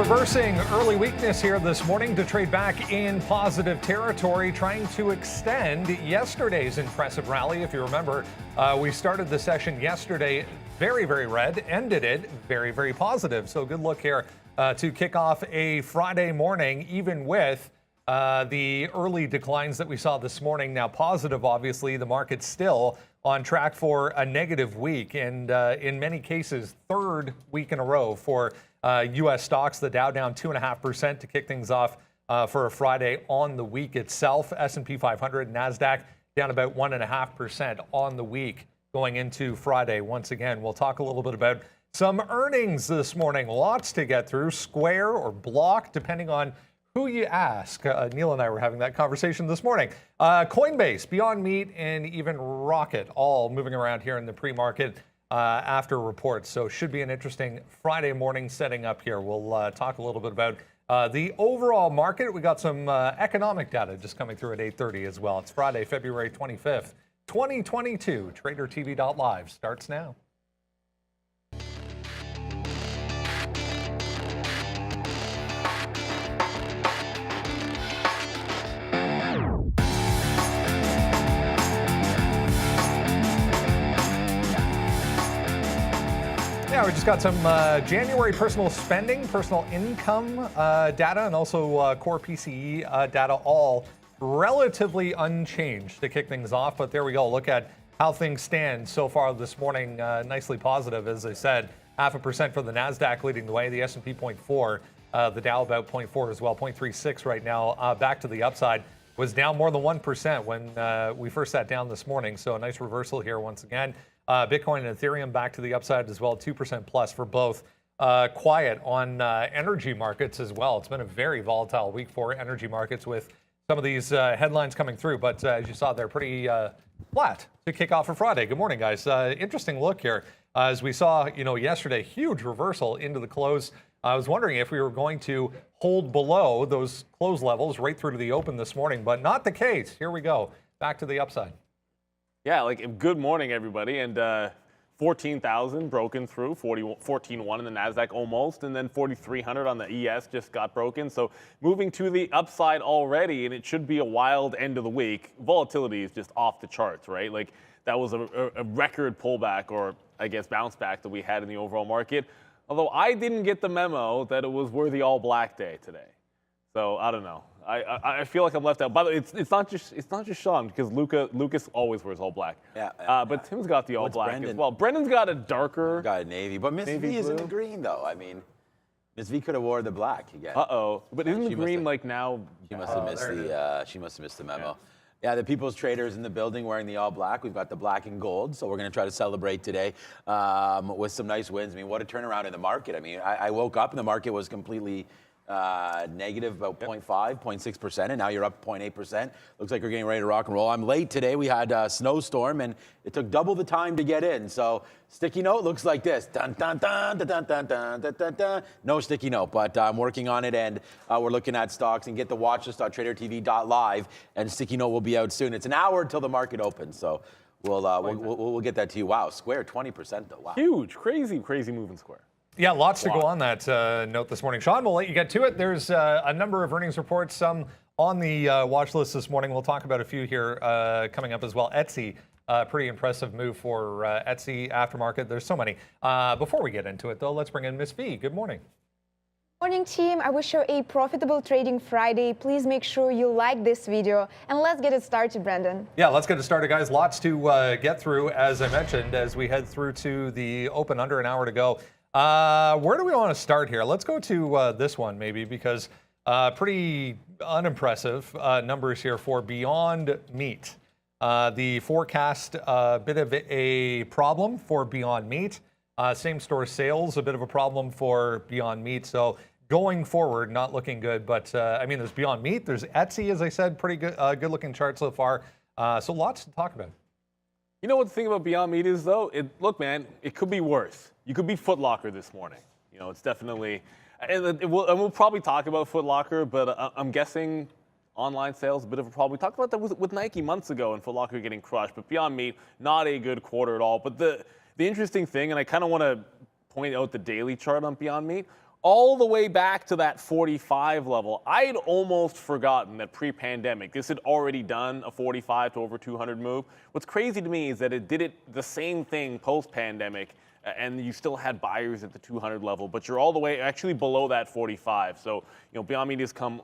Reversing early weakness here this morning to trade back in positive territory, trying to extend yesterday's impressive rally. If you remember, we started the session yesterday very, very red, ended it very, very positive. So good look here to kick off a Friday morning, even with the early declines that we saw this morning. Now positive, obviously, the market's still on track for a negative week, and in many cases, third week in a row for U.S. stocks. The Dow down 2.5% to kick things off for a Friday on the week itself. S&P 500, NASDAQ down about 1.5% on the week going into Friday. Once again, we'll talk a little bit about some earnings this morning. Lots to get through, Square or Block, depending on who you ask. Neil and I were having that conversation this morning. Coinbase, Beyond Meat, and even Rocket, all moving around here in the pre-market after reports. So should be an interesting Friday morning setting up here. We'll talk a little bit about the overall market. We got some economic data just coming through at 8:30 as well. It's Friday, February 25th, 2022. TraderTV.live starts now. Yeah, we just got some January personal spending, personal income data, and also core PCE data, all relatively unchanged to kick things off. But there we go. Look at how things stand so far this morning. Nicely positive, as I said. 0.5% for the NASDAQ leading the way. The S&P 0.4, the Dow about 0.4 as well, 0.36 right now. Back to the upside. Was down more than 1% when we first sat down this morning. So a nice reversal here once again. Bitcoin and Ethereum back to the upside as well, 2% plus for both. Quiet on energy markets as well. It's been a very volatile week for energy markets with some of these headlines coming through. But as you saw, they're pretty flat to kick off for Friday. Good morning, guys. Interesting look here. As we saw, yesterday, huge reversal into the close. I was wondering if we were going to hold below those close levels right through to the open this morning, but not the case. Here we go. Back to the upside. Yeah, good morning, everybody. And 14,000 broken through, 14.1 in the NASDAQ almost, and then 4,300 on the ES just got broken. So moving to the upside already, and it should be a wild end of the week. Volatility is just off the charts, right? That was a record pullback, or I guess bounce back, that we had in the overall market. Although I didn't get the memo that it was worthy all black day today. So I don't know. I feel like I'm left out. By the way, it's not just Sean, because Lucas always wears all black. Yeah. But Tim's got the all black Brendan? As well. Brendan's got a darker. Got a navy, but Miss V is in the green though. I mean, Miss V could have wore the black again. But isn't the green now? She must have missed the. She must have missed the memo. Yeah, the People's Trader is in the building wearing the all black. We've got the black and gold, so we're going to try to celebrate today with some nice wins. I mean, what a turnaround in the market. I mean, I woke up and the market was completely negative, about 0.5, 0.6%, and now you're up 0.8%. Looks like you're getting ready to rock and roll. I'm late today. We had a snowstorm, and it took double the time to get in. So sticky note looks like this. Dun, dun, dun, dun, dun, dun, dun, dun, dun, dun. No sticky note, but I'm working on it, and we're looking at stocks. And get the watch list on tradertv.live, and sticky note will be out soon. It's an hour until the market opens, so we'll get that to you. Wow, Square 20% though. Wow, huge, crazy move in Square. Yeah, lots to go on that note this morning. Sean, we'll let you get to it. There's a number of earnings reports, some on the watch list this morning. We'll talk about a few here coming up as well. Etsy, pretty impressive move for Etsy aftermarket. There's so many. Before we get into it, though, let's bring in Miss V. Good morning. Morning, team. I wish you a profitable trading Friday. Please make sure you like this video, and let's get it started, Brendan. Yeah, let's get it started, guys. Lots to get through, as I mentioned, as we head through to the open. Under an hour to go. Where do we want to start here? Let's go to this one maybe, because pretty unimpressive numbers here for Beyond Meat. The forecast, a bit of a problem for Beyond Meat. Same store sales, a bit of a problem for Beyond Meat. So going forward, not looking good. But I mean, there's Beyond Meat. There's Etsy, as I said, pretty good, good looking chart so far. So lots to talk about. You know what the thing about Beyond Meat is, though? Look, man, it could be worse. You could be Foot Locker this morning. It's definitely, and we'll probably talk about Foot Locker, but I'm guessing online sales a bit of a problem. We talked about that with Nike months ago and Foot Locker getting crushed, but Beyond Meat, not a good quarter at all. But the interesting thing, and I kind of want to point out the daily chart on Beyond Meat, all the way back to that 45 level. I had almost forgotten that pre-pandemic, this had already done a 45 to over 200 move. What's crazy to me is that it did it the same thing post-pandemic, and you still had buyers at the 200 level, but you're all the way actually below that 45. So, Beyond Meat has come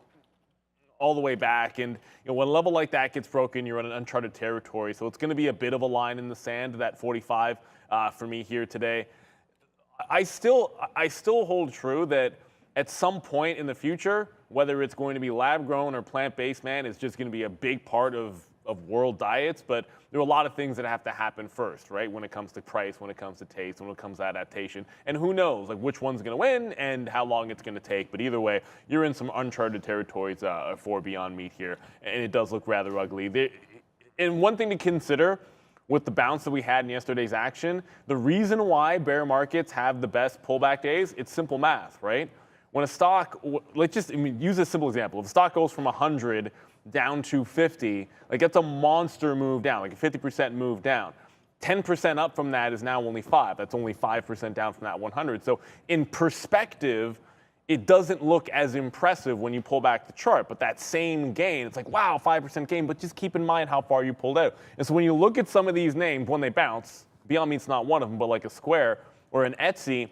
all the way back, and when a level like that gets broken, you're in an uncharted territory. So it's going to be a bit of a line in the sand, that 45 for me here today. I still hold true that at some point in the future, whether it's going to be lab-grown or plant-based, man, is just going to be a big part of world diets. But there are a lot of things that have to happen first, right? When it comes to price, when it comes to taste, when it comes to adaptation. And who knows, like, which one's going to win and how long it's going to take. But either way, you're in some uncharted territories for Beyond Meat here. And it does look rather ugly. And one thing to consider with the bounce that we had in yesterday's action, the reason why bear markets have the best pullback days, it's simple math, right? When a stock, let's just use a simple example. If a stock goes from 100 down to 50, like, that's a monster move down, like a 50% move down. 10% up from that is now only 5. That's only 5% down from that 100. So in perspective, it doesn't look as impressive when you pull back the chart, but that same gain, it's like, wow, 5% gain, but just keep in mind how far you pulled out. And so when you look at some of these names, when they bounce, Beyond Meat's not one of them, but like a Square or an Etsy, and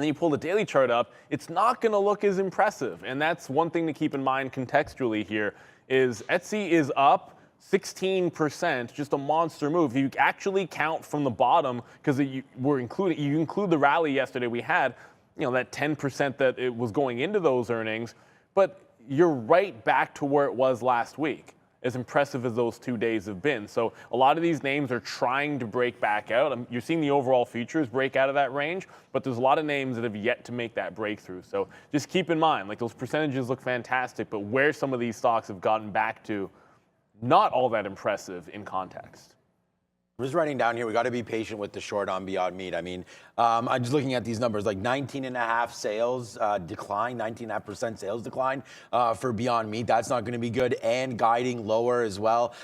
then you pull the daily chart up, it's not gonna look as impressive. And that's one thing to keep in mind contextually here, is Etsy is up 16%, just a monster move. You actually count from the bottom, because you include the rally yesterday we had, that 10% that it was going into those earnings, but you're right back to where it was last week, as impressive as those 2 days have been. So a lot of these names are trying to break back out. You're seeing the overall futures break out of that range, but there's a lot of names that have yet to make that breakthrough. So just keep in mind, like, those percentages look fantastic, but where some of these stocks have gotten back to, not all that impressive in context. I'm just writing down here, we got to be patient with the short on Beyond Meat. I mean, I'm just looking at these numbers, like 19.5 sales decline, 19.5% sales decline for Beyond Meat. That's not going to be good, and guiding lower as well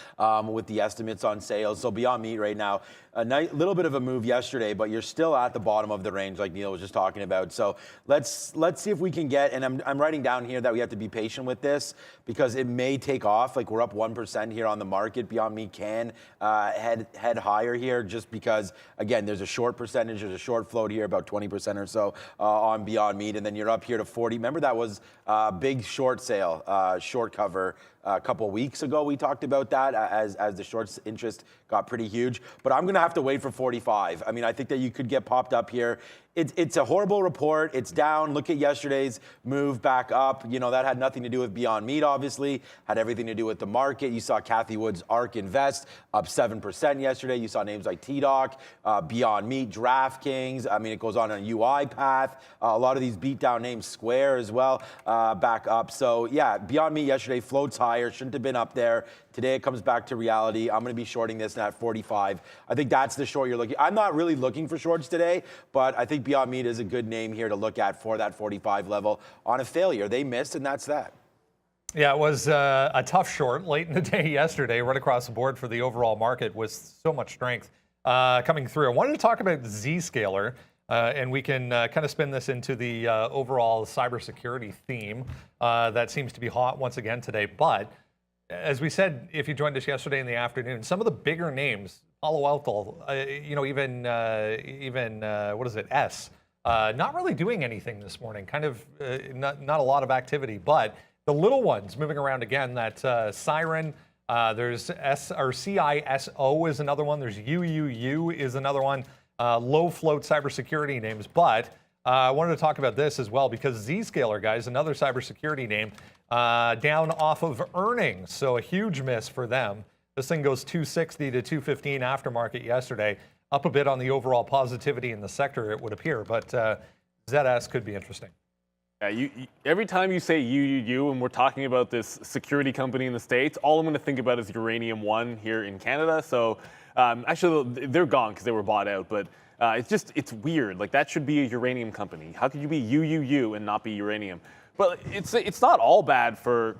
with the estimates on sales. So Beyond Meat right now, a little bit of a move yesterday, but you're still at the bottom of the range, like Neil was just talking about. So let's see if we can get, and I'm writing down here that we have to be patient with this, because it may take off. Like, we're up 1% here on the market. Beyond Meat can head higher here, just because, again, there's a short percentage, there's a short float here, about 20% or so on Beyond Meat, and then you're up here to 40. Remember, that was a big short sale, short cover a couple weeks ago. We talked about that as the short interest got pretty huge, but I'm going to have to wait for 45. I mean, I think that you could get popped up here. It's a horrible report. It's down. Look at yesterday's move back up. That had nothing to do with Beyond Meat, obviously. Had everything to do with the market. You saw Cathie Wood's ARK Invest up 7% yesterday. You saw names like TDOC, Beyond Meat, DraftKings. I mean, it goes on UiPath. A lot of these beat down names, Square as well, back up. So, yeah, Beyond Meat yesterday floats higher. Shouldn't have been up there. Today it comes back to reality. I'm going to be shorting this at 45. I think that's the short you're looking. I'm not really looking for shorts today, but I think Beyond Meat is a good name here to look at for that 45 level on a failure. They missed, and that's that. Yeah, it was a tough short late in the day yesterday, right across the board for the overall market, with so much strength coming through. I wanted to talk about Zscaler, and we can kind of spin this into the overall cybersecurity theme that seems to be hot once again today. But as we said, if you joined us yesterday in the afternoon, some of the bigger names, Palo Alto, even what is it, not really doing anything this morning. Kind of not a lot of activity, but the little ones moving around again. That Siren, there's CISO is another one. There's UUU is another one. Low float cybersecurity names, but I wanted to talk about this as well, because Zscaler, guys, another cybersecurity name, down off of earnings. So a huge miss for them. This thing goes 260 to 215 aftermarket yesterday, up a bit on the overall positivity in the sector, it would appear, but ZS could be interesting. Yeah, every time you say UUU and we're talking about this security company in the States, all I'm going to think about is Uranium One here in Canada. So actually, they're gone because they were bought out, but it's weird. Like, that should be a uranium company. How could you be UUU and not be uranium? But it's not all bad for,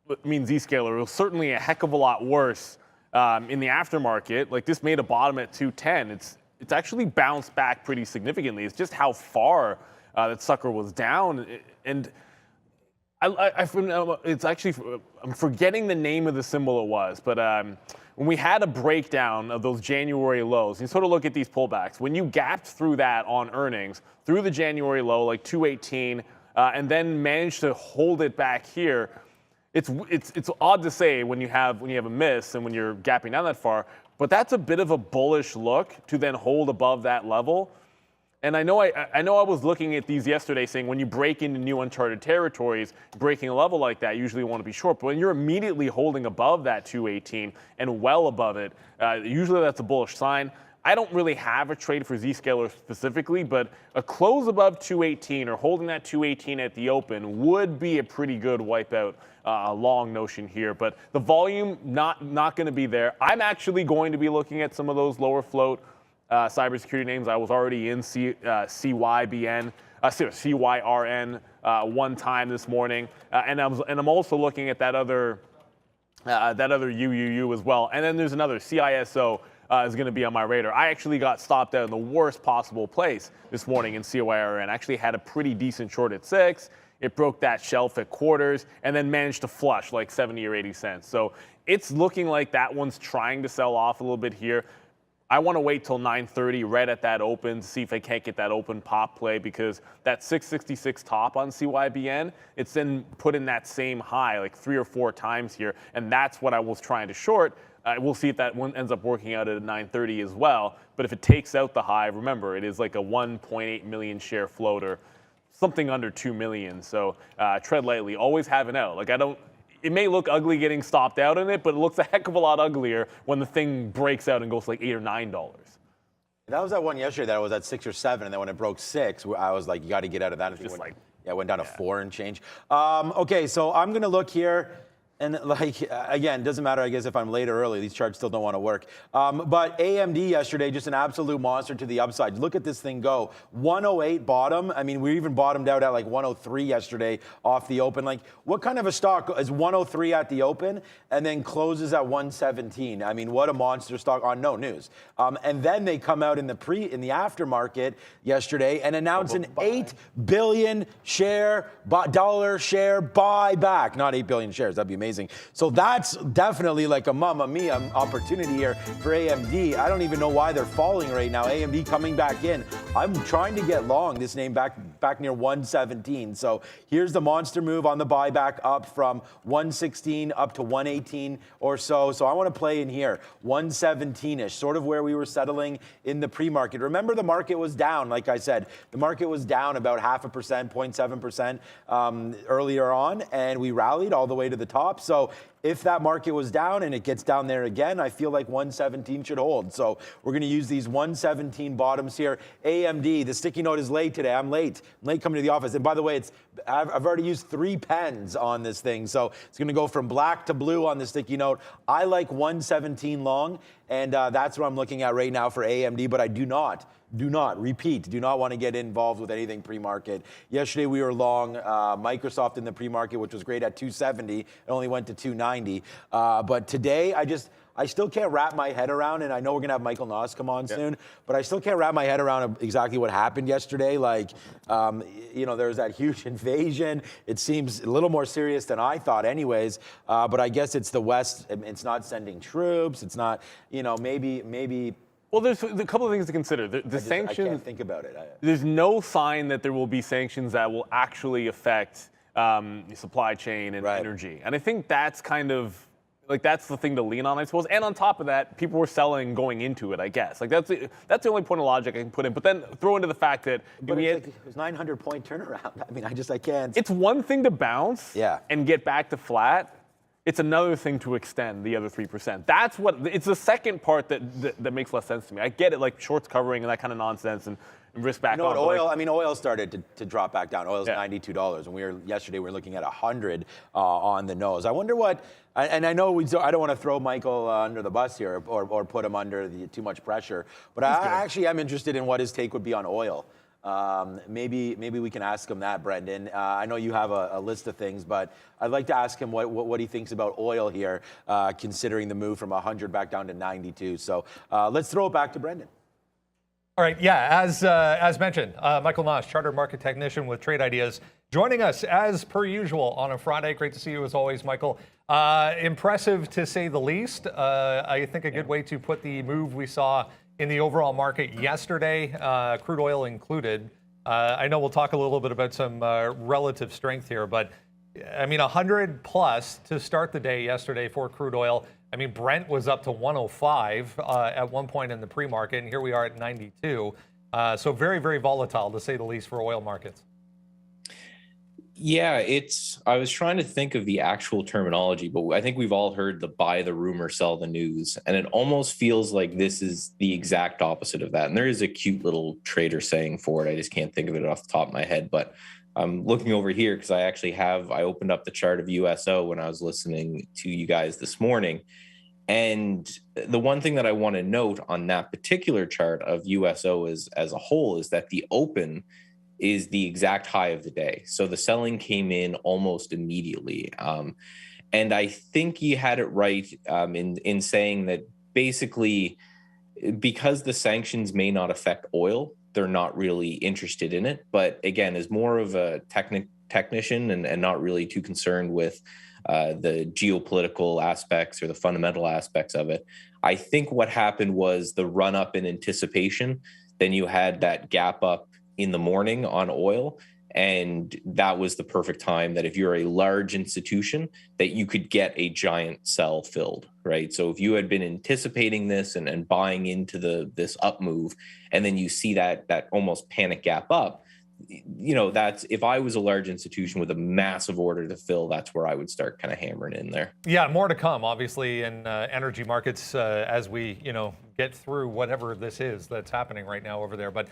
Zscaler. It was certainly a heck of a lot worse in the aftermarket. Like, this made a bottom at 210. It's actually bounced back pretty significantly. It's just how far that sucker was down. And it's actually, I'm forgetting the name of the symbol it was, but when we had a breakdown of those January lows, you sort of look at these pullbacks. When you gapped through that on earnings, through the January low, like 218, and then managed to hold it back here, it's odd to say when you have a miss and when you're gapping down that far, but that's a bit of a bullish look to then hold above that level. And I know I was looking at these yesterday saying when you break into new uncharted territories, breaking a level like that, usually you want to be short. But when you're immediately holding above that 218 and well above it, usually that's a bullish sign. I don't really have a trade for Zscaler specifically, but a close above 218 or holding that 218 at the open would be a pretty good wipeout long notion here. But the volume not going to be there. I'm actually going to be looking at some of those lower float cybersecurity names. I was already in CYRN one time this morning, and I'm also looking at that other UUU as well. And then there's another CISO is going to be on my radar. I actually got stopped out in the worst possible place this morning in CYRN. Actually had a pretty decent short at 6. It broke that shelf at quarters and then managed to flush like 70 or 80 cents. So it's looking like that one's trying to sell off a little bit here. I want to wait till 9:30 right at that open to see if I can't get that open pop play, because that 666 top on CYBN, it's then put in that same high like 3 or 4 times here, and that's what I was trying to short. We'll see if that one ends up working out at 9:30 as well. But if it takes out the high, remember, it is like a 1.8 million share floater, something under 2 million. So tread lightly, always have an out. Like it may look ugly getting stopped out in it, but it looks a heck of a lot uglier when the thing breaks out and goes like $8 or $9. That was that one yesterday that was at 6 or 7, and then when it broke 6, I was like, you got to get out of that. It went down to 4 and change. Okay, so I'm going to look here. And again, doesn't matter, I guess, if I'm late or early. These charts still don't want to work. But AMD yesterday, just an absolute monster to the upside. Look at this thing go. 108 bottom. I mean, we even bottomed out at like 103 yesterday off the open. Like, what kind of a stock is 103 at the open and then closes at 117? I mean, what a monster stock on no news. And then they come out in the aftermarket yesterday and announce an $8 billion dollar share buyback. Not 8 billion shares. That'd be amazing. So that's definitely like a mamma mia opportunity here for AMD. I don't even know why they're falling right now. AMD coming back in. I'm trying to get long this name back near 117. So here's the monster move on the buyback up from 116 up to 118 or so. So I want to play in here, 117-ish, sort of where we were settling in the pre-market. Remember, the market was down, like I said. The market was down about 0.5%, 0.7% earlier on, and we rallied all the way to the top. So if that market was down and it gets down there again, I feel like 117 should hold. So we're going to use these 117 bottoms here. AMD, the sticky note is late today. I'm late coming to the office. And by the way, I've already used 3 pens on this thing. So it's going to go from black to blue on the sticky note. I like 117 long, and that's what I'm looking at right now for AMD, but I do not want to get involved with anything pre-market. Yesterday we were long Microsoft in the pre-market, which was great at 270. It only went to 290. But today I still can't wrap my head around, and I know we're going to have Michael Noss come on soon, but I still can't wrap my head around exactly what happened yesterday. Like, there was that huge invasion. It seems a little more serious than I thought anyways, but I guess it's the West. It's not sending troops. It's not, maybe. Well, there's a couple of things to consider. The sanctions. I can't think about it. There's no sign that there will be sanctions that will actually affect the supply chain and energy. And I think that's kind of that's the thing to lean on, I suppose. And on top of that, people were selling going into it, I guess. Like that's the only point of logic I can put in. But then throw into the fact that it was 900-point turnaround. I mean, I can't. It's one thing to bounce and get back to flat. It's another thing to extend the other 3%. That's it's the second part that makes less sense to me. I get it, like shorts covering and that kind of nonsense and risk back on. Oil started to drop back down. Oil's $92, and yesterday we were looking at 100 on the nose. I wonder what, and I know I don't want to throw Michael under the bus here or put him under too much pressure, but I actually am interested in what his take would be on oil. Maybe we can ask him that, Brendan. I know you have a list of things, but I'd like to ask him what he thinks about oil here, considering the move from 100 back down to 92. So let's throw it back to Brendan. All right, yeah, as mentioned, Michael Nosh, Chartered Market Technician with Trade Ideas, joining us as per usual on a Friday. Great to see you as always, Michael. Impressive to say the least. I think a good way to put the move we saw in the overall market yesterday, crude oil included. I know we'll talk a little bit about some relative strength here, but I mean, 100 plus to start the day yesterday for crude oil. I mean, Brent was up to 105 at one point in the pre-market, and here we are at 92. So very, very volatile, to say the least, for oil markets. Yeah, I was trying to think of the actual terminology, but I think we've all heard the buy the rumor, sell the news. And it almost feels like this is the exact opposite of that. And there is a cute little trader saying for it. I just can't think of it off the top of my head. But I'm looking over here because I opened up the chart of USO when I was listening to you guys this morning. And the one thing that I want to note on that particular chart of USO as a whole is that the open is the exact high of the day. So the selling came in almost immediately. And I think you had it right in saying that basically, because the sanctions may not affect oil, they're not really interested in it. But again, as more of a technician and not really too concerned with the geopolitical aspects or the fundamental aspects of it, I think what happened was the run up in anticipation. Then you had that gap up in the morning on oil. And that was the perfect time that if you're a large institution, that you could get a giant sell filled, right? So if you had been anticipating this and buying into this up move, and then you see that almost panic gap up, that's, if I was a large institution with a massive order to fill, that's where I would start kind of hammering in there. Yeah, more to come, obviously, in energy markets as we, get through whatever this is that's happening right now over there. But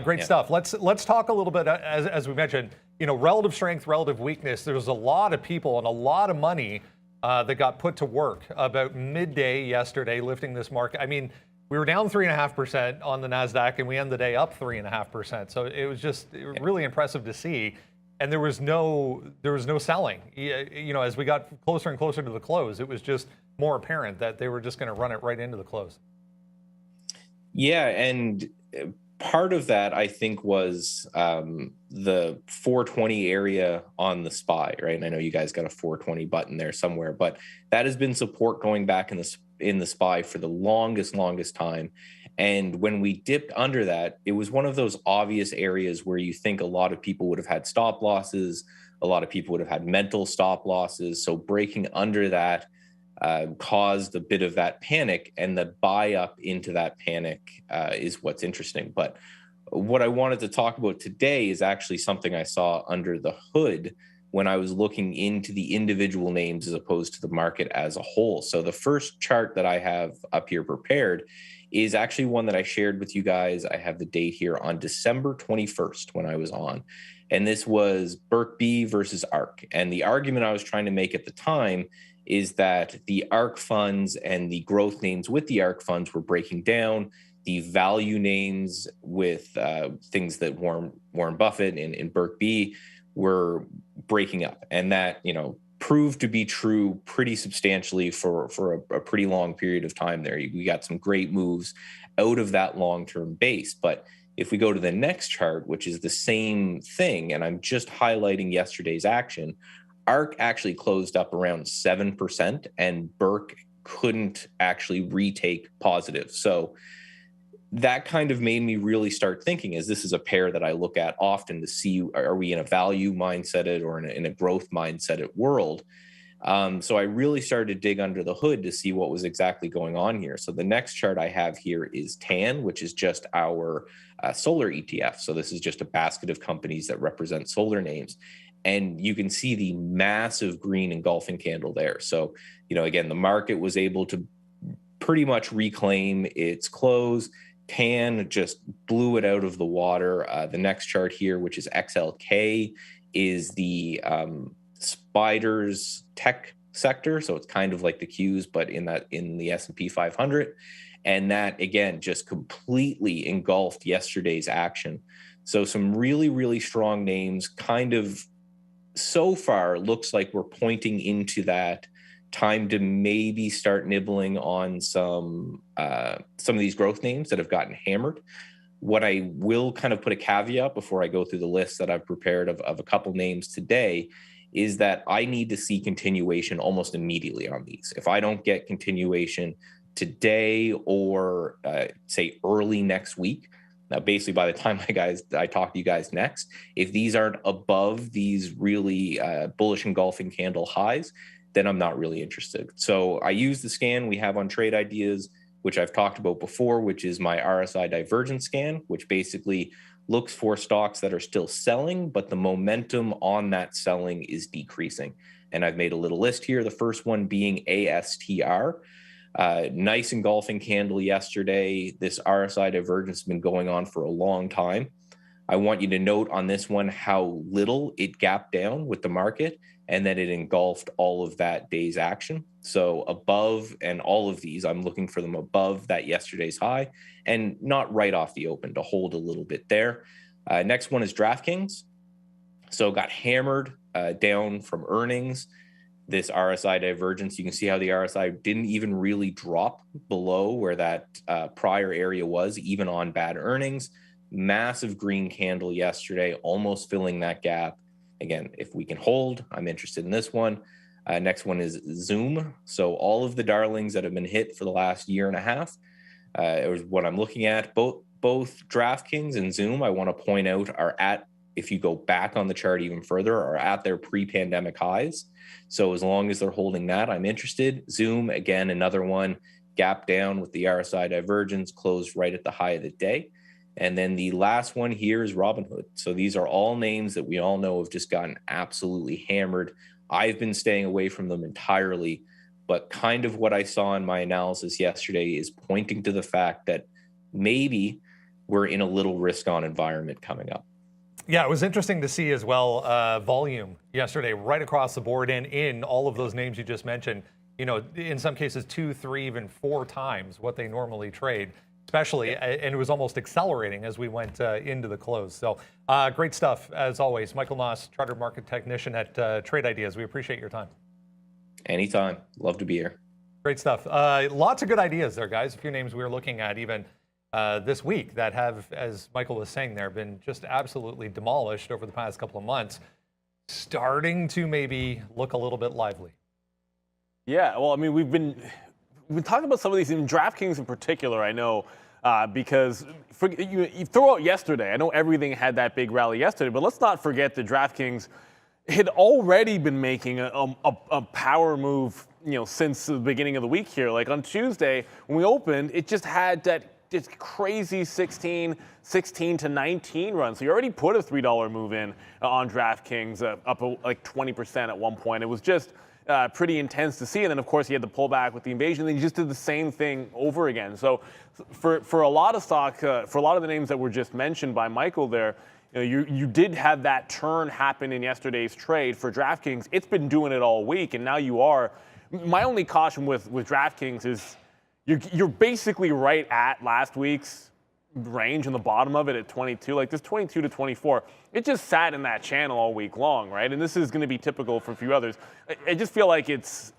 great stuff. Let's talk a little bit, as we mentioned, relative strength, relative weakness. There's a lot of people and a lot of money that got put to work about midday yesterday, lifting this market. I mean, we were down 3.5% on the NASDAQ, and we end the day up 3.5%. So it was just really impressive to see. And there was no selling. As we got closer and closer to the close, it was just more apparent that they were just going to run it right into the close. Yeah, and part of that, I think, was the 420 area on the SPY, right? And I know you guys got a 420 button there somewhere, but that has been support going back in the SPY for the longest time. And when we dipped under that, it was one of those obvious areas where you think a lot of people would have had stop losses, a lot of people would have had mental stop losses. So breaking under that caused a bit of that panic, and the buy up into that panic is what's interesting. But what I wanted to talk about today is actually something I saw under the hood when I was looking into the individual names as opposed to the market as a whole. So the first chart that I have up here prepared is actually one that I shared with you guys. I have the date here on December 21st when I was on. And this was BOVESPA versus ARK. And the argument I was trying to make at the time is that the ARK funds and the growth names with the ARK funds were breaking down. The value names with things that Warren Buffett and BOVESPA were breaking up. And that, proved to be true pretty substantially for a pretty long period of time there. We got some great moves out of that long-term base. But if we go to the next chart, which is the same thing, and I'm just highlighting yesterday's action, ARK actually closed up around 7%, and BERK couldn't actually retake positive. So that kind of made me really start thinking, as this is a pair that I look at often to see, are we in a value mindset or in a growth mindset world? So I really started to dig under the hood to see what was exactly going on here. So the next chart I have here is TAN, which is just our solar ETF. So this is just a basket of companies that represent solar names. And you can see the massive green engulfing candle there. So, again, the market was able to pretty much reclaim its close. TAN just blew it out of the water. The next chart here, which is XLK, is the Spiders tech sector. So it's kind of like the Qs, but in the S&P 500. And that, again, just completely engulfed yesterday's action. So some really, really strong names. Kind of so far looks like we're pointing into that time to maybe start nibbling on some of these growth names that have gotten hammered. What I will kind of put a caveat before I go through the list that I've prepared of a couple names today is that I need to see continuation almost immediately on these. If I don't get continuation today or say early next week, now basically by the time I talk to you guys next, if these aren't above these really bullish engulfing candle highs, then I'm not really interested. So I use the scan we have on Trade Ideas, which I've talked about before, which is my RSI divergence scan, which basically looks for stocks that are still selling, but the momentum on that selling is decreasing. And I've made a little list here. The first one being ASTR. Nice engulfing candle yesterday. This RSI divergence has been going on for a long time. I want you to note on this one how little it gapped down with the market and that it engulfed all of that day's action. So above, and all of these, I'm looking for them above that yesterday's high and not right off the open, to hold a little bit there. Next one is DraftKings. So got hammered down from earnings. This RSI divergence, you can see how the RSI didn't even really drop below where that prior area was, even on bad earnings. Massive green candle yesterday, almost filling that gap. Again, if we can hold, I'm interested in this one. Next one is Zoom. So all of the darlings that have been hit for the last year and a half is what I'm looking at. Both DraftKings and Zoom, I want to point out, are at, if you go back on the chart even further, are at their pre-pandemic highs. So as long as they're holding that, I'm interested. Zoom, again, another one, gap down with the RSI divergence, closed right at the high of the day. And then the last one here is Robinhood. So these are all names that we all know have just gotten absolutely hammered. I've been staying away from them entirely, but kind of what I saw in my analysis yesterday is pointing to the fact that maybe we're in a little risk-on environment coming up. Yeah, it was interesting to see as well volume yesterday right across the board and in all of those names you just mentioned. You know, in some cases 2, 3, even 4 times what they normally trade. Especially, and it was almost accelerating as we went into the close. So great stuff, as always. Michael Noss, Chartered Market Technician at Trade Ideas. We appreciate your time. Anytime. Love to be here. Great stuff. Lots of good ideas there, guys. A few names we were looking at even this week that have, as Michael was saying there, been just absolutely demolished over the past couple of months, starting to maybe look a little bit lively. Yeah, well, I mean, we've been talking about some of these, in DraftKings in particular, I know, because you throw out yesterday. I know everything had that big rally yesterday, but let's not forget that DraftKings had already been making a power move, you know, since the beginning of the week here. Like on Tuesday, when we opened, it just had that just crazy 16 to 19 run. So you already put a $3 move in on DraftKings, up like 20% at one point. It was just pretty intense to see. And then, of course, he had the pullback with the invasion. Then he just did the same thing over again. So for a lot of stock, for a lot of the names that were just mentioned by Michael there, you did have that turn happen in yesterday's trade. For DraftKings, it's been doing it all week, and now you are. My only caution with DraftKings is you're basically right at last week's range in the bottom of it at 22. Like this 22 to 24, it just sat in that channel all week long, right? And this is going to be typical for a few others. I just feel like it's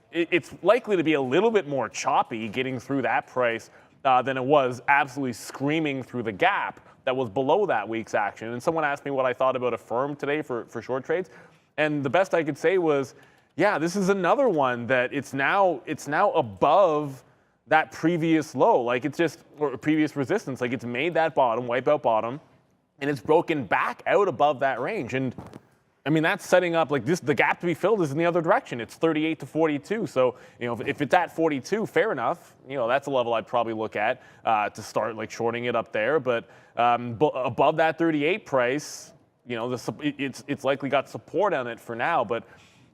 likely to be a little bit more choppy getting through that price than it was absolutely screaming through the gap that was below that week's action. And someone asked me what I thought about a firm today for short trades, and the best I could say was, yeah, this is another one that it's now above that previous low, like it's just, or previous resistance, like it's made that bottom, wipeout bottom, and it's broken back out above that range. And I mean, that's setting up like this, the gap to be filled is in the other direction. It's 38 to 42. So, you know, if it's at 42, fair enough. You know, that's a level I'd probably look at to start like shorting it up there. But above that 38 price, you know, it's likely got support on it for now. But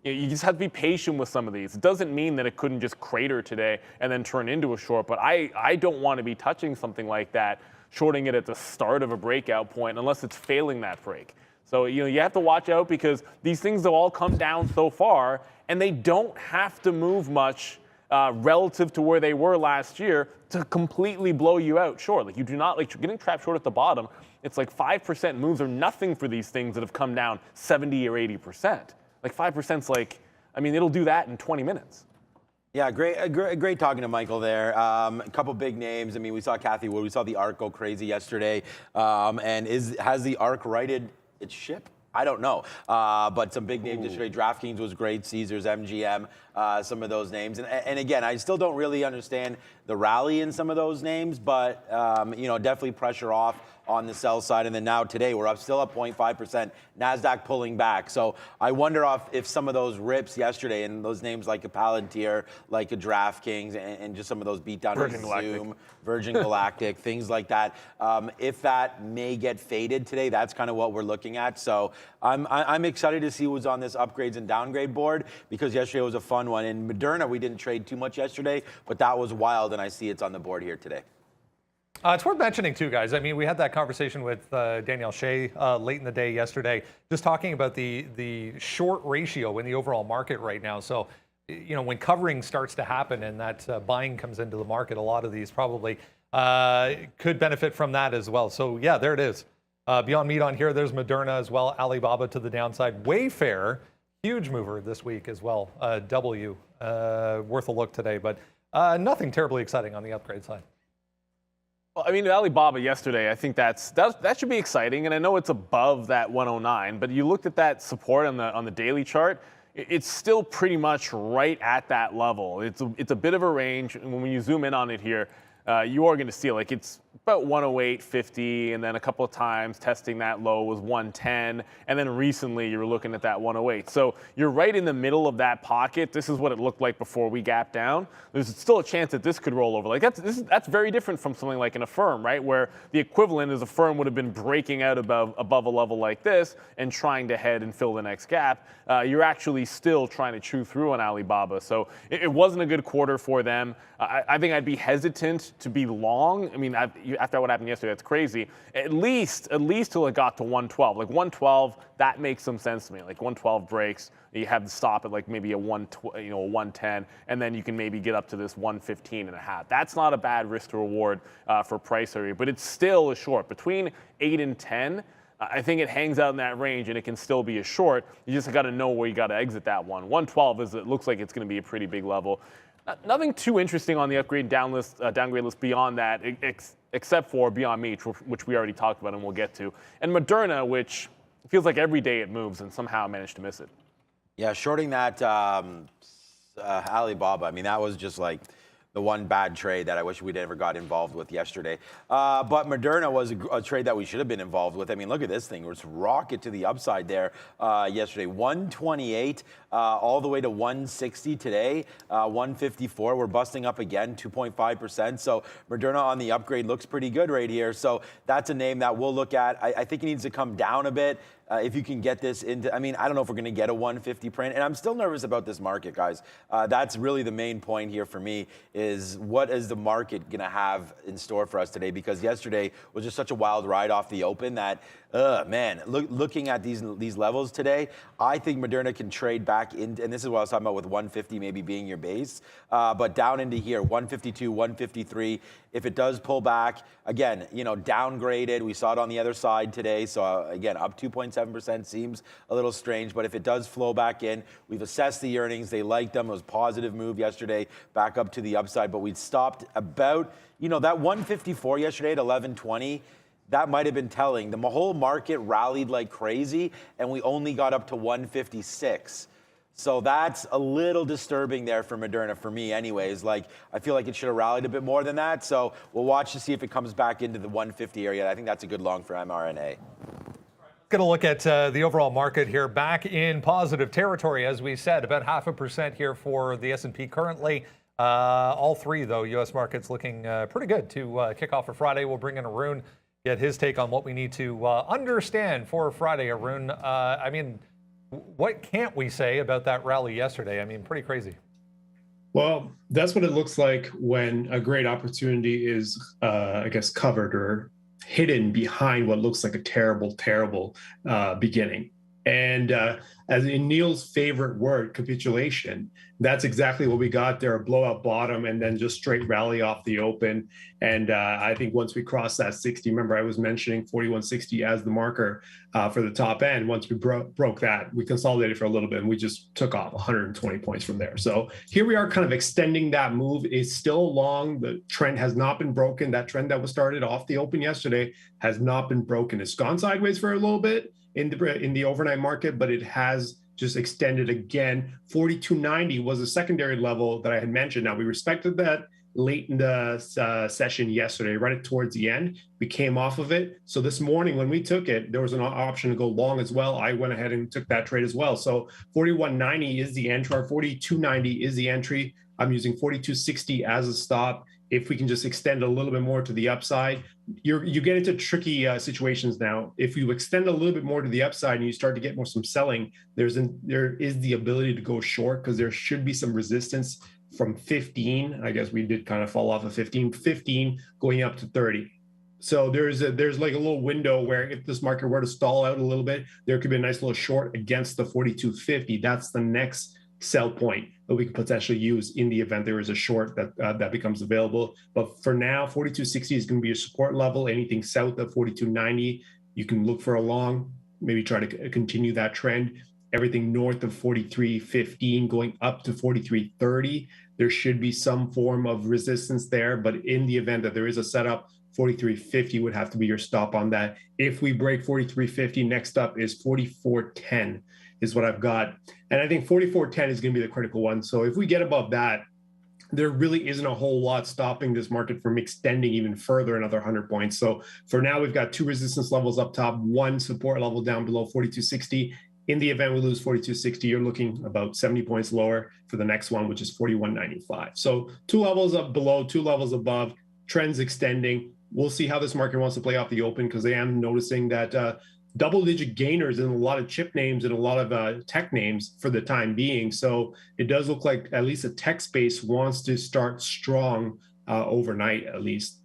you just have to be patient with some of these. It doesn't mean that it couldn't just crater today and then turn into a short, but I don't want to be touching something like that, shorting it at the start of a breakout point unless it's failing that break. So, you know, you have to watch out because these things have all come down so far and they don't have to move much relative to where they were last year to completely blow you out short. Like you do not, like getting trapped short at the bottom, it's like 5% moves are nothing for these things that have come down 70 or 80%. Like 5%'s like, I mean, it'll do that in 20 minutes. Yeah, great talking to Michael there. A couple big names. I mean, we saw Kathy Wood. We saw the ARC go crazy yesterday. And has the ARC righted its ship? I don't know. But some big names yesterday. DraftKings was great. Caesars, MGM, some of those names. And again, I still don't really understand the rally in some of those names, but you know, definitely pressure off on the sell side. And then now today we're still up 0.5%, NASDAQ pulling back. So I wonder if some of those rips yesterday and those names like a Palantir, like a DraftKings, and just some of those beat down Zoom, Virgin Galactic, things like that, if that may get faded today, that's kind of what we're looking at. So I'm excited to see what's on this upgrades and downgrade board, because yesterday was a fun one. In Moderna, we didn't trade too much yesterday, but that was wild, and I see it's on the board here today. It's worth mentioning too, guys. I mean, we had that conversation with Danielle Shea late in the day yesterday, just talking about the short ratio in the overall market right now. So, you know, when covering starts to happen and that buying comes into the market, a lot of these probably could benefit from that as well. So, yeah, there it is. Beyond Meat on here. There's Moderna as well. Alibaba to the downside. Wayfair, huge mover this week as well. W, worth a look today, but nothing terribly exciting on the upgrade side. Well, I mean, Alibaba yesterday, I think that should be exciting, and I know it's above that 109, but you looked at that support on the daily chart, it's still pretty much right at that level. It's a bit of a range, and when you zoom in on it here, you are going to see like it's about 108.50, and then a couple of times testing that low was 110, and then recently you were looking at that 108. So you're right in the middle of that pocket. This is what it looked like before we gapped down. There's still a chance that this could roll over. Like that's very different from something like an Affirm, right? Where the equivalent is Affirm would have been breaking out above a level like this and trying to head and fill the next gap. You're actually still trying to chew through on Alibaba. So it wasn't a good quarter for them. I think I'd be hesitant to be long. I mean, after what happened yesterday, that's crazy. At least till it got to 112. Like 112, that makes some sense to me. Like 112 breaks, you have to stop at like maybe a 110, and then you can maybe get up to this 115.5. That's not a bad risk to reward for price area, but it's still a short. Between 8 and 10, I think it hangs out in that range, and it can still be a short. You just got to know where you got to exit that one. 112 it looks like it's going to be a pretty big level. Nothing too interesting on the upgrade downgrade list beyond that, except for Beyond Meat, which we already talked about and we'll get to, and Moderna, which feels like every day it moves and somehow managed to miss it. Yeah, shorting that Alibaba, I mean, that was just like the one bad trade that I wish we'd ever got involved with yesterday. But Moderna was a trade that we should have been involved with. I mean, look at this thing. It was rocket to the upside there yesterday. 128 all the way to 160 today, 154. We're busting up again, 2.5%. So Moderna on the upgrade looks pretty good right here. So that's a name that we'll look at. I think it needs to come down a bit. If you can get this into, I mean, I don't know if we're going to get a 150 print, and I'm still nervous about this market, guys. That's really the main point here for me, is what is the market going to have in store for us today? Because yesterday was just such a wild ride off the open that, man, looking at these levels today, I think Moderna can trade back in, and this is what I was talking about with 150 maybe being your base, but down into here, 152, 153. If it does pull back, again, you know, downgraded. We saw it on the other side today. So again, up 2.7% seems a little strange, but if it does flow back in, we've assessed the earnings. They liked them. It was a positive move yesterday, back up to the upside, but we'd stopped about, you know, that 154 yesterday at 1120. That might have been telling. The whole market rallied like crazy, and we only got up to 156. So that's a little disturbing there for Moderna, for me anyways. Like, I feel like it should have rallied a bit more than that. So we'll watch to see if it comes back into the 150 area. I think that's a good long for mRNA. Going to look at the overall market here, back in positive territory, as we said, about 0.5% here for the S&P currently. All three, though, U.S. markets looking pretty good to kick off for Friday. We'll bring in Arun, get his take on what we need to understand for Friday. Arun, I mean, what can't we say about that rally yesterday? I mean, pretty crazy. Well, that's what it looks like when a great opportunity is, I guess, covered or hidden behind what looks like a terrible beginning. And as in Neil's favorite word, capitulation, that's exactly what we got there, a blowout bottom and then just straight rally off the open. And I think once we crossed that 60, remember I was mentioning 4160 as the marker for the top end. Once we broke that, we consolidated for a little bit and we just took off 120 points from there. So here we are kind of extending that move. It's still long. The trend has not been broken. That trend that was started off the open yesterday has not been broken. It's gone sideways for a little bit in the overnight market, but it has just extended again. 4290 was a secondary level that I had mentioned. Now we respected that late in the session yesterday, right towards the end. We came off of it. So this morning when we took it, there was an option to go long as well. I went ahead and took that trade as well. So 4190 is the entry, or 4290 is the entry. I'm using 4260 as a stop. If we can just extend a little bit more to the upside, you get into tricky situations now. If you extend a little bit more to the upside and you start to get some selling, there is the ability to go short because there should be some resistance from 15. I guess we did kind of fall off of 15 going up to 30. So there's like a little window where if this market were to stall out a little bit, there could be a nice little short against the 4250. That's the next sell point that we could potentially use in the event there is a short that becomes available. But for now, 4260 is going to be a support level. Anything south of 4290, you can look for a long, maybe try to continue that trend. Everything north of 4315 going up to 4330, there should be some form of resistance there. But in the event that there is a setup, 4350 would have to be your stop on that. If we break 4350, next up is 4410 is what I've got. And I think 4410 is going to be the critical one. So if we get above that, there really isn't a whole lot stopping this market from extending even further another 100 points. So for now, we've got two resistance levels up top, one support level down below 4260. In the event we lose 4260, you're looking about 70 points lower for the next one, which is 4195. So two levels up below, two levels above, trends extending. We'll see how this market wants to play off the open because I am noticing that double-digit gainers in a lot of chip names and a lot of tech names for the time being. So it does look like at least a tech space wants to start strong overnight, at least.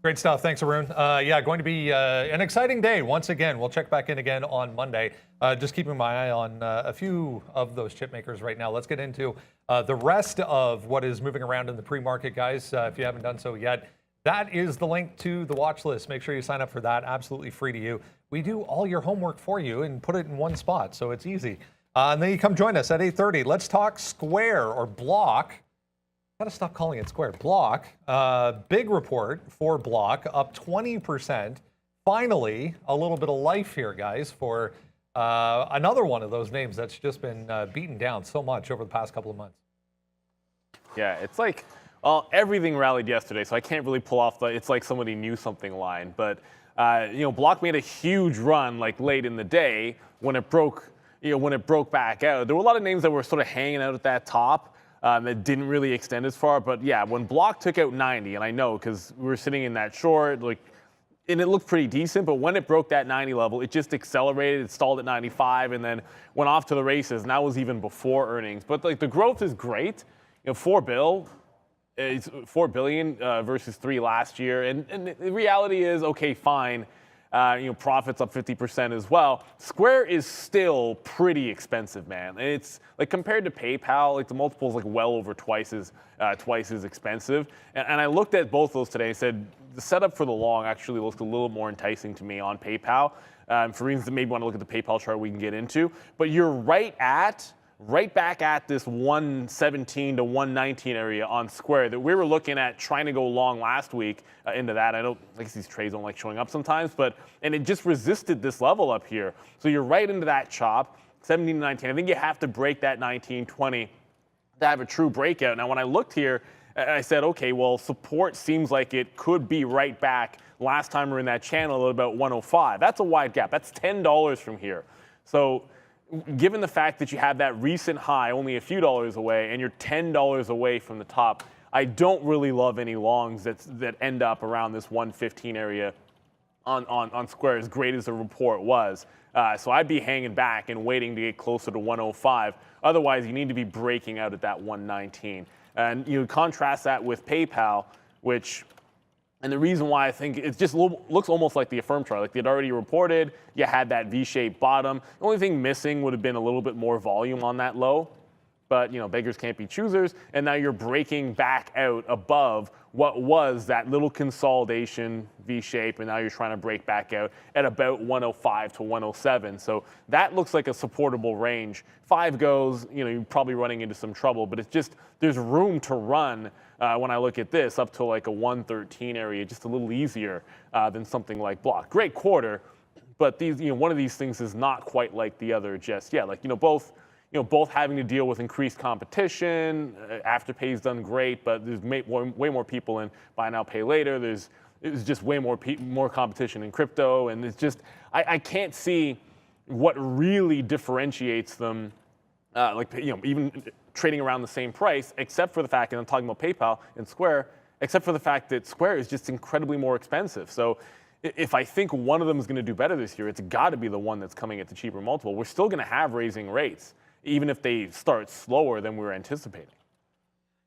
Great stuff. Thanks, Arun. Yeah, going to be an exciting day. Once again, we'll check back in again on Monday. Just keeping my eye on a few of those chip makers right now. Let's get into the rest of what is moving around in the pre-market, guys. If you haven't done so yet, that is the link to the watch list. Make sure you sign up for that. Absolutely free to you. We do all your homework for you and put it in one spot, so it's easy. And then you come join us at 8:30. Let's talk Square or Block. Got to stop calling it Square. Block. Big report for Block, up 20%. Finally, a little bit of life here, guys, for another one of those names that's just been beaten down so much over the past couple of months. Yeah, it's like, well, everything rallied yesterday, so I can't really pull off the "it's like somebody knew something" line. But Block made a huge run like late in the day when it broke. When it broke back out, there were a lot of names that were sort of hanging out at that top. That didn't really extend as far. But yeah, when Block took out 90, and I know because we were sitting in that short, and it looked pretty decent, but when it broke that 90 level, it just accelerated, it stalled at 95, and then went off to the races, and that was even before earnings. But the growth is great. $4 billion versus 3 last year, and the reality is, okay, fine. Profits up 50% as well. Square is still pretty expensive, man. And it's like compared to PayPal, the multiple is well over twice as expensive. And I looked at both those today and said the setup for the long actually looks a little more enticing to me on PayPal. For reasons that maybe want to look at the PayPal chart we can get into, but you're right back at this 117 to 119 area on Square that we were looking at trying to go long last week into that. I know these trades don't like showing up sometimes, and it just resisted this level up here. So you're right into that chop, 17 to 19. I think you have to break that 1920 to have a true breakout. Now, when I looked here, I said, okay, well, support seems like it could be right back. Last time we were in that channel at about 105. That's a wide gap. That's $10 from here. So given the fact that you have that recent high only a few dollars away and you're $10 away from the top, I don't really love any longs that end up around this 115 area on Square, as great as the report was. So I'd be hanging back and waiting to get closer to 105. Otherwise, you need to be breaking out at that 119. And you contrast that with PayPal, which And the reason why I think it just looks almost like the Affirm chart, like they'd already reported, you had that V-shaped bottom. The only thing missing would have been a little bit more volume on that low. But, beggars can't be choosers. And now you're breaking back out above what was that little consolidation V-shape. And now you're trying to break back out at about 105 to 107. So that looks like a supportable range. 5 goes, you're probably running into some trouble. But it's just, there's room to run when I look at this up to like a 113 area, just a little easier than something like block. Great quarter. But these, one of these things is not quite like the other just yet. Like, both having to deal with increased competition. Afterpay's done great, but there's way more people in buy now, pay later. There's just way more competition in crypto, and it's just I can't see what really differentiates them. Even trading around the same price, except for the fact, and I'm talking about PayPal and Square, except for the fact that Square is just incredibly more expensive. So if I think one of them is going to do better this year, it's got to be the one that's coming at the cheaper multiple. We're still going to have raising rates, even if they start slower than we were anticipating.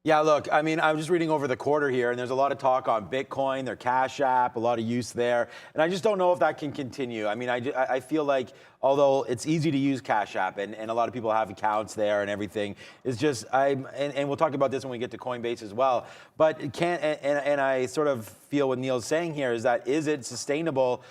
Yeah, look, I mean, I'm just reading over the quarter here, and there's a lot of talk on Bitcoin, their Cash App, a lot of use there, and I just don't know if that can continue. I mean, I feel like although it's easy to use Cash App, and a lot of people have accounts there and everything, it's just, and we'll talk about this when we get to Coinbase as well, but it can't, and I sort of feel what Neil's saying here is that, is it sustainable?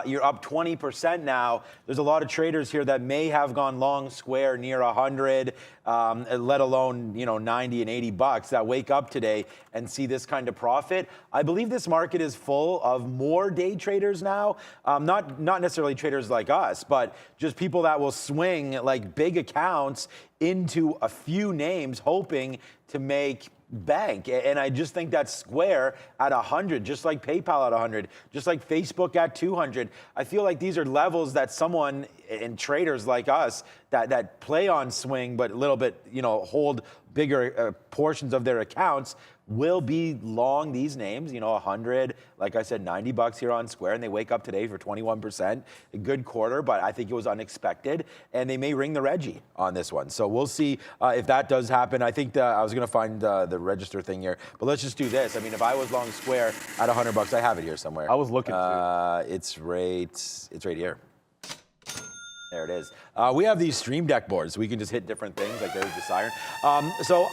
You're up 20% now. There's a lot of traders here that may have gone long Square near 100, let alone 90 and 80 bucks that wake up today and see this kind of profit. I believe this market is full of more day traders now, not necessarily traders like us, but just people that will swing like big accounts into a few names hoping to make bank. And I just think that Square at 100, just like PayPal at 100, just like Facebook at 200, I feel like these are levels that someone and traders like us that play on swing, but a little bit, hold bigger portions of their accounts will be long these names, 100, like I said, 90 bucks here on Square, and they wake up today for 21%, a good quarter, but I think it was unexpected, and they may ring the Reggie on this one. So we'll see if that does happen. I think I was going to find the register thing here, but let's just do this. I mean, if I was long Square at 100 bucks, I have it here somewhere. I was looking it's right here. There it is. We have these Stream Deck boards. We can just hit different things, like there's the siren. So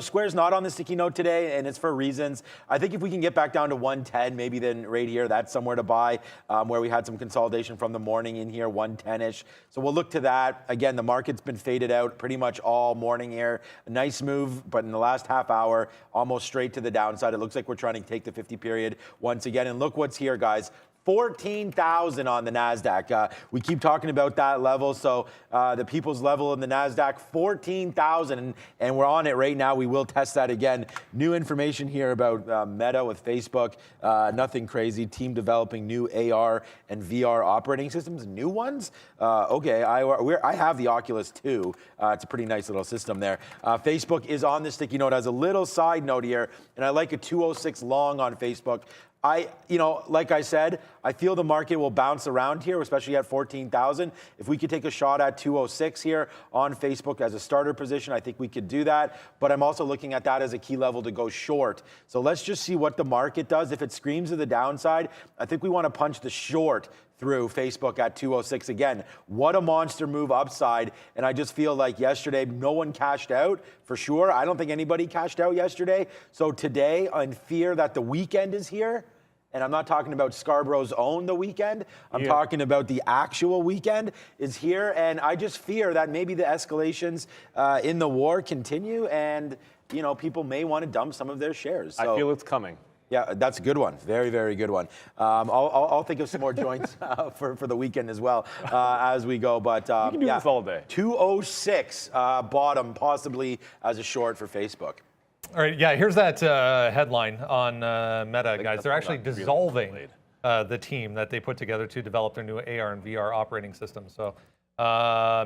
Square's not on the sticky note today, and it's for reasons. I think if we can get back down to 110, maybe then right here, that's somewhere to buy, where we had some consolidation from the morning in here, 110-ish. So we'll look to that. Again, the market's been faded out pretty much all morning here. A nice move, but in the last half hour, almost straight to the downside. It looks like we're trying to take the 50 period once again. And look what's here, guys. 14,000 on the NASDAQ. We keep talking about that level. So the people's level in the NASDAQ, 14,000. And we're on it right now. We will test that again. New information here about Meta with Facebook. Nothing crazy. Team developing new AR and VR operating systems. New ones? Okay, I have the Oculus 2. It's a pretty nice little system there. Facebook is on the sticky note as a little side note here. And I like a 206 long on Facebook. Like I said, I feel the market will bounce around here, especially at 14,000. If we could take a shot at 206 here on Facebook as a starter position, I think we could do that. But I'm also looking at that as a key level to go short. So let's just see what the market does. If it screams to the downside, I think we want to punch the short through Facebook at 206 again. What a monster move upside. And I just feel like yesterday, no one cashed out for sure. I don't think anybody cashed out yesterday. So today, in fear that the weekend is here, and I'm not talking about Scarborough's own the weekend, I'm talking about the actual weekend is here. And I just fear that maybe the escalations in the war continue and, people may want to dump some of their shares. So, I feel it's coming. Yeah, that's a good one. Very, very good one. I'll think of some more joints for the weekend as well as we go. But you can do this all day. 206 bottom, possibly as a short for Facebook. All right, yeah, here's that headline on Meta, guys. They're actually dissolving the team that they put together to develop their new AR and VR operating system. So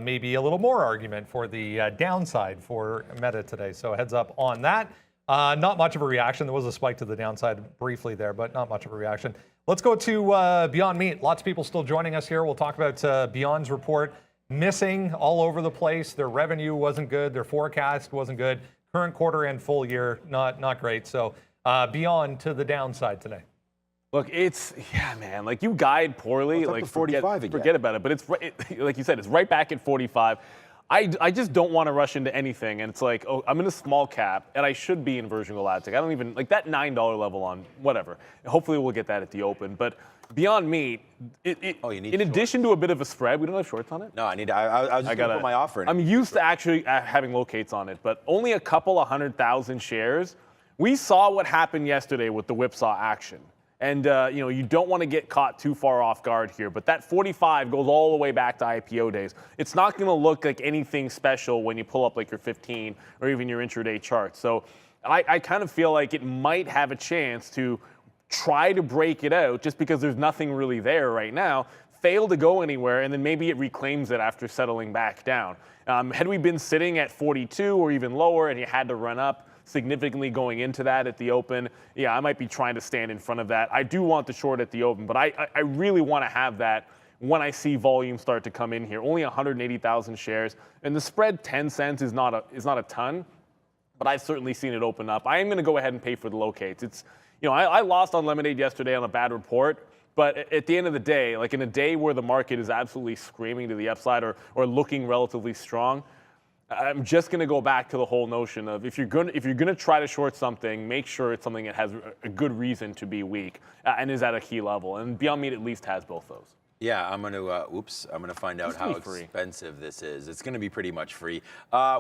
maybe a little more argument for the downside for Meta today. So heads up on that. Not much of a reaction. There was a spike to the downside briefly there, but not much of a reaction. Let's go to Beyond Meat. Lots of people still joining us here. We'll talk about Beyond's report. Missing all over the place. Their revenue wasn't good. Their forecast wasn't good. Current quarter and full year, not great. So beyond to the downside today? Look, yeah, man. Like you guide poorly. Well, it's up to 45 again. Forget about it. But like you said, it's right back at 45. I just don't want to rush into anything. And it's like, oh, I'm in a small cap, and I should be in Virgin Galactic. I don't even like that $9 level on whatever. Hopefully, we'll get that at the open. But Beyond Meat, in addition to a bit of a spread, we don't have shorts on it. No, I was just going to put my offer in. I'm used to actually having locates on it, but only a couple 100,000 shares. We saw what happened yesterday with the whipsaw action. And, you don't want to get caught too far off guard here. But that 45 goes all the way back to IPO days. It's not going to look like anything special when you pull up like your 15 or even your intraday chart. So I kind of feel like it might have a chance to try to break it out just because there's nothing really there right now, fail to go anywhere, and then maybe it reclaims it after settling back down. Had we been sitting at 42 or even lower and you had to run up significantly going into that at the open, yeah, I might be trying to stand in front of that. I do want the short at the open, but I really want to have that when I see volume start to come in here. Only 180,000 shares, and the spread 10 cents is not a ton, but I've certainly seen it open up. I am going to go ahead and pay for the locates. It's, I lost on Lemonade yesterday on a bad report. But at the end of the day, like in a day where the market is absolutely screaming to the upside or looking relatively strong, I'm just going to go back to the whole notion of if you're going to try to short something, make sure it's something that has a good reason to be weak and is at a key level. And Beyond Meat at least has both those. Yeah, I'm going to find out how expensive this is. It's going to be pretty much free.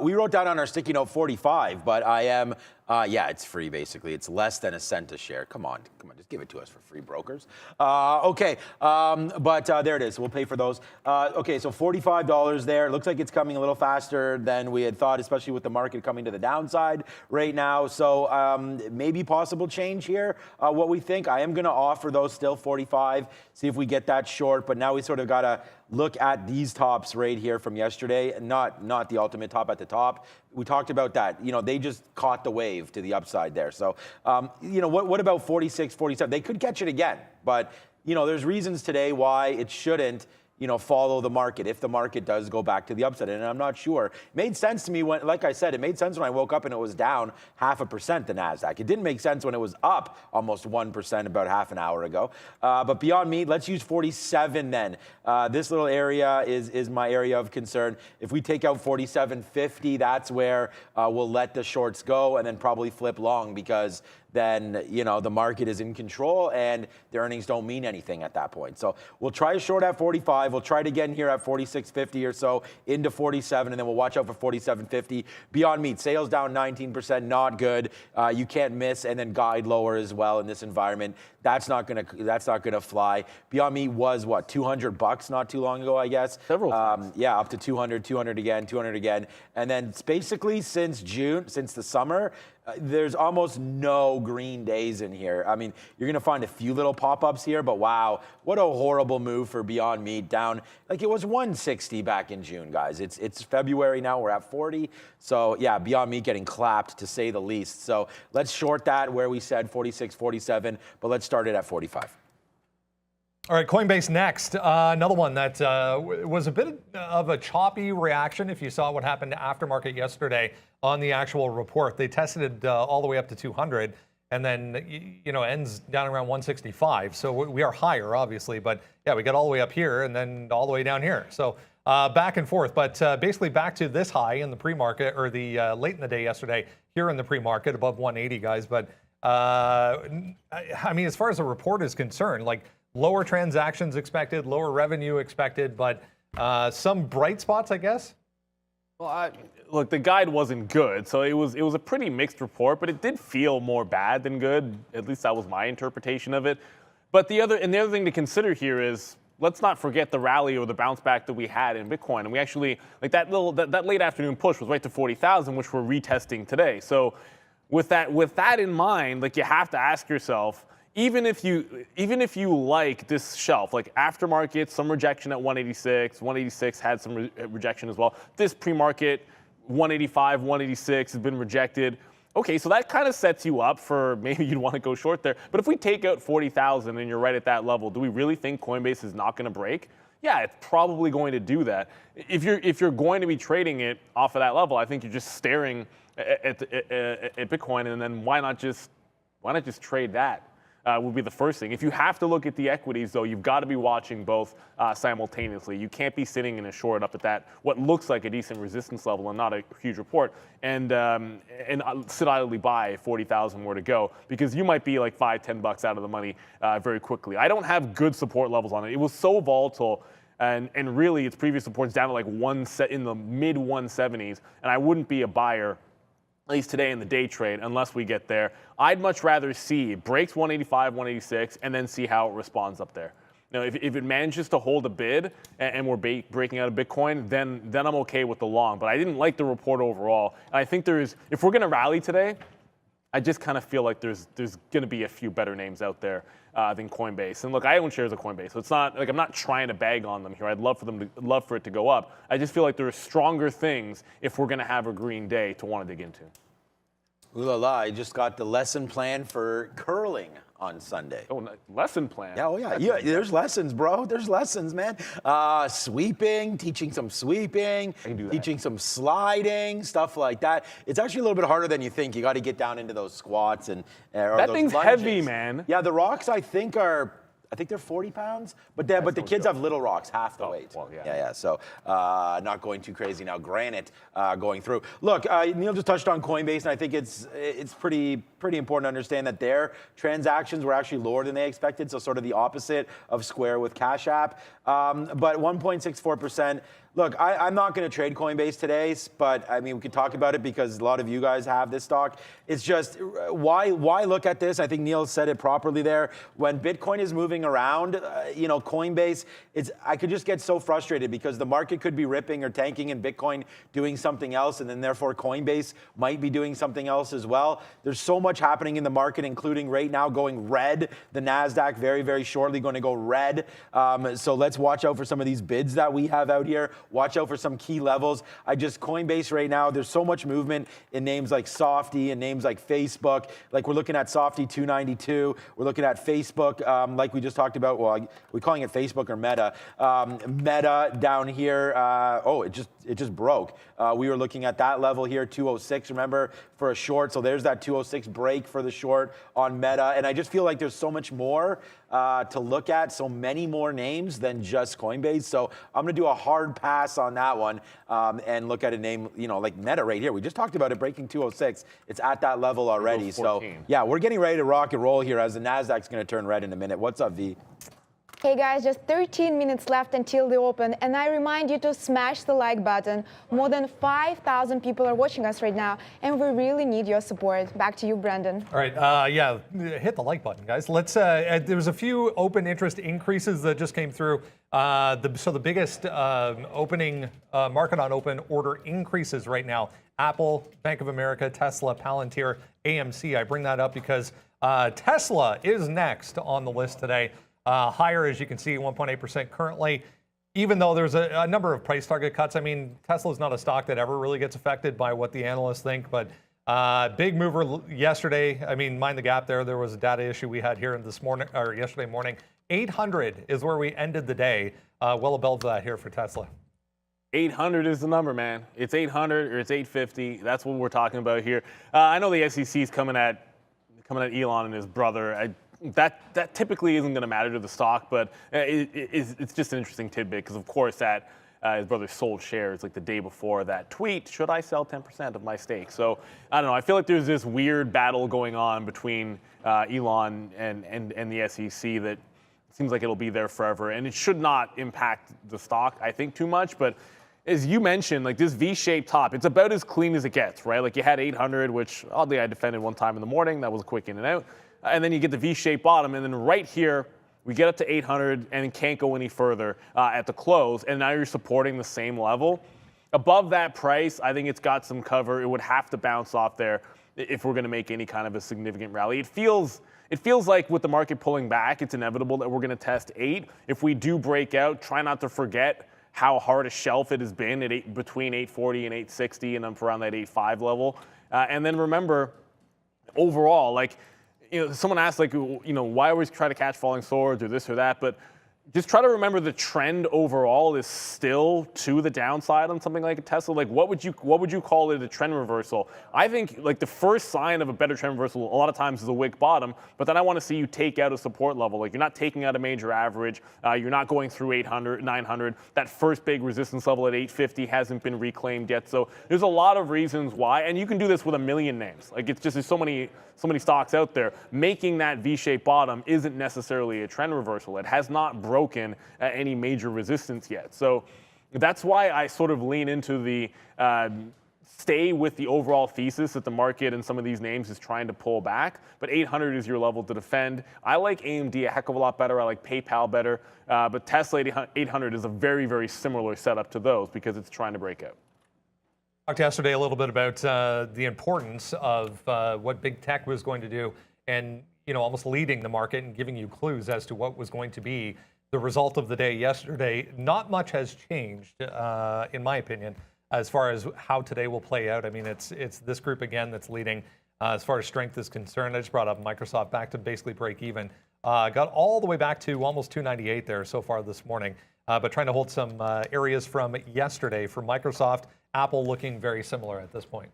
We wrote down on our sticky note 45, but I am, it's free basically. It's less than a cent a share. Come on, just give it to us for free, brokers. Okay, but there it is. We'll pay for those. Okay, so $45 there. Looks like it's coming a little faster than we had thought, especially with the market coming to the downside right now. So maybe possible change here, what we think. I am going to offer those still 45, see if we get that short. But now we sort of got to look at these tops right here from yesterday, not the ultimate top at the top. We talked about that. They just caught the wave to the upside there. So, what about 46, 47? They could catch it again. But, there's reasons today why it shouldn't, follow the market if the market does go back to the upside. And I'm not sure. It made sense to me when, like I said, it made sense when I woke up and it was down 0.5%, the NASDAQ. It didn't make sense when it was up almost 1% about half an hour ago. But Beyond Meat, let's use 47 then. This little area is my area of concern. If we take out 47.50, that's where we'll let the shorts go and then probably flip long because then, the market is in control and the earnings don't mean anything at that point. So we'll try a short at 45. We'll try it again here at 46.50 or so into 47, and then we'll watch out for 47.50. Beyond Meat, sales down 19%, not good. You can't miss, and then guide lower as well in this environment. That's not gonna fly. Beyond Meat was what, $200 not too long ago, I guess. Several times. Yeah, up to 200, 200 again, 200 again, and then basically since June, since the summer. There's almost no green days in here. I mean, you're going to find a few little pop-ups here, but wow, what a horrible move for Beyond Meat down. Like it was 160 back in June, guys. It's February now. We're at 40. So yeah, Beyond Meat getting clapped to say the least. So let's short that where we said 46, 47, but let's start it at 45. All right, Coinbase next. Another one that was a bit of a choppy reaction if you saw what happened to aftermarket yesterday on the actual report. They tested it all the way up to 200 and then, ends down around 165. So we are higher, obviously. But yeah, we got all the way up here and then all the way down here. So back and forth. But basically back to this high in the pre-market or the late in the day yesterday here in the pre-market above 180, guys. But I mean, as far as the report is concerned, like, lower transactions expected, lower revenue expected, but some bright spots, I guess. Well, look, the guide wasn't good, so it was a pretty mixed report, but it did feel more bad than good. At least that was my interpretation of it. But the other thing to consider here is let's not forget the rally or the bounce back that we had in Bitcoin, and we actually like that late afternoon push was right to 40,000, which we're retesting today. So with that in mind, like you have to ask yourself. Even if you like this shelf, like aftermarket, some rejection at 186 had some rejection as well. This pre-market, 185, 186 has been rejected. Okay, so that kind of sets you up for maybe you'd want to go short there. But if we take out 40,000 and you're right at that level, do we really think Coinbase is not going to break? Yeah, it's probably going to do that. If you're going to be trading it off of that level, I think you're just staring at Bitcoin, and then why not just why not just trade that? Would be the first thing. If you have to look at the equities, though, you've got to be watching both simultaneously. You can't be sitting in a short up at that, what looks like a decent resistance level and not a huge report, and sit idly by if 40,000 were to go, because you might be like $5-10 out of the money very quickly. I don't have good support levels on it. It was so volatile. And really, its previous support's down to like in the mid 170s, and I wouldn't be a buyer, at least today in the day trade, unless we get there. I'd much rather see it breaks 185, 186, and then see how it responds up there. Now, if it manages to hold a bid and we're breaking out of Bitcoin, then I'm okay with the long. But I didn't like the report overall. And I think if we're going to rally today, I just kind of feel like there's going to be a few better names out there than Coinbase. And look, I own shares of Coinbase, so it's not like I'm not trying to bag on them here. I'd love for it to go up. I just feel like there are stronger things if we're going to have a green day to want to dig into. Ooh la la! I just got the lesson plan for curling on Sunday. Oh, lesson plan. Yeah, oh yeah. Yeah, there's lessons, bro. There's lessons, man. Sweeping, teaching some sweeping, teaching some sliding, stuff like that. It's actually a little bit harder than you think. You got to get down into those squats and or that those thing's lunges. heavy, man. Yeah, the rocks I think they're 40 pounds, but the kids have little rocks, half the weight. Well, yeah. Yeah. So not going too crazy now. Granite going through. Look, Neil just touched on Coinbase, and I think it's pretty important to understand that their transactions were actually lower than they expected. So sort of the opposite of Square with Cash App. But 1.64%. Look, I'm not going to trade Coinbase today, but I mean, we could talk about it because a lot of you guys have this stock. It's just, why look at this? I think Neil said it properly there. When Bitcoin is moving around, Coinbase, I could just get so frustrated because the market could be ripping or tanking and Bitcoin doing something else, and then therefore Coinbase might be doing something else as well. There's so much happening in the market, including right now going red. The NASDAQ very, very shortly going to go red. So let's watch out for some of these bids that we have out here. Watch out for some key levels. Coinbase right now, there's so much movement in names like Softy and names like Facebook. Like we're looking at Softy 292. We're looking at Facebook, like we just talked about. Well, we're calling it Facebook or Meta. Meta down here. It just broke. We were looking at that level here, 206. Remember, for a short. So there's that 206 break for the short on Meta. And I just feel like there's so much more to look at, so many more names than just Coinbase. So I'm going to do a hard pass on that one and look at a name, like Meta right here. We just talked about it breaking 206. It's at that level already. So yeah, we're getting ready to rock and roll here as the NASDAQ's going to turn red in a minute. What's up, V? Hey guys, just 13 minutes left until the open, and I remind you to smash the like button. More than 5,000 people are watching us right now, and we really need your support. Back to you, Brandon. All right, hit the like button, guys. Let's. There was a few open interest increases that just came through. The biggest opening market on open order increases right now: Apple, Bank of America, Tesla, Palantir, AMC. I bring that up because Tesla is next on the list today. Higher, as you can see, 1.8% currently, even though there's a number of price target cuts. I mean, Tesla's not a stock that ever really gets affected by what the analysts think, but big mover yesterday. I mean, mind the gap there. There was a data issue we had here yesterday morning. 800 is where we ended the day, well above that here for Tesla. 800 is the number, man. It's 800 or it's 850. That's what we're talking about here. I know the SEC is coming at Elon and his brother. That typically isn't going to matter to the stock, but it's just an interesting tidbit because, of course, that his brother sold shares like the day before that tweet. Should I sell 10% of my stake? So I don't know. I feel like there's this weird battle going on between Elon and the SEC that seems like it'll be there forever, and it should not impact the stock, I think, too much. But as you mentioned, like this V-shaped top, it's about as clean as it gets, right? Like you had 800, which oddly I defended one time in the morning. That was a quick in and out. And then you get the V-shaped bottom, and then right here, we get up to 800 and can't go any further at the close, and now you're supporting the same level. Above that price, I think it's got some cover. It would have to bounce off there if we're going to make any kind of a significant rally. It feels like with the market pulling back, it's inevitable that we're going to test 8. If we do break out, try not to forget how hard a shelf it has been between 840 and 860 and up around that 8.5 level. And then remember, overall, someone asked, why always try to catch falling swords or this or that? But, just try to remember the trend overall is still to the downside on something like a Tesla. Like what would you call it a trend reversal? I think like the first sign of a better trend reversal a lot of times is a wick bottom, but then I want to see you take out a support level. Like you're not taking out a major average, you're not going through 800, 900. That first big resistance level at 850 hasn't been reclaimed yet. So there's a lot of reasons why, and you can do this with a million names. Like it's just there's so many stocks out there. Making that V-shaped bottom isn't necessarily a trend reversal. It has not broken any major resistance yet. So that's why I sort of lean into the stay with the overall thesis that the market and some of these names is trying to pull back. But 800 is your level to defend. I like AMD a heck of a lot better. I like PayPal better. But Tesla 800 is a very, very similar setup to those because it's trying to break out. Talked yesterday a little bit about the importance of what big tech was going to do, and almost leading the market and giving you clues as to what was going to be the result of the day yesterday. Not much has changed, in my opinion, as far as how today will play out. I mean, it's this group again that's leading as far as strength is concerned. I just brought up Microsoft back to basically break even. Got all the way back to almost 298 there so far this morning, but trying to hold some areas from yesterday for Microsoft. Apple looking very similar at this point.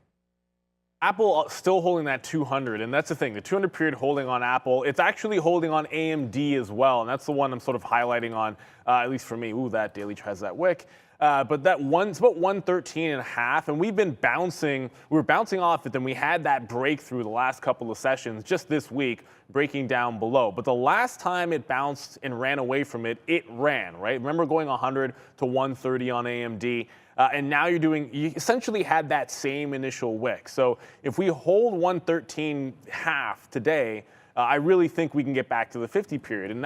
Apple still holding that 200, and that's the thing. The 200 period holding on Apple. It's actually holding on AMD as well, and that's the one I'm sort of highlighting on, at least for me. Ooh, that daily has that wick. But that it's about 113.5, and we've been bouncing. We were bouncing off it, then we had that breakthrough the last couple of sessions, just this week, breaking down below. But the last time it bounced and ran away from it, it ran, right? Remember going 100 to 130 on AMD? And now you essentially had that same initial wick. So if we hold 113.5 today, I really think we can get back to the 50 period. And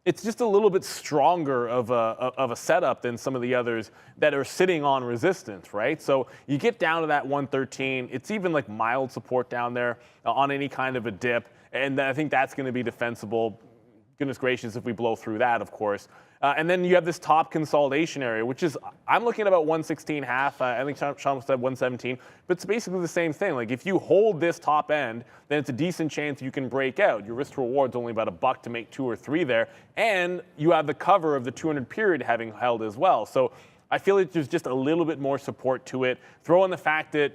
it's just a little bit stronger of a setup than some of the others that are sitting on resistance, right? So you get down to that 113. It's even like mild support down there on any kind of a dip. And I think that's going to be defensible. Goodness gracious, if we blow through that, of course. And then you have this top consolidation area, which is, I'm looking at about 116.5. I think Sean said 117, but it's basically the same thing. Like if you hold this top end, then it's a decent chance you can break out. Your risk to reward's only about $1 to make 2 or 3 there. And you have the cover of the 200 period having held as well. So I feel like there's just a little bit more support to it. Throw in the fact that,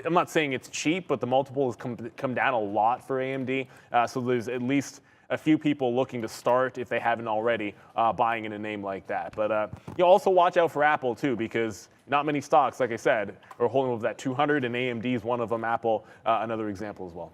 I'm not saying it's cheap, but the multiple has come down a lot for AMD. So there's at least a few people looking to start, if they haven't already, buying in a name like that. But you also watch out for Apple too, because not many stocks, like I said, are holding over that 200, and AMD is one of them. Apple, another example as well.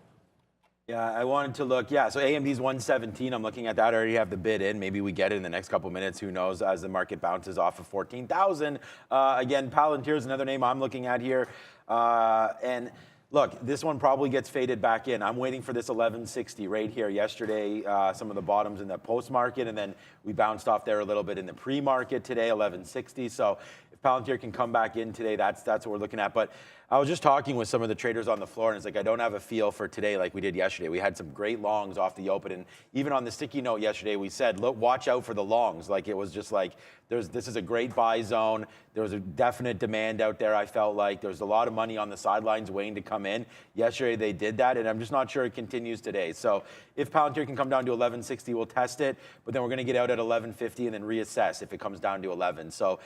Yeah, I wanted to look. Yeah, so AMD's 117. I'm looking at that. I already have the bid in. Maybe we get it in the next couple minutes. Who knows? As the market bounces off of 14,000. Again, Palantir is another name I'm looking at here, and. Look, this one probably gets faded back in. I'm waiting for this 1160 right here. Yesterday, some of the bottoms in the post-market, and then we bounced off there a little bit in the pre-market today, 1160. So if Palantir can come back in today, that's what we're looking at. But I was just talking with some of the traders on the floor, and it's like I don't have a feel for today like we did yesterday. We had some great longs off the open, and even on the sticky note yesterday, we said, look, watch out for the longs. Like it was just like, this is a great buy zone. There was a definite demand out there, I felt like. There was a lot of money on the sidelines waiting to come in. Yesterday, they did that, and I'm just not sure it continues today. So if Palantir can come down to 1160, we'll test it, but then we're going to get out at 1150 and then reassess if it comes down to 11. So,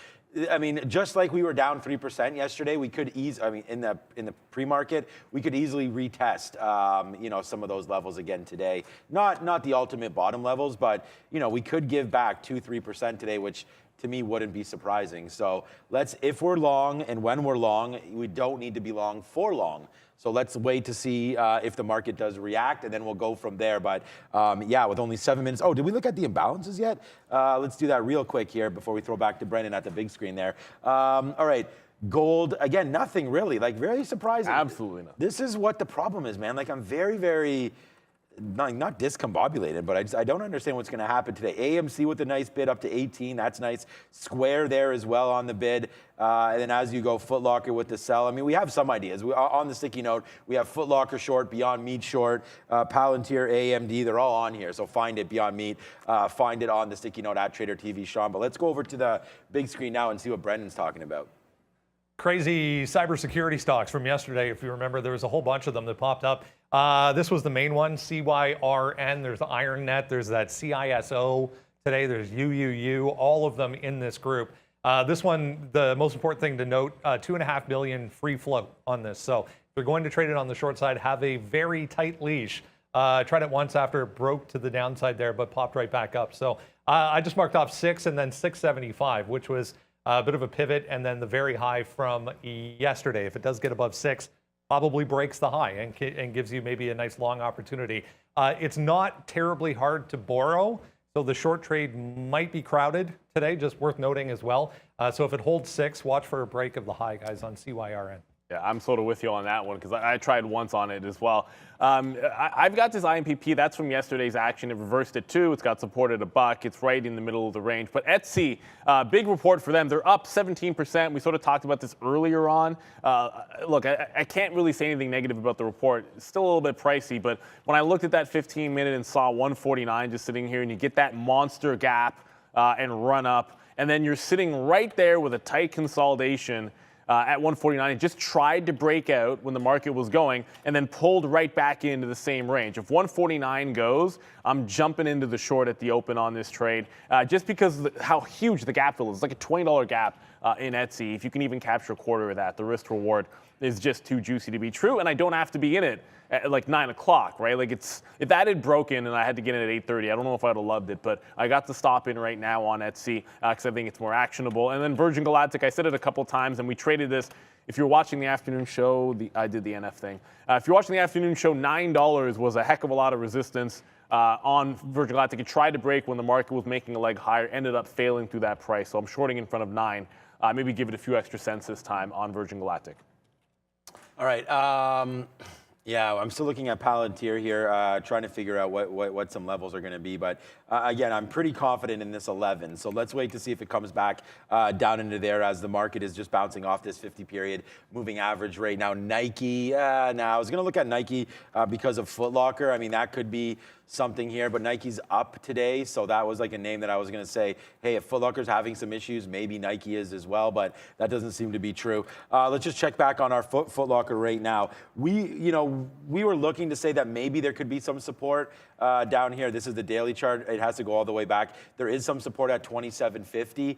I mean, just like we were down 3% yesterday, we could in the pre-market, we could easily retest, some of those levels again today. Not the ultimate bottom levels, but, we could give back 2-3% today, which to me wouldn't be surprising. So if we're long and when we're long, we don't need to be long for long. So let's wait to see if the market does react, and then we'll go from there. But with only 7 minutes. Oh, did we look at the imbalances yet? Let's do that real quick here before we throw back to Brendan at the big screen there. All right. Gold, again, nothing really, like very surprising. Absolutely not. This is what the problem is, man. Like I'm very, very, not discombobulated, but I don't understand what's going to happen today. AMC with a nice bid up to 18. That's nice. Square there as well on the bid. And then as you go, Foot Locker with the sell. I mean, we have some ideas. On the sticky note, we have Foot Locker short, Beyond Meat short, Palantir, AMD. They're all on here. So find it, Beyond Meat. Find it on the sticky note at Trader TV, Sean. But let's go over to the big screen now and see what Brendan's talking about. Crazy cybersecurity stocks from yesterday. If you remember, there was a whole bunch of them that popped up. This was the main one, CYRN. There's the IronNet. There's that CISO today. There's UUU, all of them in this group. This one, the most important thing to note, 2.5 million free float on this. So if you're going to trade it on the short side, have a very tight leash. Tried it once after it broke to the downside there, but popped right back up. So I just marked off 6 and then 675, which was a bit of a pivot, and then the very high from yesterday. If it does get above 6, probably breaks the high and gives you maybe a nice long opportunity. It's not terribly hard to borrow, so the short trade might be crowded today, just worth noting as well. So if it holds 6, watch for a break of the high, guys, on CYRN. Yeah, I'm sort of with you on that one because I tried once on it as well. I've got this IMPP. That's from yesterday's action. It reversed at 2. It's got support at $1. It's right in the middle of the range. But Etsy, big report for them. They're up 17%. We sort of talked about this earlier on. Look, I can't really say anything negative about the report. It's still a little bit pricey. But when I looked at that 15-minute and saw 149 just sitting here, and you get that monster gap and run up, and then you're sitting right there with a tight consolidation at 149, and just tried to break out when the market was going and then pulled right back into the same range. If 149 goes, I'm jumping into the short at the open on this trade just because of how huge the gap fill is. It's like a $20 gap in Etsy. If you can even capture a quarter of that, the risk reward is just too juicy to be true, and I don't have to be in it at like 9 o'clock, right? Like if that had broken and I had to get in at 8:30, I don't know if I would have loved it, but I got to stop in right now on Etsy because I think it's more actionable. And then Virgin Galactic, I said it a couple times, and we traded this. If you're watching the afternoon show, I did the NF thing. If you're watching the afternoon show, $9 was a heck of a lot of resistance on Virgin Galactic. It tried to break when the market was making a leg higher, ended up failing through that price. So I'm shorting in front of 9. Maybe give it a few extra cents this time on Virgin Galactic. All right. Yeah, I'm still looking at Palantir here, trying to figure out what some levels are going to be. But again, I'm pretty confident in this 11. So let's wait to see if it comes back down into there as the market is just bouncing off this 50-period moving average rate. Now, Nike, now I was going to look at Nike because of Foot Locker. I mean, that could be something here, but Nike's up today, so that was like a name that I was going to say, hey, if Foot Locker's having some issues, maybe Nike is as well, but that doesn't seem to be true. Let's just check back on our Foot Locker right now. We were looking to say that maybe there could be some support down here. This is the daily chart. It has to go all the way back. There is some support at 27.50.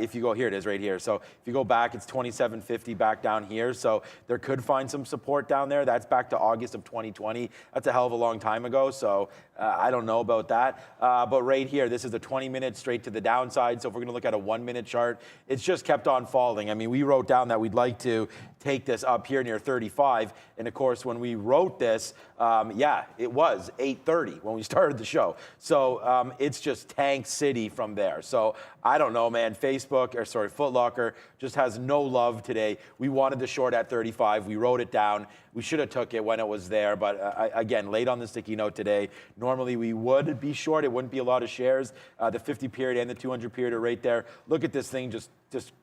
If you go, here it is right here. So if you go back, it's 27.50 back down here. So there could find some support down there. That's back to August of 2020. That's a hell of a long time ago. So I don't know about that. But right here, this is the 20-minute straight to the downside. So if we're going to look at a 1-minute chart, it's just kept on falling. I mean, we wrote down that we'd like to take this up here near 35. And of course, when we wrote this, yeah, it was 8:30 when we started the show. So it's just tank city from there. So I don't know, man. Foot Locker just has no love today. We wanted the short at 35. We wrote it down. We should have took it when it was there. But again, late on the sticky note today. Normally we would be short. It wouldn't be a lot of shares. The 50 period and the 200 period are right there. Look at this thing just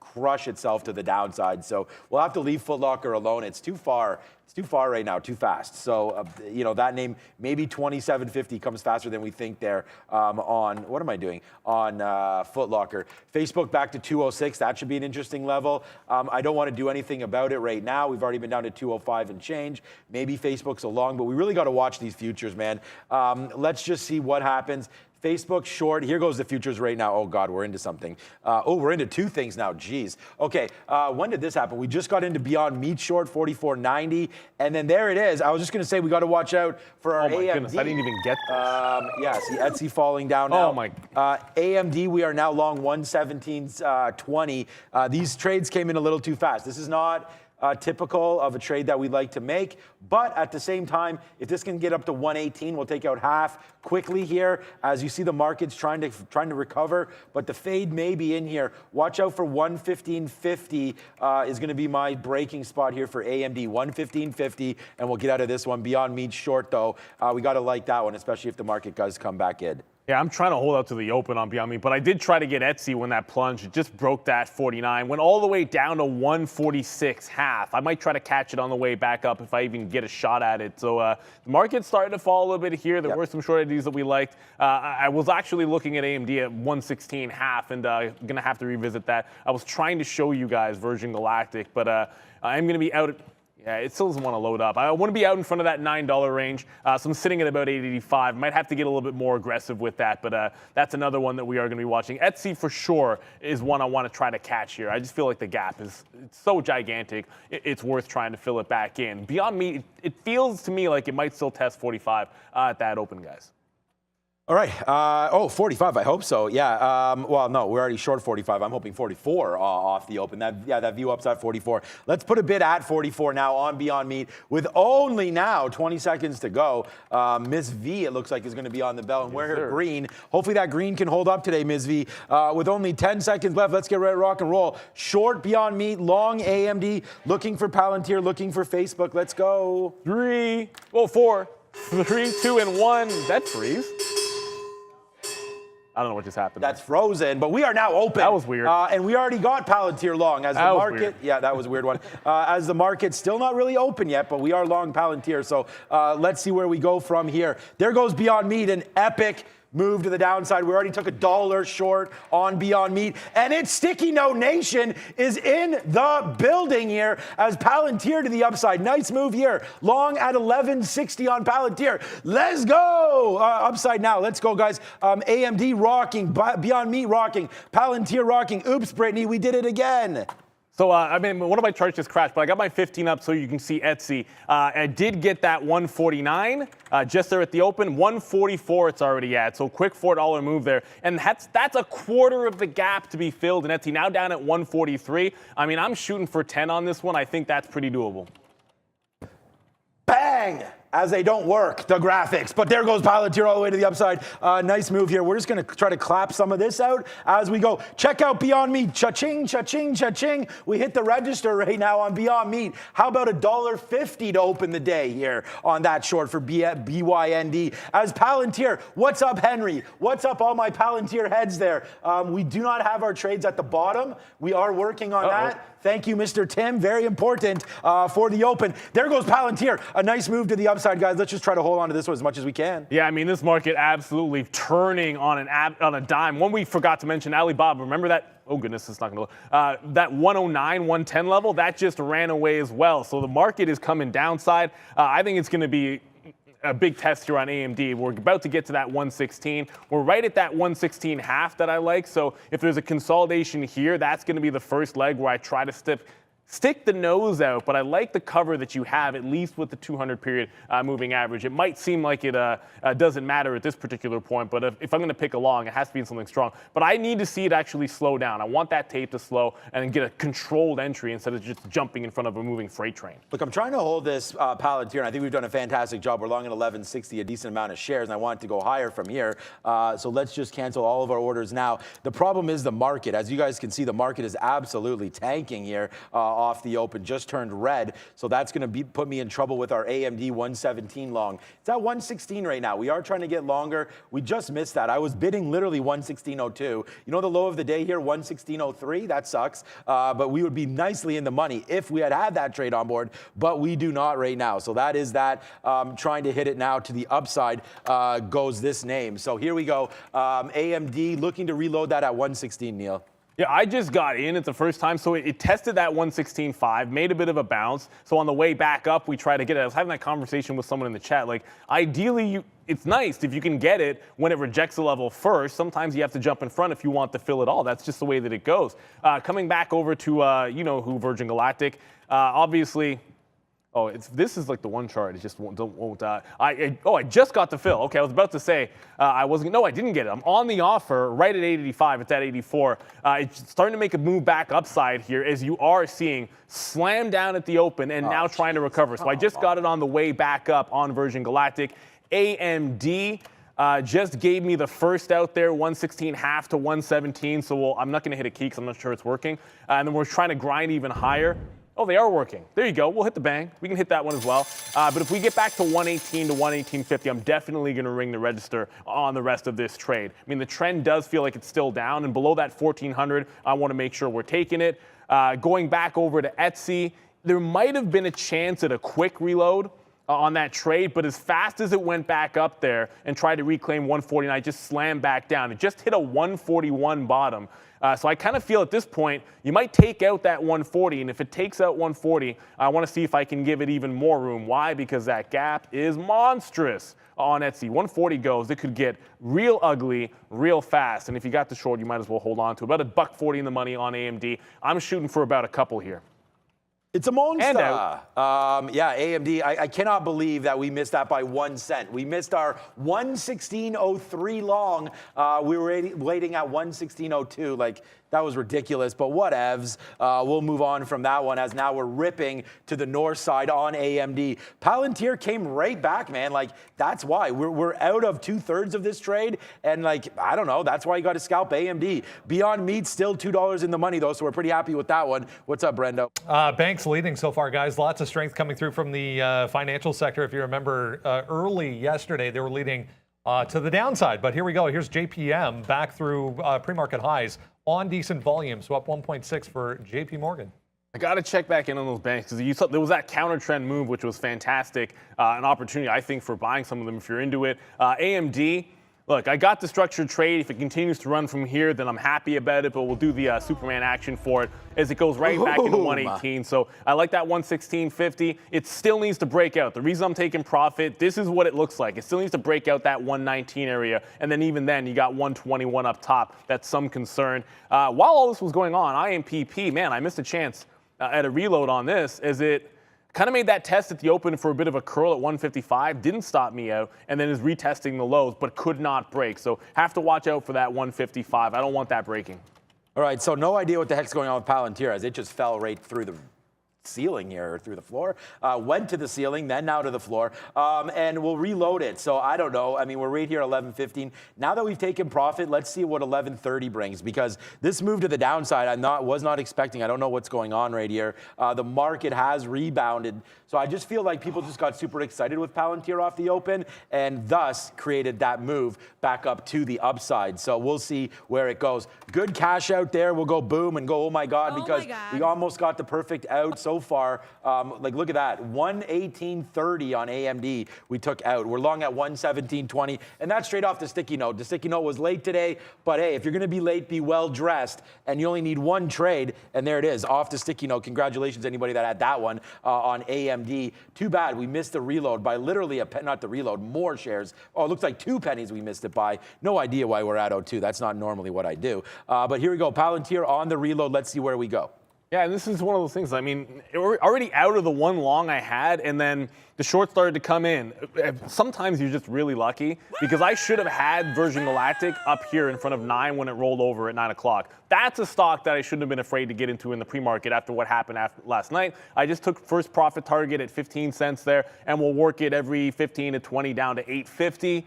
crush itself to the downside. So we'll have to leave Foot Locker alone. It's too far. It's too far right now, too fast. So, that name, maybe 27.50 comes faster than we think there on, what am I doing? On Foot Locker. Facebook back to 206. That should be an interesting level. I don't want to do anything about it right now. We've already been down to 205 and change. Maybe Facebook's along, but we really got to watch these futures, man. Let's just see what happens. Facebook short. Here goes the futures right now. Oh, God, we're into something. We're into two things now. Jeez. Okay, when did this happen? We just got into Beyond Meat short, 44.90. And then there it is. I was just going to say we got to watch out for our AMD. Oh, my goodness. I didn't even get this. Yeah, see Etsy falling down now. Oh, my. AMD, we are now long 117.20. These trades came in a little too fast. This is not typical of a trade that we'd like to make. But at the same time, if this can get up to 118, we'll take out half quickly here. As you see, the market's trying to recover, but the fade may be in here. Watch out for 115.50 is going to be my breaking spot here for AMD, 115.50, and we'll get out of this one. Beyond Meat short, though, we got to like that one, especially if the market does come back in. Yeah, I'm trying to hold out to the open on Beyond Meat, but I did try to get Etsy when that plunged. It just broke that 49, went all the way down to 146.5. I might try to catch it on the way back up if I even get a shot at it. So the market's starting to fall a little bit here. There were some short ideas that we liked. I was actually looking at AMD at 116.5 and going to have to revisit that. I was trying to show you guys Virgin Galactic, but I'm going to be out Yeah, it still doesn't want to load up. I want to be out in front of that $9 range. So I'm sitting at about 885. Might have to get a little bit more aggressive with that, but that's another one that we are going to be watching. Etsy for sure is one I want to try to catch here. I just feel like the gap is so gigantic. It's worth trying to fill it back in. Beyond Meat, it feels to me like it might still test 45 at that open, guys. All right. 45. I hope so. Yeah. Well, no, we're already short 45. I'm hoping 44 off the open. That view upside 44. Let's put a bid at 44 now on Beyond Meat with only now 20 seconds to go. Ms. V, it looks like, is going to be on the bell, and wear her green. Hopefully that green can hold up today, Ms. V. With only 10 seconds left, let's get ready to rock and roll. Short Beyond Meat, long AMD, looking for Palantir, looking for Facebook. Let's go. 4, 3, 2, and 1. That freeze. I don't know what just happened. That's frozen, but we are now open. That was weird. And we already got Palantir long as the market. Yeah, that was a weird one. As the market's still not really open yet, but we are long Palantir. So let's see where we go from here. There goes Beyond Meat, an epic move to the downside. We already took $1 short on Beyond Meat, and it's Sticky Note Nation is in the building here as Palantir to the upside. Nice move here. Long at 1160 on Palantir. Let's go. Upside now. Let's go, guys. AMD rocking, Beyond Meat rocking, Palantir rocking. Oops, Brittany, we did it again. So, I mean, one of my charts just crashed, but I got my 15 up so you can see Etsy. I did get that 149 just there at the open. 144 it's already at, so quick $4 move there. And that's a quarter of the gap to be filled in Etsy. Now down at 143. I mean, I'm shooting for 10 on this one. I think that's pretty doable. Bang! As they don't work, the graphics. But there goes Palantir all the way to the upside. Nice move here. We're just going to try to clap some of this out as we go. Check out Beyond Meat. Cha-ching, cha-ching, cha-ching. We hit the register right now on Beyond Meat. How about $1.50 to open the day here on that short for BYND? As Palantir, what's up, Henry? What's up, all my Palantir heads there? We do not have our trades at the bottom. We are working on that. Thank you, Mr. Tim. Very important for the open. There goes Palantir. A nice move to the upside, guys. Let's just try to hold on to this one as much as we can. Yeah, I mean, this market absolutely turning on a dime. One we forgot to mention, Alibaba. Remember that? Oh, goodness, it's not going to look. That 109, 110 level, that just ran away as well. So the market is coming downside. I think it's going to be a big test here on AMD. We're about to get to that 116. We're right at that 116 half that I like. So if there's a consolidation here, that's going to be the first leg where I try to stick the nose out, but I like the cover that you have, at least with the 200 period moving average. It might seem like it doesn't matter at this particular point, but if I'm going to pick a long, it has to be in something strong. But I need to see it actually slow down. I want that tape to slow and get a controlled entry instead of just jumping in front of a moving freight train. Look, I'm trying to hold this Palantir, and I think we've done a fantastic job. We're long at 1160, a decent amount of shares, and I want it to go higher from here. So let's just cancel all of our orders now. The problem is the market. As you guys can see, the market is absolutely tanking here. Off the open, just turned red, so that's going to put me in trouble with our AMD 117 long. It's at 116 right now. We are trying to get longer. We just missed that. I was bidding literally 116.02. You know the low of the day here, 116.03. That sucks, but we would be nicely in the money if we had that trade on board, but we do not right now. So that is that. Trying to hit it now to the upside goes this name. So here we go. AMD looking to reload that at 116, Neil. Yeah, I just got in at the first time, so it tested that 116.5, made a bit of a bounce. So on the way back up, we try to get it. I was having that conversation with someone in the chat. Like, ideally, it's nice if you can get it when it rejects the level first. Sometimes you have to jump in front if you want to fill it all. That's just the way that it goes. Coming back over to, you know who, Virgin Galactic. Obviously, this is like the one chart. It just won't. I just got the fill. Okay, I was about to say I wasn't. No, I didn't get it. I'm on the offer right at 885. It's at 84. It's starting to make a move back upside here, as you are seeing slam down at the open and now trying to recover. So I just got it on the way back up on Virgin Galactic. AMD. Just gave me the first out there, 116 half to 117. So I'm not going to hit a key because I'm not sure it's working. And then we're trying to grind even higher. Oh, they are working. There you go. We'll hit the bang. We can hit that one as well. But if we get back to 118 to 118.50, I'm definitely going to ring the register on the rest of this trade. I mean, the trend does feel like it's still down, and below that 1400, I want to make sure we're taking it. Going back over to Etsy, there might have been a chance at a quick reload. on that trade, but as fast as it went back up there and tried to reclaim 149, it just slammed back down. It just hit a 141 bottom. So I kind of feel at this point, you might take out that 140, and if it takes out 140, I want to see if I can give it even more room. Why? Because that gap is monstrous on Etsy. 140 goes, it could get real ugly real fast, and if you got the short, you might as well hold on to about $1.40 in the money on AMD. I'm shooting for about a couple here. It's a monster. And out. Yeah, AMD, I cannot believe that we missed that by 1 cent. We missed our 116.03 long. We were waiting at 116.02. Like, that was ridiculous, but whatevs. We'll move on from that one as now we're ripping to the north side on AMD. Palantir came right back, man. Like, that's why. We're out of 2/3 of this trade, and like, I don't know, that's why you got to scalp AMD. Beyond Meat still $2 in the money, though, so we're pretty happy with that one. What's up, Brendo? Banks leading so far, guys. Lots of strength coming through from the financial sector. If you remember, early yesterday, they were leading to the downside, but here we go. Here's JPM back through pre-market highs on decent volume, so up 1.6 for JP Morgan. I got to check back in on those banks because there was that counter trend move, which was fantastic. An opportunity, I think, for buying some of them if you're into it. AMD, look, I got the structured trade. If it continues to run from here, then I'm happy about it, but we'll do the Superman action for it as it goes right back into 118. So I like that 116.50. It still needs to break out. The reason I'm taking profit, this is what it looks like. It still needs to break out that 119 area, and then even then, you got 121 up top. That's some concern. While all this was going on, IMPP, man, I missed a chance at a reload on this as it kind of made that test at the open for a bit of a curl at 155, didn't stop me out, and then is retesting the lows, but could not break. So have to watch out for that 155. I don't want that breaking. All right, so no idea what the heck's going on with Palantir as it just fell right through the ceiling here, or through the floor, went to the ceiling, then now to the floor, and we'll reload it. So I don't know. I mean, we're right here at 11.15. Now that we've taken profit, let's see what 11.30 brings, because this move to the downside I was not expecting. I don't know what's going on right here. The market has rebounded, so I just feel like people just got super excited with Palantir off the open and thus created that move back up to the upside. So we'll see where it goes. Good cash out there. We'll go boom and go, oh my God, because we almost got the perfect out so far. Like, look at that, 118.30 on AMD we took out. We're long at 117.20, and that's straight off the sticky note. The sticky note was late today, but hey, if you're going to be late, be well dressed, and you only need one trade, and there it is, off the sticky note. Congratulations, anybody that had that one on AMD. Too bad we missed the reload by literally not the reload, more shares. Oh, it looks like 2 pennies we missed it by. No idea why we're at 02. That's not normally what I do. But here we go, Palantir on the reload. Let's see where we go. Yeah, and this is one of those things. I mean, we're already out of the one long I had, and then the short started to come in. Sometimes you're just really lucky, because I should have had Virgin Galactic up here in front of 9 when it rolled over at 9 o'clock. That's a stock that I shouldn't have been afraid to get into in the pre-market after what happened last night. I just took first profit target at 15 cents there, and we'll work it every 15 to 20 down to 8.50.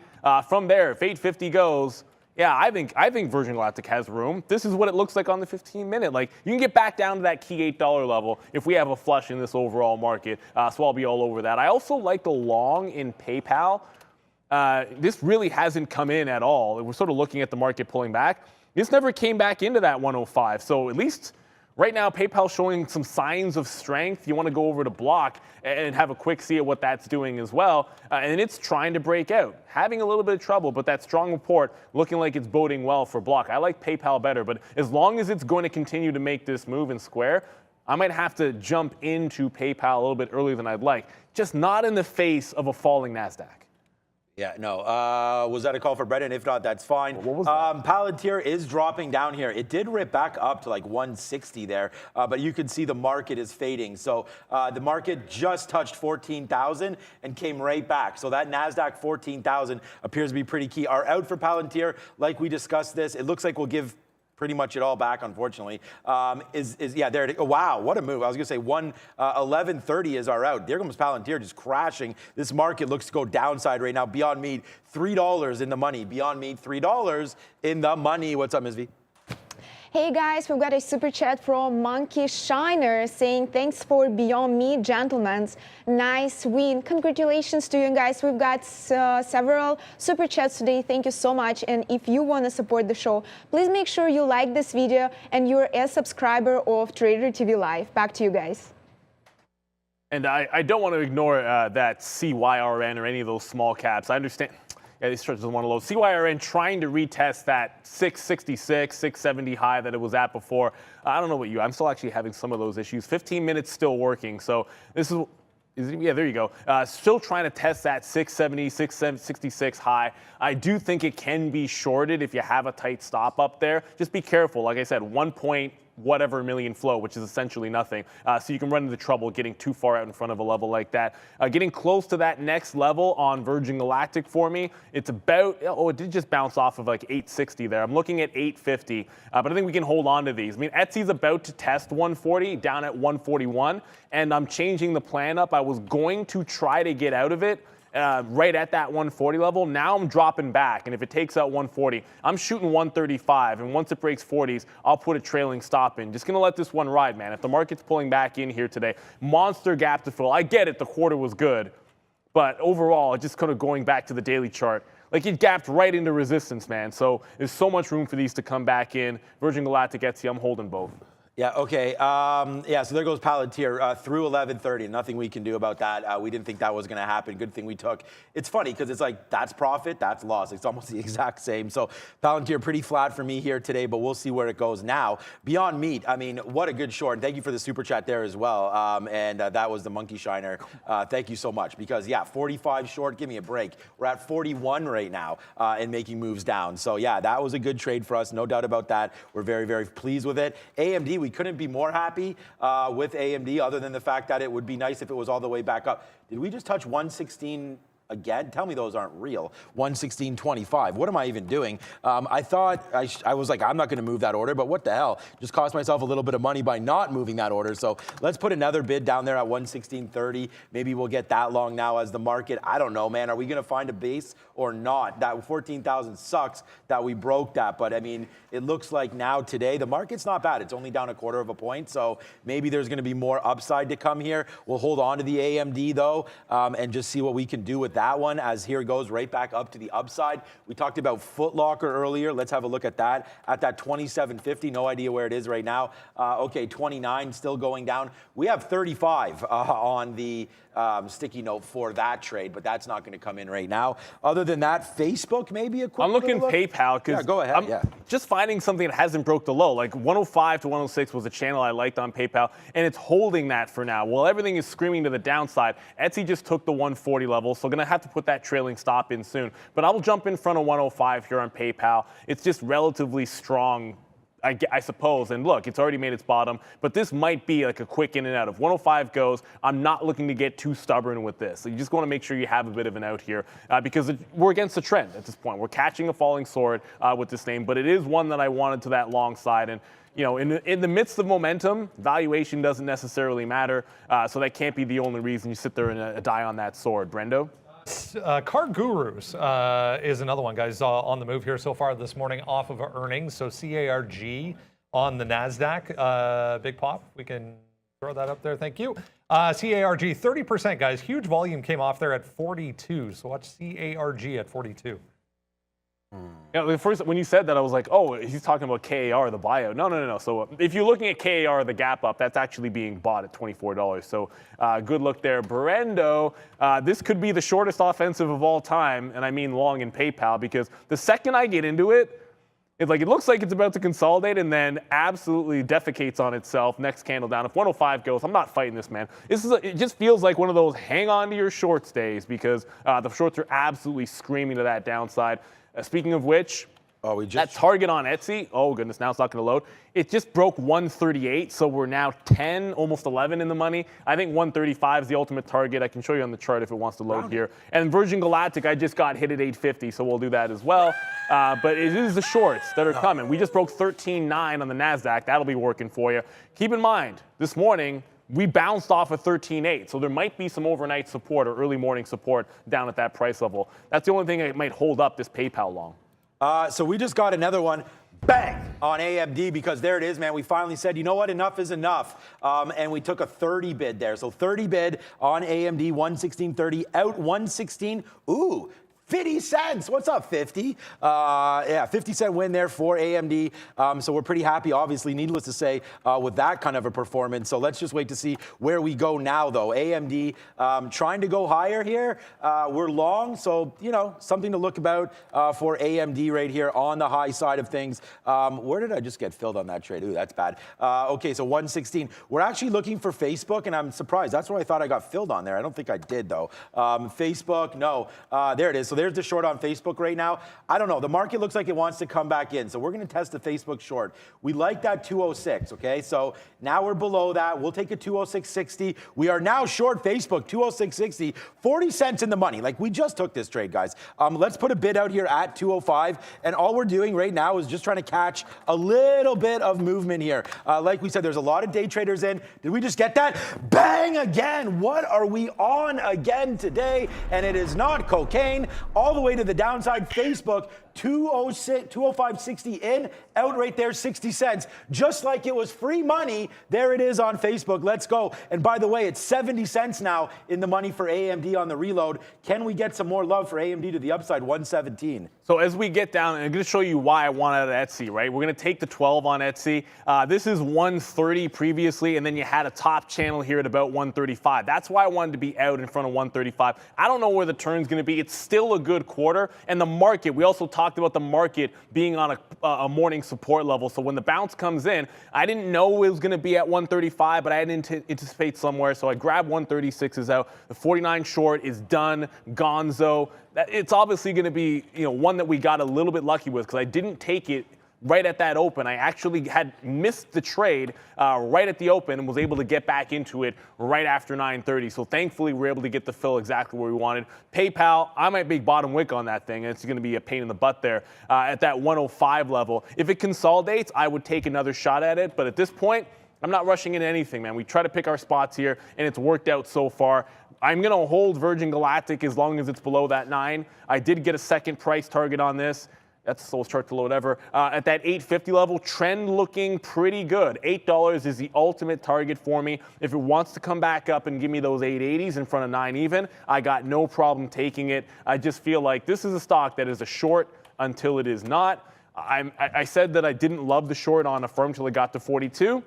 From there, if 8.50 goes, yeah, I think Virgin Galactic has room. This is what it looks like on the 15-minute. Like, you can get back down to that key $8 level if we have a flush in this overall market. So I'll be all over that. I also like the long in PayPal. This really hasn't come in at all. We're sort of looking at the market pulling back. This never came back into that 105. So at least right now, PayPal showing some signs of strength. You want to go over to Block and have a quick see at what that's doing as well. And it's trying to break out. Having a little bit of trouble, but that strong report looking like it's boding well for Block. I like PayPal better, but as long as it's going to continue to make this move in Square, I might have to jump into PayPal a little bit earlier than I'd like. Just not in the face of a falling NASDAQ. Yeah, no. Was that a call for Brendan? If not, that's fine. What was that? Palantir is dropping down here. It did rip back up to like 160 there, but you can see the market is fading. So the market just touched 14,000 and came right back. So that NASDAQ 14,000 appears to be pretty key. Our out for Palantir, like we discussed this, it looks like we'll give pretty much it all back, unfortunately. Yeah, there it is. Oh, wow, what a move. I was going to say 11.30 is our out. There comes Palantir just crashing. This market looks to go downside right now. Beyond Meat, $3 in the money. Beyond Meat, $3 in the money. What's up, Ms. V? Hey guys, we've got a super chat from Monkey Shiner saying thanks for Beyond Meat, gentlemen. Nice win. Congratulations to you guys. We've got several super chats today. Thank you so much. And if you want to support the show, please make sure you like this video and you're a subscriber of Trader TV Live. Back to you guys. And I don't want to ignore that CYRN or any of those small caps. I understand. Yeah, these stretches one of those. CYRN trying to retest that 666, 670 high that it was at before. I don't know about you. I'm still actually having some of those issues. 15 minutes still working. So this is yeah, there you go. Still trying to test that 670, 666 high. I do think it can be shorted if you have a tight stop up there. Just be careful. Like I said, 1.whatever million flow, which is essentially nothing. So you can run into trouble getting too far out in front of a level like that. Getting close to that next level on Virgin Galactic for me, it's about, it did just bounce off of like 860 there. I'm looking at 850, but I think we can hold on to these. I mean, Etsy's about to test 140 down at 141, and I'm changing the plan up. I was going to try to get out of it right at that 140 level. Now I'm dropping back, and if it takes out 140, I'm shooting 135, and once it breaks 40s, I'll put a trailing stop in. Just going to let this one ride, man. If the market's pulling back in here today, monster gap to fill. I get it, the quarter was good, but overall, just kind of going back to the daily chart, like it gapped right into resistance, man. So there's so much room for these to come back in. Virgin Galactic, Etsy, I'm holding both. Yeah, okay. Yeah, so there goes Palantir through 11:30. Nothing we can do about that. We didn't think that was going to happen. Good thing we took. It's funny because it's like that's profit, that's loss. It's almost the exact same. So Palantir pretty flat for me here today, but we'll see where it goes now. Beyond Meat, I mean, what a good short. And thank you for the super chat there as well. And that was the Monkey Shiner. Thank you so much because, yeah, 45 short, give me a break. We're at 41 right now and making moves down. So, yeah, that was a good trade for us. No doubt about that. We're very, very pleased with it. AMD, we couldn't be more happy with AMD other than the fact that it would be nice if it was all the way back up. Did we just touch 116 again? Tell me those aren't real. 116.25. What am I even doing? I thought I was like, I'm not going to move that order, but what the hell? Just cost myself a little bit of money by not moving that order. So let's put another bid down there at 116.30. Maybe we'll get that long now as the market. I don't know, man. Are we going to find a base or not? That 14,000 sucks that we broke that. But I mean, it looks like now today, the market's not bad. It's only down a quarter of a point. So maybe there's going to be more upside to come here. We'll hold on to the AMD though, and just see what we can do with that one as here goes right back up to the upside. We talked about Foot Locker earlier. Let's have a look at that. At that 27.50, no idea where it is right now. Okay, 29 still going down. We have 35 on the sticky note for that trade, but that's not going to come in right now. Other than that, Facebook maybe a quick I'm looking PayPal because go ahead. I'm just finding something that hasn't broke the low. Like 105 to 106 was a channel I liked on PayPal, and it's holding that for now. Well, everything is screaming to the downside. Etsy just took the 140 level, so going to have to put that trailing stop in soon. But I will jump in front of 105 here on PayPal. It's just relatively strong, I suppose, and look, it's already made its bottom, but this might be like a quick in and out. If 105 goes, I'm not looking to get too stubborn with this. So you just want to make sure you have a bit of an out here because we're against the trend at this point. We're catching a falling sword with this name, but it is one that I wanted to that long side. And you know, in the midst of momentum, valuation doesn't necessarily matter, so that can't be the only reason you sit there and die on that sword. Brendo? Car Gurus is another one, guys, on the move here so far this morning off of earnings. So CARG on the NASDAQ. Big pop. We can throw that up there. Thank you. CARG, 30%, guys. Huge volume came off there at 42. So watch CARG at 42. Yeah, first when you said that, I was like, oh, he's talking about KAR, the buyout. No. So if you're looking at KAR, the gap up, that's actually being bought at $24. So good look there. Brendo, this could be the shortest offensive of all time, and I mean long in PayPal, because the second I get into it, it looks like it's about to consolidate and then absolutely defecates on itself. Next candle down. If 105 goes, I'm not fighting this, man. It just feels like one of those hang on to your shorts days because the shorts are absolutely screaming to that downside. Speaking of which, that target on Etsy, oh goodness, now it's not going to load. It just broke 138, so we're now 10, almost 11 in the money. I think 135 is the ultimate target. I can show you on the chart if it wants to load here. And Virgin Galactic, I just got hit at 850, so we'll do that as well. But it is the shorts that are coming. We just broke 13.9 on the NASDAQ. That'll be working for you. Keep in mind, this morning, we bounced off of 13.8, so there might be some overnight support or early morning support down at that price level. That's the only thing that might hold up this PayPal long. So we just got another one, bang, on AMD because there it is, man. We finally said, you know what, enough is enough. And we took a 30 bid there. So 30 bid on AMD, 116.30, out 116. Ooh. 50 cents. What's up, 50? Yeah, 50-cent win there for AMD. So we're pretty happy, obviously, needless to say, with that kind of a performance. So let's just wait to see where we go now, though. AMD trying to go higher here. We're long, so, you know, something to look about for AMD right here on the high side of things. Where did I just get filled on that trade? Ooh, that's bad. Okay, so 116. We're actually looking for Facebook, and I'm surprised. That's where I thought I got filled on there. I don't think I did, though. Facebook, no. There it is. So there's the short on Facebook right now. I don't know. The market looks like it wants to come back in. So we're going to test the Facebook short. We like that 206, okay? So now we're below that. We'll take a 206.60. We are now short Facebook, 206.60, 40 cents in the money. Like, we just took this trade, guys. Let's put a bid out here at 205. And all we're doing right now is just trying to catch a little bit of movement here. Like we said, there's a lot of day traders in. Did we just get that? Bang again. What are we on again today? And it is not cocaine. All the way to the downside. Facebook, 205.60 in, out right there, 60 cents. Just like it was free money, there it is on Facebook. Let's go. And by the way, it's 70 cents now in the money for AMD on the reload. Can we get some more love for AMD to the upside? 117. So as we get down, and I'm going to show you why I want out of Etsy, right? We're going to take the 12 on Etsy. This is 130 previously, and then you had a top channel here at about 135. That's why I wanted to be out in front of 135. I don't know where the turn's going to be. It's still a good quarter. And the market, we also talked about the market being on a morning support level. So when the bounce comes in, I didn't know it was going to be at 135, but I didn't anticipate somewhere. So I grabbed 136s out. The 49 short is done, gonzo. It's obviously going to be, you know, one that we got a little bit lucky with because I didn't take it right at that open. I actually had missed the trade right at the open and was able to get back into it right after 9:30. So thankfully, we were able to get the fill exactly where we wanted. PayPal, I might be bottom wick on that thing, and it's going to be a pain in the butt there at that 105 level. If it consolidates, I would take another shot at it. But at this point, I'm not rushing into anything, man. We try to pick our spots here, and it's worked out so far. I'm going to hold Virgin Galactic as long as it's below that 9. I did get a second price target on this. That's the slowest chart to load ever. At that 850 level, trend looking pretty good. $8 is the ultimate target for me. If it wants to come back up and give me those 880s in front of 9 even, I got no problem taking it. I just feel like this is a stock that is a short until it is not. I said that I didn't love the short on Affirm until it got to 42.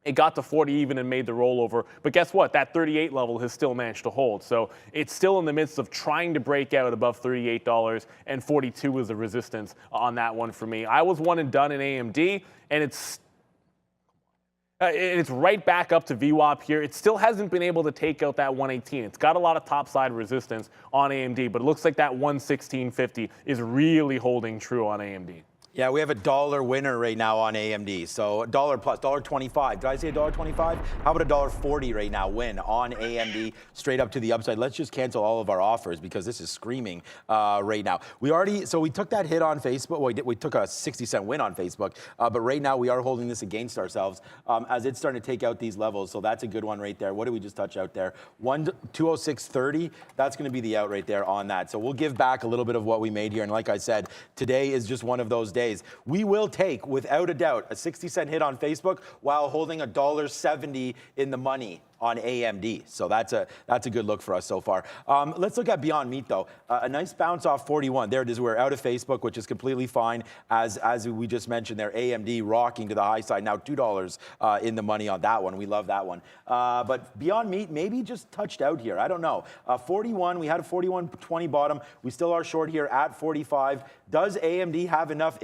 It got to 40 even and made the rollover. But guess what? That 38 level has still managed to hold. So it's still in the midst of trying to break out above $38, and 42 was the resistance on that one for me. I was one and done in AMD, and it's right back up to VWAP here. It still hasn't been able to take out that 118. It's got a lot of topside resistance on AMD, but it looks like that 116.50 is really holding true on AMD. Yeah, we have a dollar winner right now on AMD. So $1 plus, $1.25. Did I say $1.25? How about $1.40 right now win on AMD straight up to the upside? Let's just cancel all of our offers because this is screaming right now. We took that hit on Facebook. Well, we took a 60-cent win on Facebook, but right now we are holding this against ourselves as it's starting to take out these levels. So that's a good one right there. What did we just touch out there? 206.30. That's going to be the out right there on that. So we'll give back a little bit of what we made here. And like I said, today is just one of those days. We will take, without a doubt, a 60-cent hit on Facebook while holding $1.70 in the money on AMD. So that's a good look for us so far. Let's look at Beyond Meat, though. A nice bounce off 41. There it is. We're out of Facebook, which is completely fine. As we just mentioned there, AMD rocking to the high side. Now $2 in the money on that one. We love that one. But Beyond Meat maybe just touched out here. I don't know. 41, we had a 41.20 bottom. We still are short here at 45. Does AMD have enough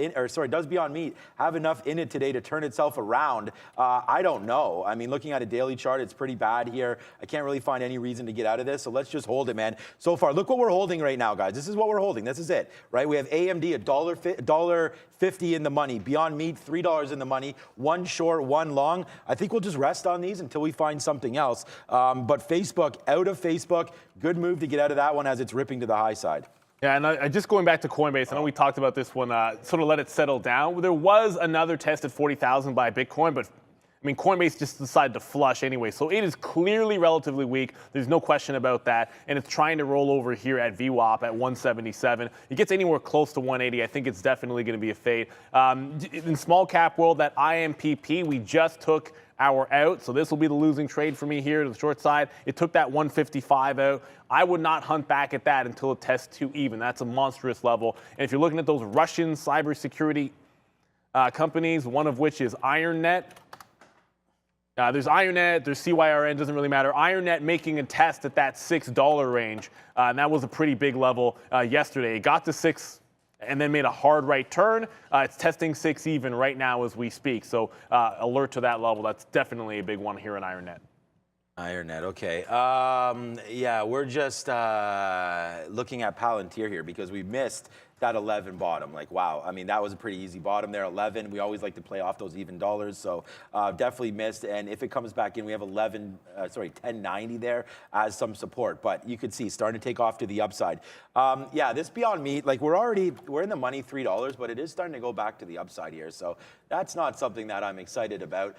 does Beyond Meat have enough in it today to turn itself around? I don't know. I mean, looking at a daily chart, it's pretty bad here. I can't really find any reason to get out of this, so let's just hold it, man. So far, look what we're holding right now, guys. This is what we're holding. This is it, right? We have AMD $1.50 in the money. Beyond Meat, $3 in the money. One short, one long. I think we'll just rest on these until we find something else. But Facebook, out of Facebook. Good move to get out of that one as it's ripping to the high side. Yeah, and just going back to Coinbase, I know we talked about this one, sort of let it settle down. There was another test at 40,000 by Bitcoin, but I mean, Coinbase just decided to flush anyway, so it is clearly relatively weak. There's no question about that, and it's trying to roll over here at VWAP at 177. It gets anywhere close to 180. I think it's definitely going to be a fade. In small cap world, that IMPP, we just took our out, so this will be the losing trade for me here to the short side. It took that 155 out. I would not hunt back at that until it tests 2 even. That's a monstrous level. And if you're looking at those Russian cybersecurity companies, one of which is IronNet. There's IronNet, there's CYRN, doesn't really matter. IronNet making a test at that $6 range, and that was a pretty big level yesterday. It got to 6 and then made a hard right turn. It's testing 6 even right now as we speak, so alert to that level. That's definitely a big one here in IronNet. IronNet, okay. Yeah, we're just looking at Palantir here because we missed that 11 bottom. Like, wow. I mean, that was a pretty easy bottom there, 11. We always like to play off those even dollars, so definitely missed. And if it comes back in, we have 1090 there as some support. But you could see starting to take off to the upside. Yeah, this Beyond Meat, like we're in the money $3, but it is starting to go back to the upside here. So that's not something that I'm excited about.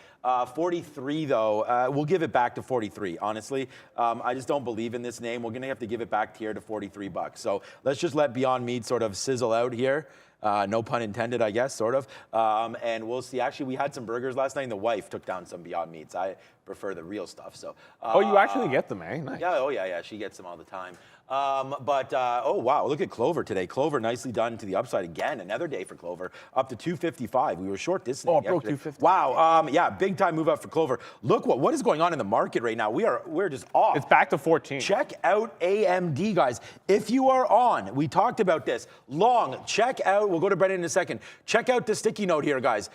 43 though, we'll give it back to 43. Honestly, I just don't believe in this name. We're gonna have to give it back here to 43 bucks. So let's just let Beyond Meat sort of sizzle out here. No pun intended, I guess, sort of. And we'll see. Actually, we had some burgers last night, and the wife took down some Beyond Meats. I prefer the real stuff. So. Oh, you actually get them, eh? Nice. Yeah. Oh, yeah. She gets them all the time. Oh wow, look at Clover today. Clover nicely done to the upside again. Another day for Clover, up to 255. We were short this. Oh, it broke 250. Wow. Yeah, big time move up for Clover. Look what is going on in the market right now. We're just off. It's back to 14. Check out AMD, guys. If you are on, we talked about this. Long, check out. We'll go to Brendan in a second. Check out the sticky note here, guys.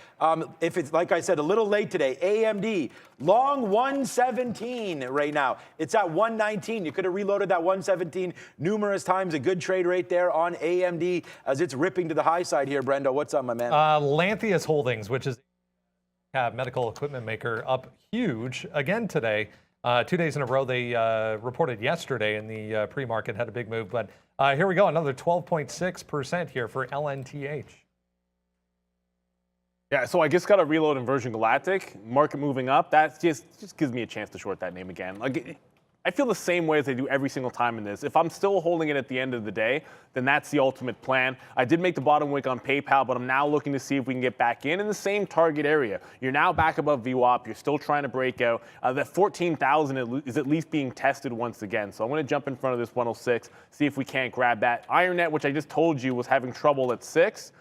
If it's like I said, a little late today. AMD long 117 right now. It's at 119. You could have reloaded that 117 numerous times. A good trade right there on AMD as it's ripping to the high side here. Brendo, what's up, my man? Lantheus Holdings, which is a medical equipment maker, up huge again today. 2 days in a row. They reported yesterday in the pre-market, had a big move. But here we go, another 12.6% here for LNTH. Yeah, so I just got a reload in Virgin Galactic. Market moving up. That just gives me a chance to short that name again. Like, I feel the same way as I do every single time in this. If I'm still holding it at the end of the day, then that's the ultimate plan. I did make the bottom wick on PayPal, but I'm now looking to see if we can get back in the same target area. You're now back above VWAP. You're still trying to break out. That 14,000 is at least being tested once again. So I'm going to jump in front of this 106, see if we can't grab that. IronNet, which I just told you was having trouble at 6,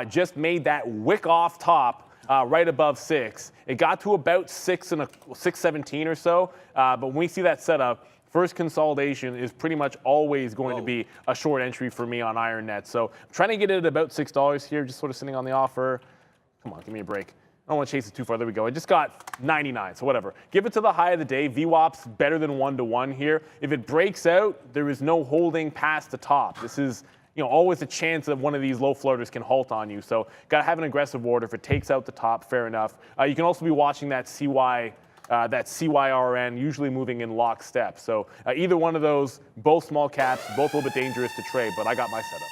just made that wick off top. Right above 6. It got to about 617 or so, but when we see that setup, first consolidation is pretty much always going to be a short entry for me on IronNet. So I'm trying to get it at about $6 here, just sort of sitting on the offer. Come on, give me a break. I don't want to chase it too far. There we go. I just got 99, so whatever. Give it to the high of the day. VWAP's better than 1-to-1 here. If it breaks out, there is no holding past the top. This is always a chance that one of these low floaters can halt on you. So got to have an aggressive order. If it takes out the top, fair enough. You can also be watching that CYRN, usually moving in lockstep. So either one of those, both small caps, both a little bit dangerous to trade, but I got my setup.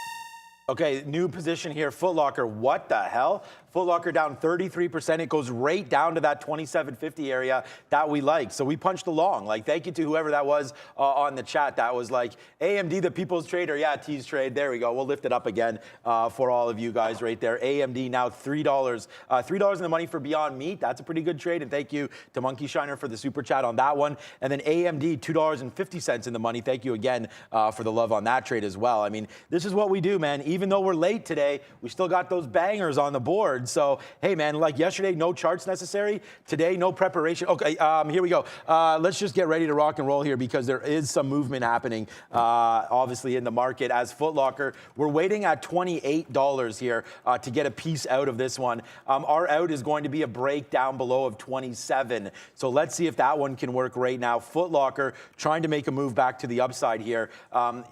Okay, new position here. Foot Locker, what the hell? Foot Locker down 33%. It goes right down to that 2750 area that we like. So we punched along. Like, thank you to whoever that was on the chat. That was like, AMD, the people's trader. Yeah, tease trade. There we go. We'll lift it up again for all of you guys right there. AMD now $3. $3 in the money for Beyond Meat. That's a pretty good trade. And thank you to Monkey Shiner for the super chat on that one. And then AMD, $2.50 in the money. Thank you again for the love on that trade as well. I mean, this is what we do, man. Even though we're late today, we still got those bangers on the board. So, hey, man, like yesterday, no charts necessary. Today, no preparation. Okay, here we go. Let's just get ready to rock and roll here because there is some movement happening, obviously, in the market. As Foot Locker, we're waiting at $28 here to get a piece out of this one. Our out is going to be a break down below of 27. So let's see if that one can work right now. Foot Locker trying to make a move back to the upside here.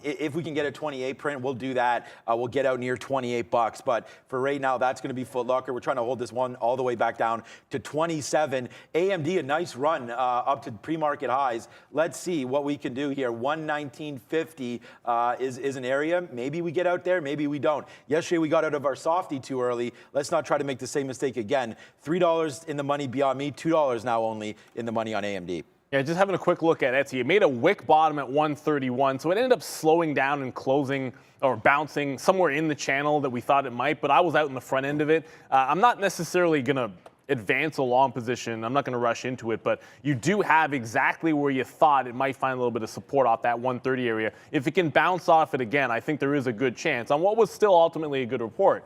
If we can get a 28 print, we'll do that. We'll get out near 28 bucks. But for right now, that's going to be Foot Locker. We're trying to hold this one all the way back down to 27. AMD, a nice run up to pre-market highs. Let's see what we can do here. 119.50 is an area. Maybe we get out there, maybe we don't. Yesterday, we got out of our softie too early. Let's not try to make the same mistake again. $3 in the money beyond me, $2 now only in the money on AMD. Yeah, just having a quick look at Etsy. It made a wick bottom at 131, so it ended up slowing down and closing or bouncing somewhere in the channel that we thought it might, but I was out in the front end of it. I'm not necessarily going to advance a long position. I'm not going to rush into it, but you do have exactly where you thought it might find a little bit of support off that 130 area. If it can bounce off it again, I think there is a good chance on what was still ultimately a good report.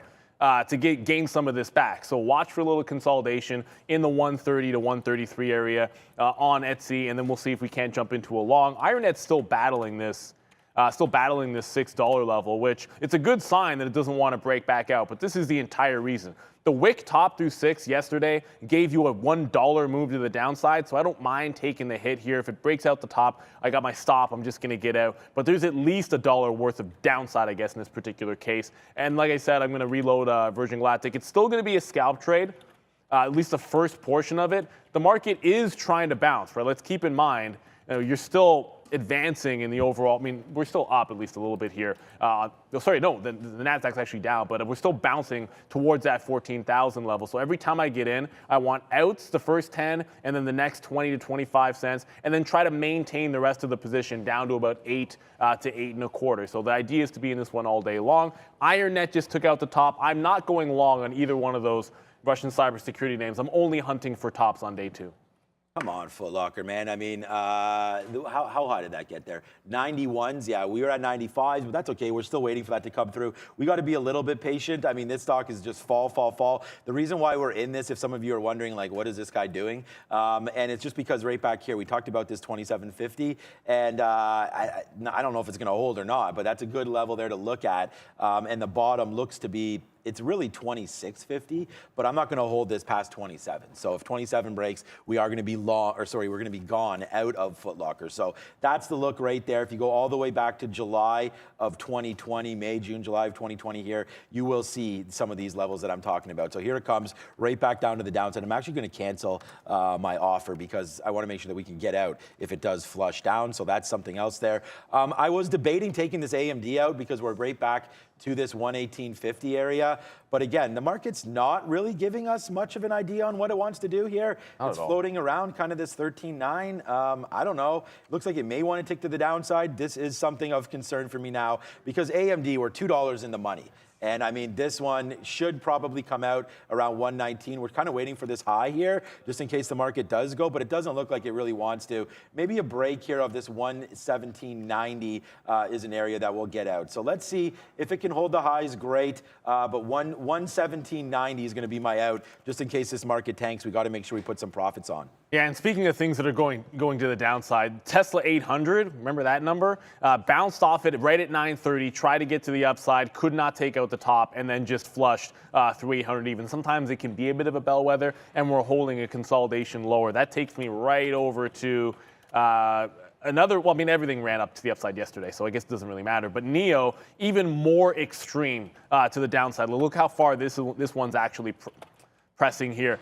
To gain some of this back. So watch for a little consolidation in the 130 to 133 area on Etsy, and then we'll see if we can't jump into a long. IronNet's still battling this $6 level, which it's a good sign that it doesn't want to break back out, but this is the entire reason. The wick top through 6 yesterday gave you a $1 move to the downside, so I don't mind taking the hit here. If it breaks out the top, I got my stop, I'm just going to get out. But there's at least $1 worth of downside, I guess, in this particular case. And like I said, I'm going to reload Virgin Galactic. It's still going to be a scalp trade, at least the first portion of it. The market is trying to bounce, right? Let's keep in mind, you're still advancing in the overall. I mean, we're still up at least a little bit here. The NASDAQ's actually down, but we're still bouncing towards that 14,000 level. So every time I get in, I want outs the first 10 and then the next 20 to 25 cents, and then try to maintain the rest of the position down to about 8 to 8.25. So the idea is to be in this one all day long. IronNet just took out the top. I'm not going long on either one of those Russian cybersecurity names. I'm only hunting for tops on day 2. Come on, Foot Locker, man. I mean, how high did that get there? 91s, yeah, we were at 95s, but that's okay. We're still waiting for that to come through. We got to be a little bit patient. I mean, this stock is just fall. The reason why we're in this, if some of you are wondering, like, what is this guy doing? And it's just because right back here, we talked about this 27.50, and I don't know if it's going to hold or not, but that's a good level there to look at. And the bottom looks to be, it's really 26.50, but I'm not going to hold this past 27. So if 27 breaks, we are going to be we're going to be gone out of Foot Locker. So that's the look right there. If you go all the way back to July of 2020, May, June, July of 2020 here, you will see some of these levels that I'm talking about. So here it comes right back down to the downside. I'm actually going to cancel my offer because I want to make sure that we can get out if it does flush down. So that's something else there. I was debating taking this AMD out because we're right back to this 118.50 area. But again, the market's not really giving us much of an idea on what it wants to do here. It's floating around kind of this 13.9. I don't know. Looks like it may want to tick to the downside. This is something of concern for me now because AMD, we're $2 in the money. And I mean, this one should probably come out around 119. We're kind of waiting for this high here, just in case the market does go, but it doesn't look like it really wants to. Maybe a break here of this 117.90 is an area that we'll get out. So let's see if it can hold the highs, great. But 117.90 is going to be my out, just in case this market tanks. We got to make sure we put some profits on. Yeah, and speaking of things that are going to the downside, Tesla 800, remember that number? Bounced off it right at 930, tried to get to the upside, could not take out the top, and then just flushed through 800 even. Sometimes it can be a bit of a bellwether, and we're holding a consolidation lower. That takes me right over to everything ran up to the upside yesterday, so I guess it doesn't really matter. But NEO, even more extreme to the downside. Look how far this one's actually pressing here.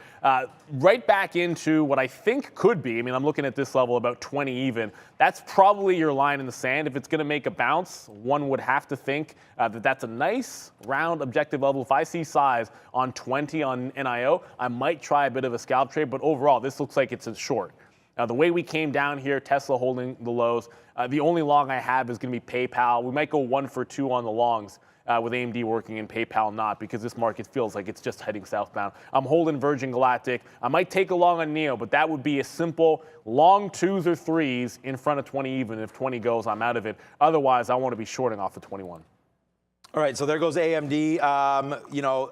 Right back into what I think could be, I'm looking at this level about 20 even. That's probably your line in the sand. If it's going to make a bounce, one would have to think that that's a nice round objective level. If I see size on 20 on NIO, I might try a bit of a scalp trade, but overall, this looks like it's a short. Now, the way we came down here, Tesla holding the lows, the only long I have is going to be PayPal. We might go 1 for 2 on the longs. With AMD working and PayPal not, because this market feels like it's just heading southbound. I'm holding Virgin Galactic. I might take a long on NEO, but that would be a simple long 2s or 3s in front of 20 even. If 20 goes, I'm out of it. Otherwise, I want to be shorting off of 21. All right, so there goes AMD.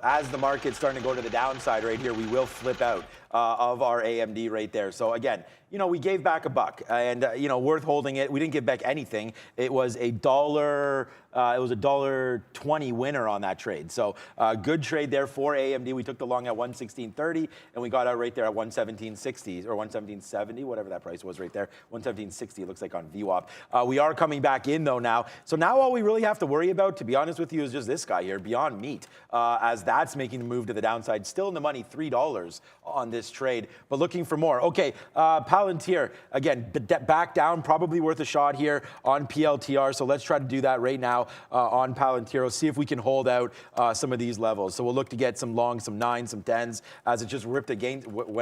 As the market's starting to go to the downside right here, we will flip out of our AMD right there. So again, we gave back $1 and, worth holding it. We didn't give back anything. It was a dollar. It was a $1.20 winner on that trade. So good trade there for AMD. We took the long at 116.30 and we got out right there at 117.60 or 117.70, whatever that price was right there. 117.60 it looks like on VWAP. We are coming back in though now. So now all we really have to worry about, to be honest with you, is just this guy here, Beyond Meat, as that's making the move to the downside. Still in the money, $3 on this trade, but looking for more. Okay, Palantir, again, back down, probably worth a shot here on PLTR. So let's try to do that right now on Palantir. See if we can hold out some of these levels. So we'll look to get some longs, some 9s, some 10s, as it just went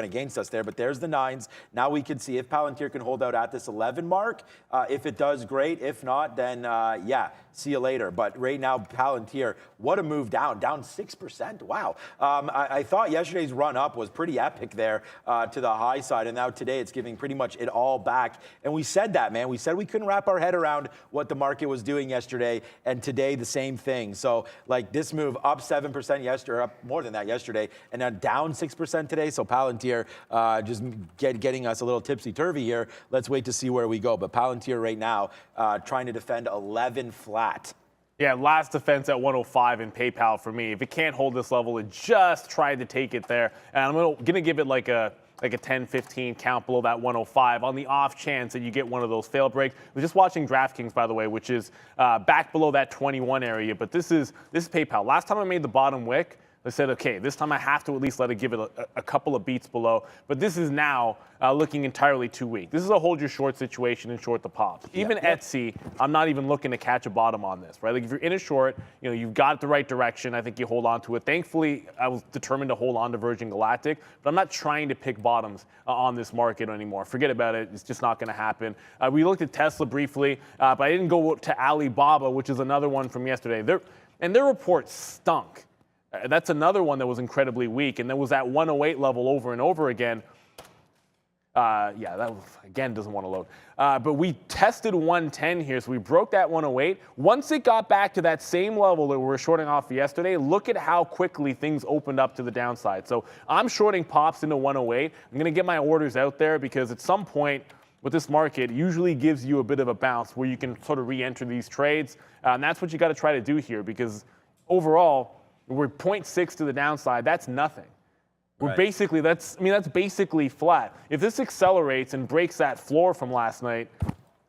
against us there. But there's the 9s. Now we can see if Palantir can hold out at this 11 mark. If it does, great. If not, then yeah, see you later. But right now, Palantir, what a move down 6%. Wow. I thought yesterday's run up was pretty epic there to the high side, and now today it's giving pretty much it all back. And we said that, man. We said we couldn't wrap our head around what the market was doing yesterday, and today the same thing. So like this move up 7% yesterday, up more than that yesterday, and then down 6% today. So Palantir just getting us a little tipsy-turvy here. Let's wait to see where we go. But Palantir right now trying to defend 11 flat. Yeah, last defense at 105 in PayPal for me. If it can't hold this level, it just tried to take it there. And I'm going to give it like a 10, 15 count below that 105 on the off chance that you get one of those fail breaks. We're just watching DraftKings, by the way, which is back below that 21 area. But this is PayPal. Last time I made the bottom wick, I said, okay, this time I have to at least let it give it a couple of beats below. But this is now looking entirely too weak. This is a hold your short situation and short the pops. Even Etsy, I'm not even looking to catch a bottom on this, right? Like if you're in a short, you've got it the right direction. I think you hold on to it. Thankfully, I was determined to hold on to Virgin Galactic, but I'm not trying to pick bottoms on this market anymore. Forget about it. It's just not going to happen. We looked at Tesla briefly, but I didn't go to Alibaba, which is another one from yesterday. Their report stunk. That's another one that was incredibly weak, and there was that 108 level over and over again. Yeah, that again doesn't want to load. But we tested 110 here, so we broke that 108. Once it got back to that same level that we were shorting off yesterday, look at how quickly things opened up to the downside. So I'm shorting pops into 108. I'm going to get my orders out there because at some point with this market, it usually gives you a bit of a bounce where you can sort of re-enter these trades. And that's what you got to try to do here because overall, we're 0.6 to the downside. That's nothing. We're basically that's basically flat. If this accelerates and breaks that floor from last night,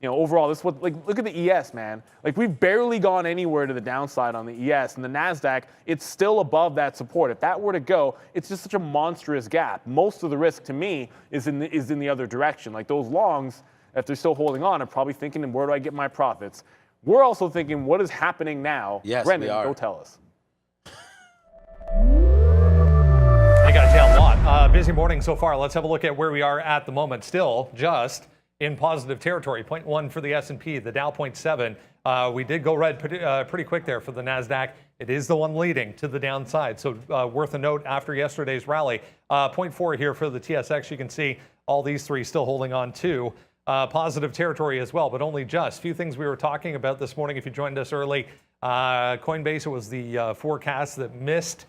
overall, this what look at the ES, man. Like we've barely gone anywhere to the downside on the ES, and the NASDAQ, it's still above that support. If that were to go, it's just such a monstrous gap. Most of the risk to me is in the other direction. Like those longs, if they're still holding on, are probably thinking, where do I get my profits? We're also thinking, what is happening now? Yes, Brendan, we are. go tell us. Hey guys, yeah, a lot. Busy morning so far. Let's have a look at where we are at the moment. Still just in positive territory. 0.1 for the S&P, the Dow 0.7. We did go red pretty quick there for the NASDAQ. It is the one leading to the downside. So worth a note after yesterday's rally. 0.4 here for the TSX. You can see all these three still holding on to positive territory as well, but only just. Few things we were talking about this morning if you joined us early. Coinbase, it was the forecast that missed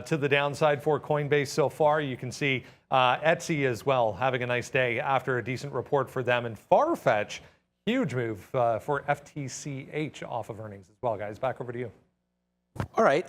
to the downside for Coinbase so far. You can see Etsy as well having a nice day after a decent report for them. And Farfetch, huge move for FTCH off of earnings as well, guys. Back over to you. All right,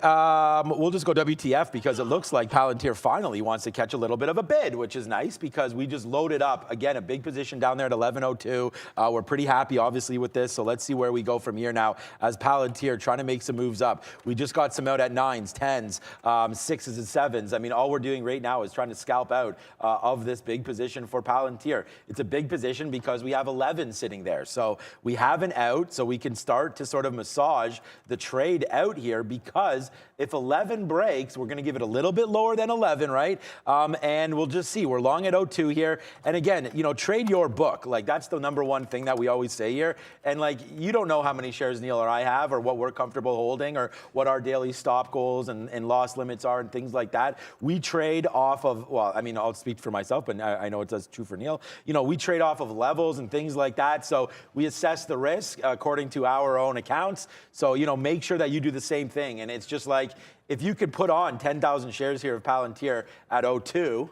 we'll just go WTF because it looks like Palantir finally wants to catch a little bit of a bid, which is nice because we just loaded up, again, a big position down there at 1102. We're pretty happy, obviously, with this, so let's see where we go from here now as Palantir trying to make some moves up. We just got some out at 9s, 10s, 6s, and 7s. I mean, all we're doing right now is trying to scalp out of this big position for Palantir. It's a big position because we have 11 sitting there. So we have an out, so we can start to sort of massage the trade out here because if 11 breaks, we're going to give it a little bit lower than 11, right? And we'll just see. We're long at 02 here. And again, trade your book. Like, that's the number one thing that we always say here. And, like, you don't know how many shares Neil or I have or what we're comfortable holding or what our daily stop goals and loss limits are and things like that. We trade off of, well, I mean, I'll speak for myself, but I know it's true for Neil. We trade off of levels and things like that. So we assess the risk according to our own accounts. So, make sure that you do the same thing. And it's just like, if you could put on 10,000 shares here of Palantir at 02,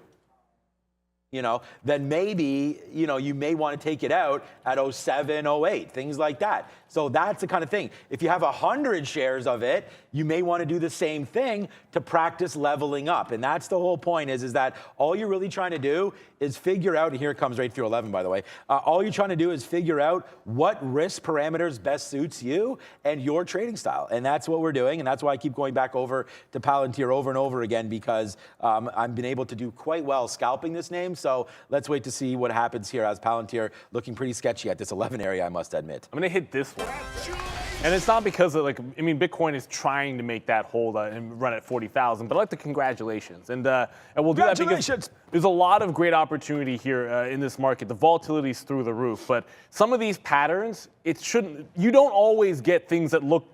then maybe, you may want to take it out at 07, 08, things like that. So that's the kind of thing. If you have 100 shares of it, you may want to do the same thing to practice leveling up. And that's the whole point is that all you're really trying to do is figure out, and here it comes right through 11, by the way, all you're trying to do is figure out what risk parameters best suits you and your trading style. And that's what we're doing. And that's why I keep going back over to Palantir over and over again, because I've been able to do quite well scalping this name. So let's wait to see what happens here as Palantir looking pretty sketchy at this 11 area, I must admit. I'm going to hit this one. And it's not because of Bitcoin is trying to make that hold and run at 40,000, but I'd like to congratulations. And we'll do that because there's a lot of great opportunity here in this market. The volatility's through the roof, but some of these patterns, you don't always get things that look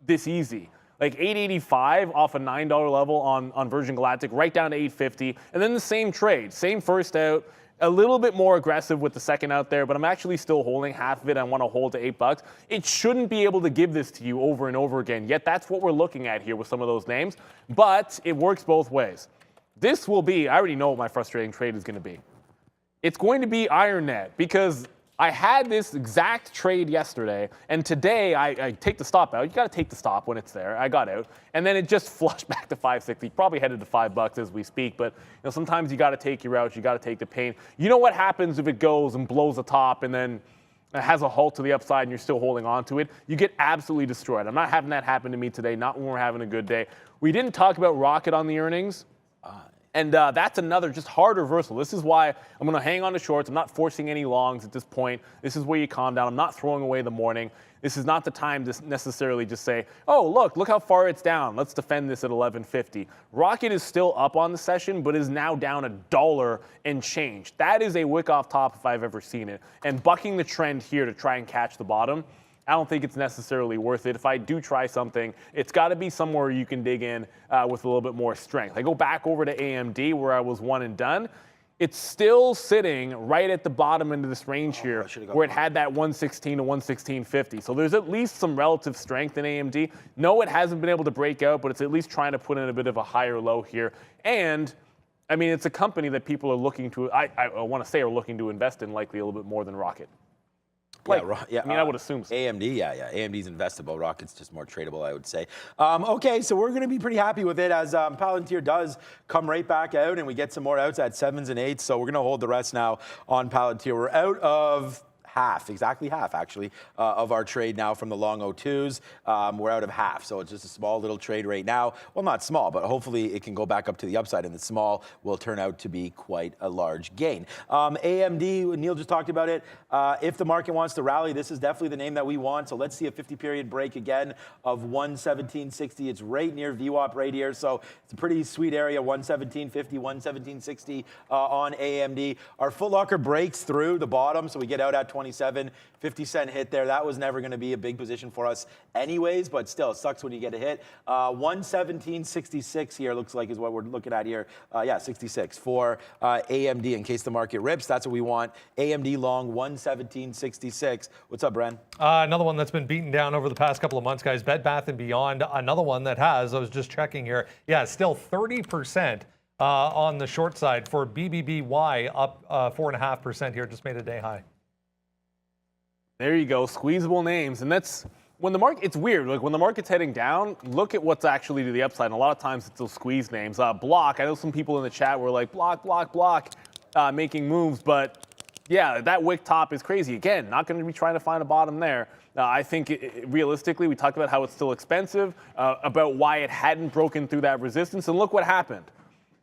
this easy. Like 885 off a $9 level on Virgin Galactic, right down to 850, and then the same trade, same first out, a little bit more aggressive with the second out there, but I'm actually still holding half of it. I want to hold to $8. It shouldn't be able to give this to you over and over again, yet that's what we're looking at here with some of those names, but it works both ways. This will be, I already know what my frustrating trade is going to be. It's going to be IronNet, because I had this exact trade yesterday, and today I take the stop out. You got to take the stop when it's there. I got out, and then it just flushed back to 560. Probably headed to $5 as we speak, but sometimes you got to take your route. You got to take the pain. You know what happens if it goes and blows the top and then it has a halt to the upside and you're still holding on to it? You get absolutely destroyed. I'm not having that happen to me today, not when we're having a good day. We didn't talk about Rocket on the earnings. And that's another just hard reversal. This is why I'm going to hang on to shorts. I'm not forcing any longs at this point. This is where you calm down. I'm not throwing away the morning. This is not the time to necessarily just say, oh, look how far it's down. Let's defend this at 1150. Rocket is still up on the session, but is now down $1 and change. That is a wick off top if I've ever seen it. And bucking the trend here to try and catch the bottom, I don't think it's necessarily worth it. If I do try something, it's got to be somewhere you can dig in with a little bit more strength. I go back over to AMD where I was one and done. It's still sitting right at the bottom end of this range here where it had that 116 to 116.50. So there's at least some relative strength in AMD. No, it hasn't been able to break out, but it's at least trying to put in a bit of a higher low here. And I mean, it's a company that people are looking to, I want to say are looking to invest in likely a little bit more than Rocket. I mean, I would assume so. AMD, yeah. AMD's investable. Rocket's just more tradable, I would say. Okay, so we're going to be pretty happy with it as Palantir does come right back out and we get some more outs at 7s and 8s. So we're going to hold the rest now on Palantir. We're out of exactly half actually, of our trade now from the long 02s. We're out of half, so it's just a small little trade right now. Well, not small, but hopefully it can go back up to the upside, and the small will turn out to be quite a large gain. AMD, Neil just talked about it. If the market wants to rally, this is definitely the name that we want. So let's see a 50-period break again of 117.60. It's right near VWAP right here, so it's a pretty sweet area, 117.50, 117.60 on AMD. Our Foot Locker breaks through the bottom, so we get out at 27, 50-cent hit there. That was never going to be a big position for us anyways, but still, it sucks when you get a hit. 117.66 here looks like is what we're looking at here. 66 for AMD in case the market rips. That's what we want. AMD long 117.66. What's up, Bren? Another one that's been beaten down over the past couple of months, guys. Bed Bath & Beyond, another one that has, I was just checking here, still 30% on the short side for BBBY, up 4.5% here, just made a day high. There you go, squeezable names. And that's when the market, it's weird. Like when the market's heading down, look at what's actually to the upside. And a lot of times it's those squeeze names. Block, I know some people in the chat were like, block, making moves. But yeah, that wick top is crazy. Again, not going to be trying to find a bottom there. I think realistically, we talked about how it's still expensive, about why it hadn't broken through that resistance. And look what happened.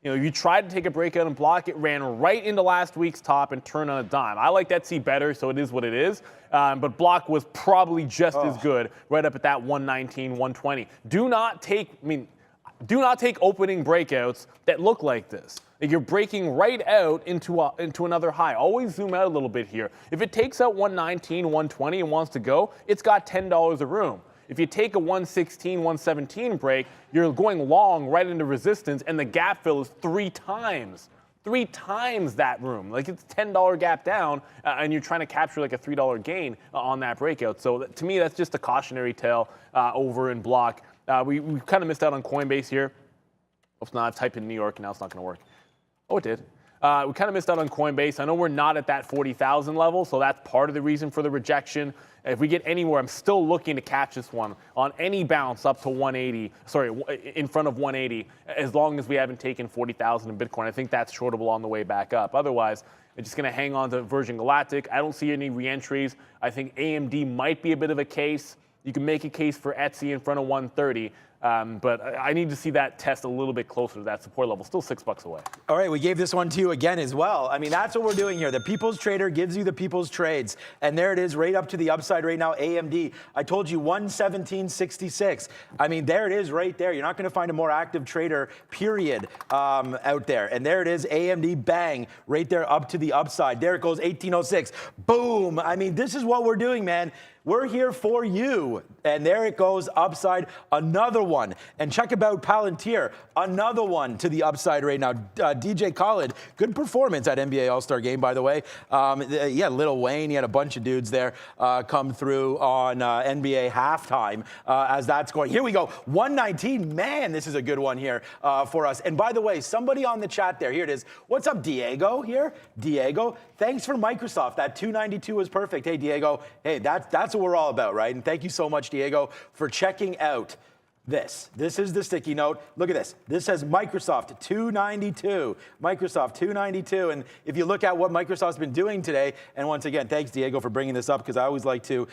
You tried to take a breakout and block, it ran right into last week's top and turned on a dime. I like that C better, so it is what it is. But block was probably just as good, right up at that 119, 120. Do not take opening breakouts that look like this. Like you're breaking right out into another high. Always zoom out a little bit here. If it takes out 119, 120 and wants to go, it's got $10 of room. If you take a 116, 117 break, you're going long right into resistance, and the gap fill is three times that room. Like it's a $10 gap down, and you're trying to capture like a $3 gain on that breakout. So to me, that's just a cautionary tale over in block. We kind of missed out on Coinbase here. Oops, now I've typed in New York, and now it's not going to work. Oh, it did. We kind of missed out on Coinbase. I know we're not at that 40,000 level, so that's part of the reason for the rejection. If we get anywhere, I'm still looking to catch this one on any bounce up to 180, in front of 180, as long as we haven't taken 40,000 in Bitcoin. I think that's shortable on the way back up. Otherwise, I'm just going to hang on to Virgin Galactic. I don't see any re-entries. I think AMD might be a bit of a case. You can make a case for Etsy in front of 130. But I need to see that test a little bit closer to that support level. Still $6 away. All right, we gave this one to you again as well. I mean, that's what we're doing here. The People's Trader gives you the People's Trades. And there it is, right up to the upside right now, AMD. I told you 117.66. I mean, there it is right there. You're not going to find a more active trader, period, out there. And there it is, AMD, bang, right there up to the upside. There it goes, 1806. Boom. I mean, this is what we're doing, man. We're here for you. And there it goes, upside, another one. And check about Palantir, another one to the upside right now. DJ Khaled, good performance at NBA All-Star Game, by the way. Yeah, Lil Wayne, he had a bunch of dudes there come through on NBA halftime as that's going. Here we go, 119. Man, this is a good one here for us. And by the way, somebody on the chat there, here it is. What's up, Diego here? Diego, thanks for Microsoft. That 292 was perfect. Hey, Diego, hey, that's what we're all about, right? And thank you so much, Diego, for checking out this. This is the sticky note. Look at this. This says Microsoft 292. Microsoft 292. And if you look at what Microsoft's been doing today, and once again, thanks, Diego, for bringing this up, because I always like to,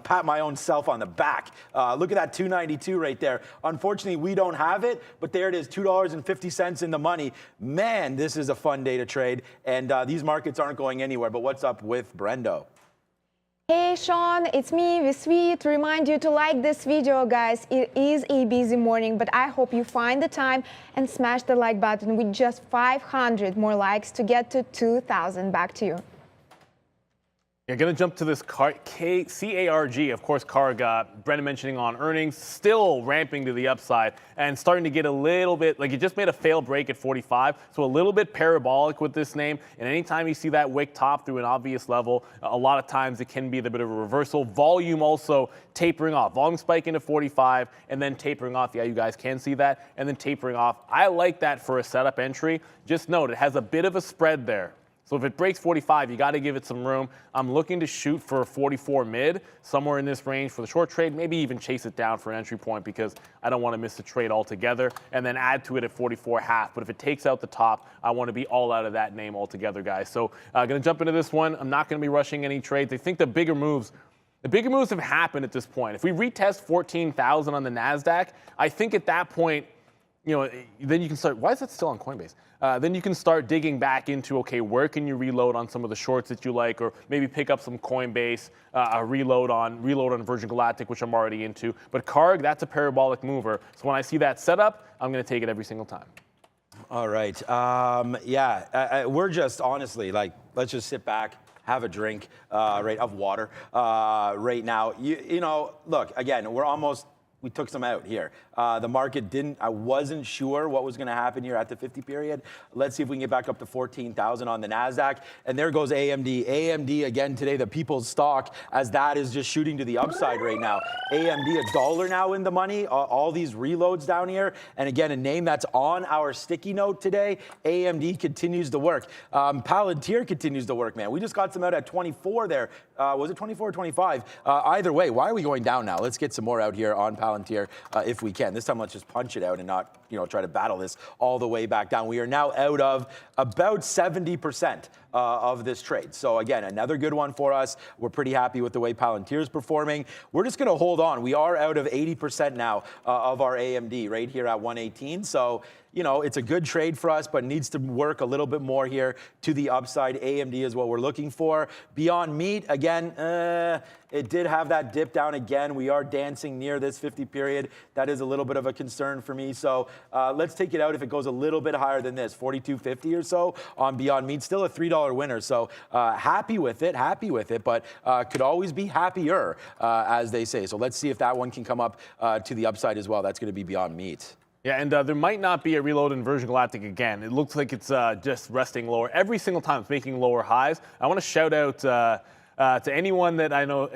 pat my own self on the back. Look at that 292 right there. Unfortunately, we don't have it, but there it is, $2.50 in the money. Man, this is a fun day to trade, and these markets aren't going anywhere. But what's up with Brendo? Hey Sean, it's me, Visvi, to remind you to like this video, guys. It is a busy morning, but I hope you find the time and smash the like button with just 500 more likes to get to 2,000. Back to you. You're going to jump to this CARG, of course, CARG, Brendan mentioning on earnings, still ramping to the upside and starting to get a little bit, like it just made a failed break at 45, so a little bit parabolic with this name. And anytime you see that wick top through an obvious level, a lot of times it can be a bit of a reversal. Volume also tapering off. Volume spike into 45 and then tapering off. Yeah, you guys can see that. And then tapering off. I like that for a setup entry. Just note, it has a bit of a spread there. So if it breaks 45, you got to give it some room. I'm looking to shoot for a 44 mid, somewhere in this range for the short trade, maybe even chase it down for an entry point because I don't want to miss the trade altogether, and then add to it at 44 half. But if it takes out the top, I want to be all out of that name altogether, guys. So I'm going to jump into this one. I'm not going to be rushing any trades. I think the bigger moves have happened at this point. If we retest 14,000 on the NASDAQ, I think at that point, then you can start. Why is that still on Coinbase? Then you can start digging back into, okay, where can you reload on some of the shorts that you like, or maybe pick up some Coinbase, reload on Virgin Galactic, which I'm already into. But CARG, that's a parabolic mover. So when I see that setup, I'm going to take it every single time. All right. We're just honestly let's just sit back, have a drink, of water right now. Look, again, we took some out here. The market I wasn't sure what was going to happen here at the 50 period. Let's see if we can get back up to 14,000 on the NASDAQ. And there goes AMD. AMD again today, the people's stock, as that is just shooting to the upside right now. AMD, $1 now in the money. All these reloads down here. And again, a name that's on our sticky note today. AMD continues to work. Palantir continues to work, man. We just got some out at 24 there. Was it 24 or 25? Either way, why are we going down now? Let's get some more out here on Palantir if we can. This time, let's just punch it out and not, try to battle this all the way back down. We are now out of about 70% of this trade. So again, another good one for us. We're pretty happy with the way Palantir is performing. We're just going to hold on. We are out of 80% now of our AMD right here at 118. So, it's a good trade for us, but needs to work a little bit more here to the upside. AMD is what we're looking for. Beyond Meat, again, it did have that dip down again. We are dancing near this 50 period. That is a little bit of a concern for me. So let's take it out if it goes a little bit higher than this, 42.50 or so on Beyond Meat. Still a $3 winner. So happy with it, but could always be happier, as they say. So let's see if that one can come up to the upside as well. That's going to be Beyond Meat. Yeah, and there might not be a reload in Virgin Galactic again. It looks like it's just resting lower. Every single time it's making lower highs. I want to shout out To anyone that I know,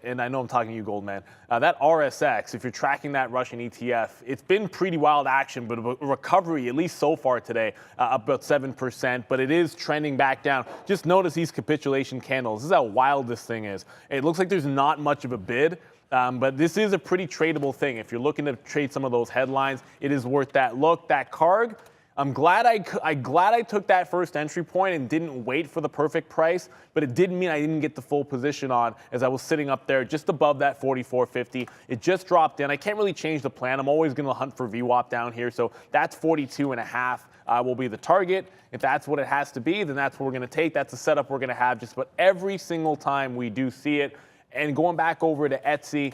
and I know I'm talking to you, Goldman, that RSX, if you're tracking that Russian ETF, it's been pretty wild action, but a recovery, at least so far today, up about 7%, but it is trending back down. Just notice these capitulation candles. This is how wild this thing is. It looks like there's not much of a bid. But this is a pretty tradable thing. If you're looking to trade some of those headlines, it is worth that look. That CARG, I'm glad I took that first entry point and didn't wait for the perfect price, but it didn't mean I didn't get the full position on as I was sitting up there just above that 44.50. It just dropped in. I can't really change the plan. I'm always going to hunt for VWAP down here, so that's 42.5 will be the target. If that's what it has to be, then that's what we're going to take. That's the setup we're going to have just about every single time we do see it. And going back over to Etsy,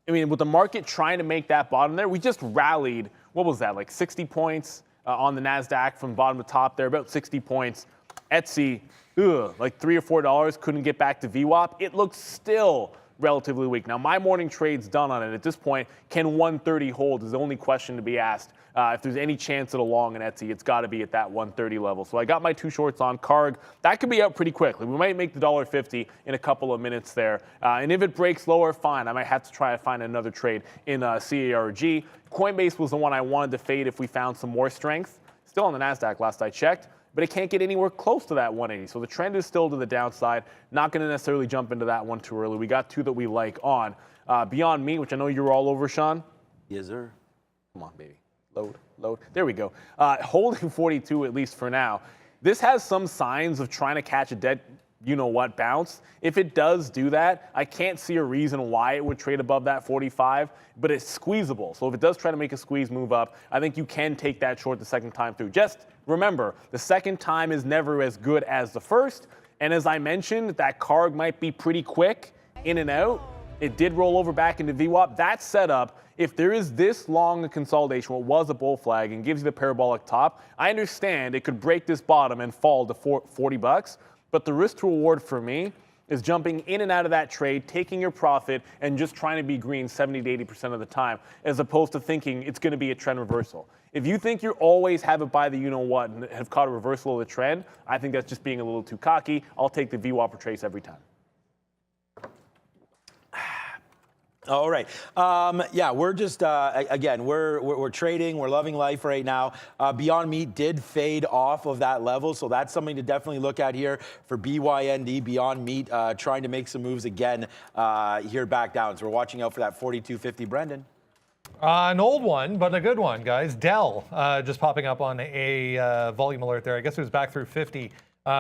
I mean, with the market trying to make that bottom there, we just rallied, what was that, like 60 points on the NASDAQ from bottom to top there, about 60 points. Etsy, like $3 or $4, couldn't get back to VWAP. It looks still relatively weak. Now, my morning trade's done on it. At this point, can 130 hold is the only question to be asked. If there's any chance at a long in Etsy, it's got to be at that 130 level. So I got my 2 shorts on CARG. That could be out pretty quickly. We might make the $1.50 in a couple of minutes there. And if it breaks lower, fine. I might have to try to find another trade in CARG. Coinbase was the one I wanted to fade if we found some more strength. Still on the NASDAQ last I checked, but it can't get anywhere close to that 180. So the trend is still to the downside. Not going to necessarily jump into that one too early. We got 2 that we like on. Beyond Meat, which I know you were all over, Sean. Yes, sir. Come on, baby. Load. There we go. Holding 42 at least for now. This has some signs of trying to catch a dead, you-know-what bounce. If it does do that, I can't see a reason why it would trade above that 45, but it's squeezable. So if it does try to make a squeeze move up, I think you can take that short the second time through. Just remember, the second time is never as good as the first. And as I mentioned, that CARG might be pretty quick in and out. It did roll over back into VWAP. That setup, if there is this long a consolidation, what was a bull flag, and gives you the parabolic top, I understand it could break this bottom and fall to $40. But the risk to reward for me is jumping in and out of that trade, taking your profit, and just trying to be green 70 to 80% of the time, as opposed to thinking it's going to be a trend reversal. If you think you always have it by the you-know-what and have caught a reversal of the trend, I think that's just being a little too cocky. I'll take the VWAP or trace every time. All right. Yeah, we're just, again, we're trading. We're loving life right now. Beyond Meat did fade off of that level, so that's something to definitely look at here for BYND, Beyond Meat, trying to make some moves again here back down. So we're watching out for that 42.50, Brendan. An old one, but a good one, guys. Dell just popping up on a volume alert there. I guess it was back through 50.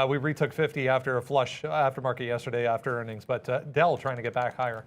We retook 50 after a flush aftermarket yesterday after earnings, but Dell trying to get back higher.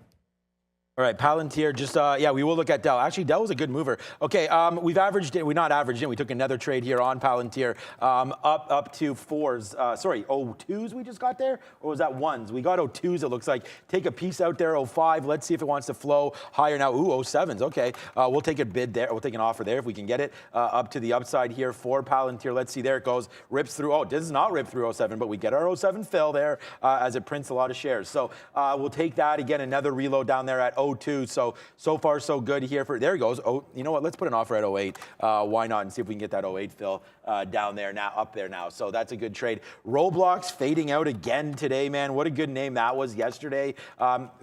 All right, Palantir, just, yeah, we will look at Dell. Actually, Dell was a good mover. Okay, we've averaged it. We're not averaged it. We took another trade here on Palantir up to 02s we just got there? Or was that 1s? We got 02s, it looks like. Take a piece out there, 05. Let's see if it wants to flow higher now. Ooh, 07s, okay. We'll take a bid there. We'll take an offer there if we can get it up to the upside here for Palantir. Let's see, there it goes. Rips through. Oh, it does not rip through 07, but we get our 07 fill there as it prints a lot of shares. So we'll take that. Again, another reload down there at 02. So far, so good here. There he goes. Oh, you know what? Let's put an offer at 08. Why not? And see if we can get that 08 fill down there now, up there now. So that's a good trade. Roblox fading out again today, man. What a good name that was yesterday.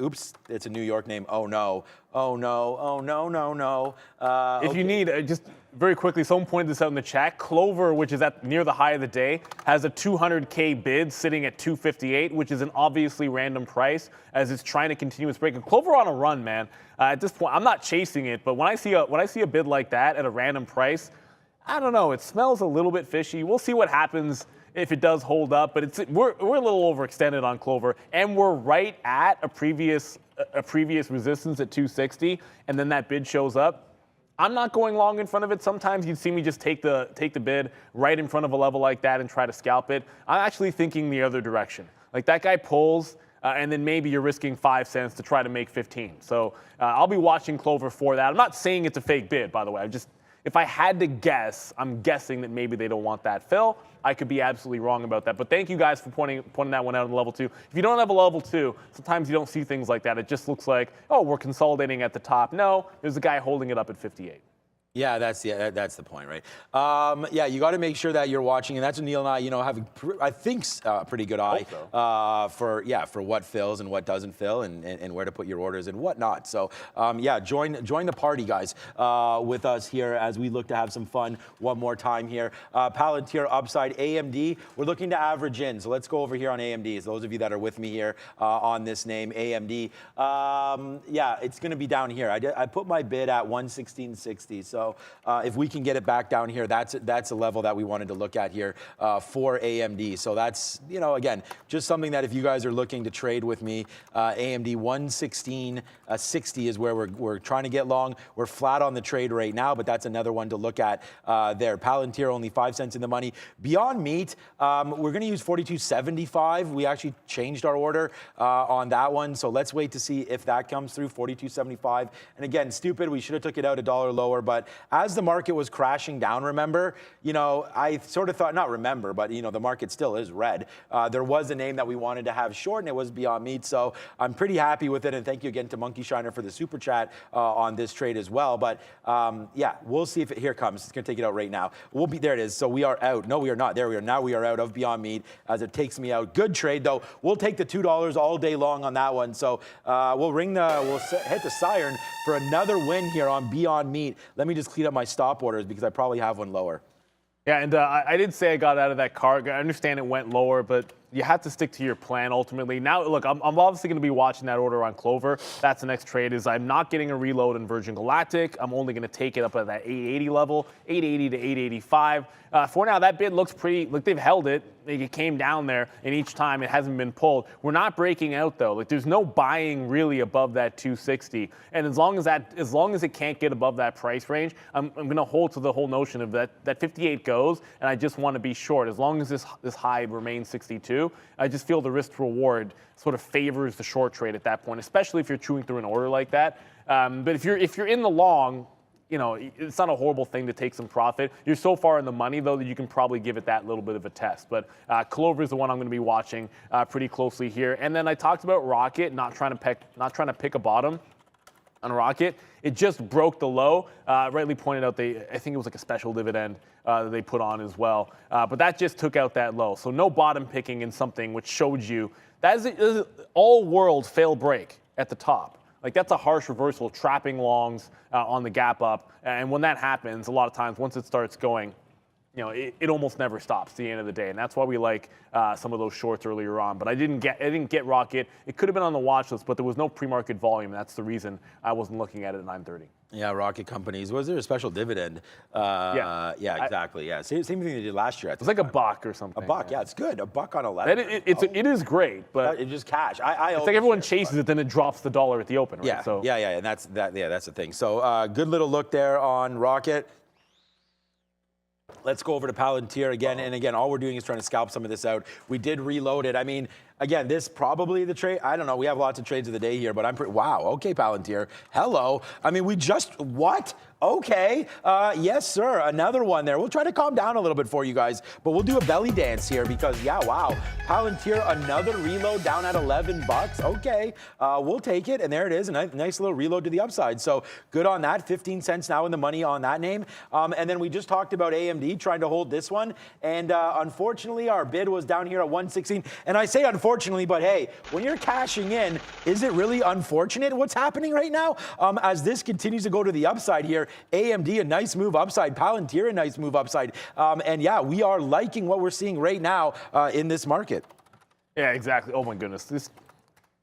Oops, it's a New York name. Oh, no. Oh, no. Oh, no, no, no. If okay. you need, just very quickly, someone pointed this out in the chat. Clover, which is at near the high of the day, has a 200K bid sitting at 258, which is an obviously random price as it's trying to continue its break. And Clover on a run, man. At this point, I'm not chasing it, but when I see a bid like that at a random price, I don't know. It smells a little bit fishy. We'll see what happens if it does hold up, but we're a little overextended on Clover, and we're right at a previous resistance at 260, and then that bid shows up. I'm not going long in front of it. Sometimes you'd see me just take the bid right in front of a level like that and try to scalp it. I'm actually thinking the other direction. Like that guy pulls, and then maybe you're risking 5 cents to try to make 15. So I'll be watching Clover for that. I'm not saying it's a fake bid, by the way. If I had to guess, I'm guessing that maybe they don't want that fill. I could be absolutely wrong about that. But thank you guys for pointing that one out on level 2. If you don't have a level 2, sometimes you don't see things like that. It just looks like, oh, we're consolidating at the top. No, there's a guy holding it up at 58. Yeah, that's the point, right? Yeah, you got to make sure that you're watching, and that's what Neil and I, have I think a pretty good eye for what fills and what doesn't fill, and where to put your orders and whatnot. So yeah, join the party, guys, with us here as we look to have some fun one more time here. Palantir upside, AMD. We're looking to average in, so let's go over here on AMD. So those of you that are with me here on this name, AMD. Yeah, it's going to be down here. I put my bid at 116.60. So if we can get it back down here, that's a level that we wanted to look at here for AMD. So that's, again, just something that if you guys are looking to trade with me, AMD 116.60 is where we're trying to get long. We're flat on the trade right now, but that's another one to look at there. Palantir only 5 cents in the money. Beyond Meat, we're going to use 42.75. We actually changed our order on that one, so let's wait to see if that comes through. 42.75. And again, stupid. We should have took it out $1 lower, but as the market was crashing down, remember, I sort of thought, not remember, but the market still is red. There was a name that we wanted to have short, and it was Beyond Meat. So I'm pretty happy with it, and thank you again to Monkey Shiner for the super chat on this trade as well. But yeah, we'll see if here comes. It's gonna take it out right now. There it is. So we are out. No, we are not. There we are. Now we are out of Beyond Meat as it takes me out. Good trade though. We'll take the $2 all day long on that one. So we'll hit the siren for another win here on Beyond Meat. Let me just clean up my stop orders because I probably have one lower. Yeah, and I did say I got out of that car. I understand it went lower, but you have to stick to your plan ultimately. Now, look, I'm obviously going to be watching that order on Clover. That's the next trade. Is I'm not getting a reload in Virgin Galactic. I'm only going to take it up at that 880 level, 880 to 885. For now, that bid looks pretty. Look, they've held it. It came down there, and each time it hasn't been pulled. We're not breaking out though. Like there's no buying really above that 260. And as long as it can't get above that price range, I'm going to hold to the whole notion of that 58 goes, and I just want to be short. As long as this high remains 62, I just feel the risk reward sort of favors the short trade at that point, especially if you're chewing through an order like that. But if you're in the long, it's not a horrible thing to take some profit. You're so far in the money, though, that you can probably give it that little bit of a test. But Clover is the one I'm going to be watching pretty closely here. And then I talked about Rocket, not trying to pick a bottom on Rocket. It just broke the low. Rightly pointed out, I think it was like a special dividend that they put on as well. But that just took out that low. So no bottom picking in something which showed you that is all world fail break at the top. Like that's a harsh reversal, trapping longs on the gap up. And when that happens, a lot of times once it starts going, it almost never stops at the end of the day. And that's why we like some of those shorts earlier on. But I didn't get Rocket. It could have been on the watch list, but there was no pre-market volume. That's the reason I wasn't looking at it at 9:30. Yeah, Rocket Companies. Was there a special dividend? Yeah, exactly. Yeah, same thing they did last year. It was like $1 or something. $1, yeah, it's good. $1 on 11. It is great, but it's just cash. It's like everyone chases it, then it drops the dollar at the open, right? Yeah, so and that's the thing. So good little look there on Rocket. Let's go over to Palantir again. And again, all we're doing is trying to scalp some of this out. We did reload it. I mean, again, this probably the trade. I don't know. We have lots of trades of the day here, but wow. Okay, Palantir. Hello. I mean, what? Okay. Yes, sir. Another one there. We'll try to calm down a little bit for you guys, but we'll do a belly dance here because, yeah, wow. Palantir, another reload down at $11. Okay. We'll take it. And there it is. A nice little reload to the upside. So good on that. 15 cents now in the money on that name. And then we just talked about AMD trying to hold this one. And unfortunately, our bid was down here at 116. And I say unfortunately, but hey, when you're cashing in, is it really unfortunate what's happening right now? As this continues to go to the upside here, AMD, a nice move upside, Palantir, a nice move upside. And yeah, we are liking what we're seeing right now in this market. Yeah, exactly. Oh my goodness.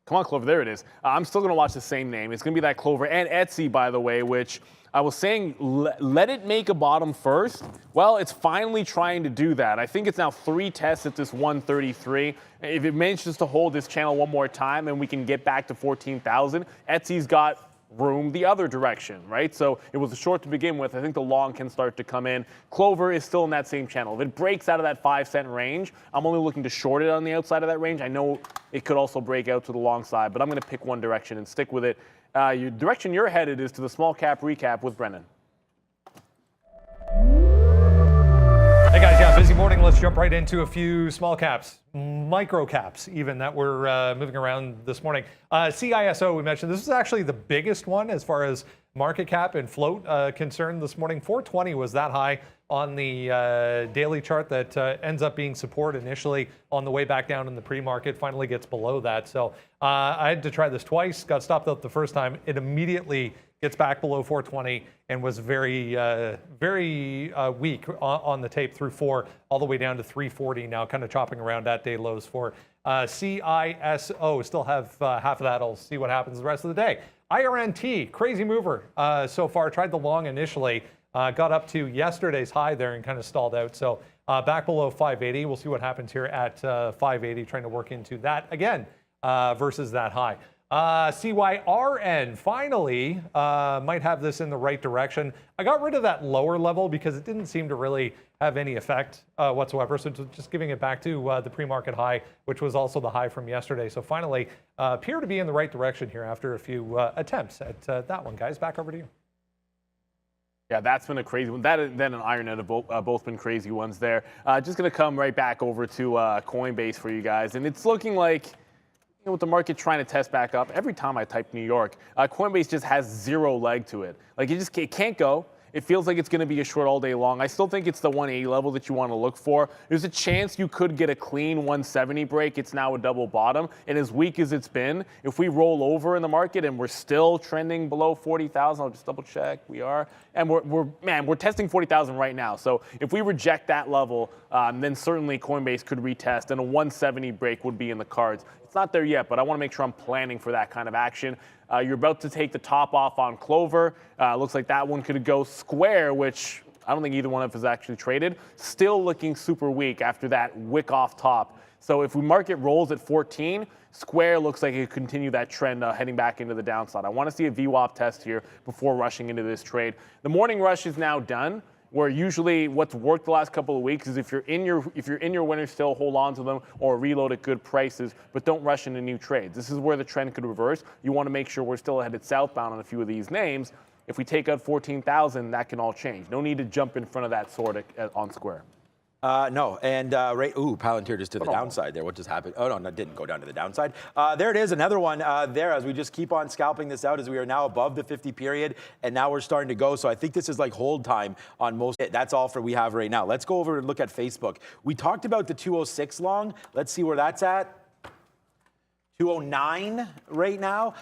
Come on, Clover, there it is. I'm still going to watch the same name. It's going to be that Clover and Etsy, by the way, which I was saying let it make a bottom first. Well, it's finally trying to do that. I think it's now 3 tests at this 133. If it manages to hold this channel one more time and we can get back to 14,000, Etsy's got room the other direction, right? So it was a short to begin with. I think the long can start to come in. Clover is still in that same channel. If it breaks out of that 5-cent range, I'm only looking to short it on the outside of that range. I know it could also break out to the long side, but I'm going to pick one direction and stick with it. Your direction you're headed is to the small cap recap with Brendan. Hey guys, yeah, Busy morning. Let's jump right into a few small caps, micro caps even, that we're moving around this morning. CISO, we mentioned, this is actually the biggest one as far as market cap and float concerned this morning. 420 was that high on the daily chart that ends up being support initially on the way back down in the pre-market, finally gets below that. So I had to try this twice, got stopped out the first time. It immediately gets back below 420 and was very weak on the tape through 4 all the way down to 340 now, kind of chopping around at day lows for CISO. Still have half of that. I'll see what happens the rest of the day. IRNT, crazy mover so far. Tried the long initially, got up to yesterday's high there and kind of stalled out. So back below 580. We'll see what happens here at 580, trying to work into that again versus that high. CYRN finally might have this in the right direction. I got rid of that lower level because it didn't seem to really have any effect whatsoever. So just giving it back to the pre-market high, which was also the high from yesterday. So finally appear to be in the right direction here after a few attempts at that one, guys. Back over to you. Yeah, that's been a crazy one. That and then an IronNet have both been crazy ones there. Just going to come right back over to Coinbase for you guys. And it's looking like, with the market trying to test back up, every time I type New York, Coinbase just has zero leg to it. Like, it can't go. It feels like it's going to be a short all day long. I still think it's the 180 level that you want to look for. There's a chance you could get a clean 170 break. It's now a double bottom. And as weak as it's been, if we roll over in the market and we're still trending below 40,000, I'll just double check. We are. And we're testing 40,000 right now. So if we reject that level, then certainly Coinbase could retest, and a 170 break would be in the cards. It's not there yet, but I want to make sure I'm planning for that kind of action. You're about to take the top off on Clover. Looks like that one could go square, which I don't think either one of us has actually traded. Still looking super weak after that wick off top. So if we market rolls at 14, Square looks like it could continue that trend heading back into the downside. I want to see a VWAP test here before rushing into this trade. The morning rush is now done, where usually what's worked the last couple of weeks is if you're in your winners still, hold on to them or reload at good prices, but don't rush into new trades. This is where the trend could reverse. You want to make sure we're still headed southbound on a few of these names. If we take out 14,000, that can all change. No need to jump in front of that sword on Square. No, and Palantir just to the downside there. What just happened? Oh, no, it didn't go down to the downside. There it is, another one there as we just keep on scalping this out as we are now above the 50 period, and now we're starting to go. So I think this is like hold time on most. That's all we have right now. Let's go over and look at Facebook. We talked about the 206 long. Let's see where that's at. 209 right now.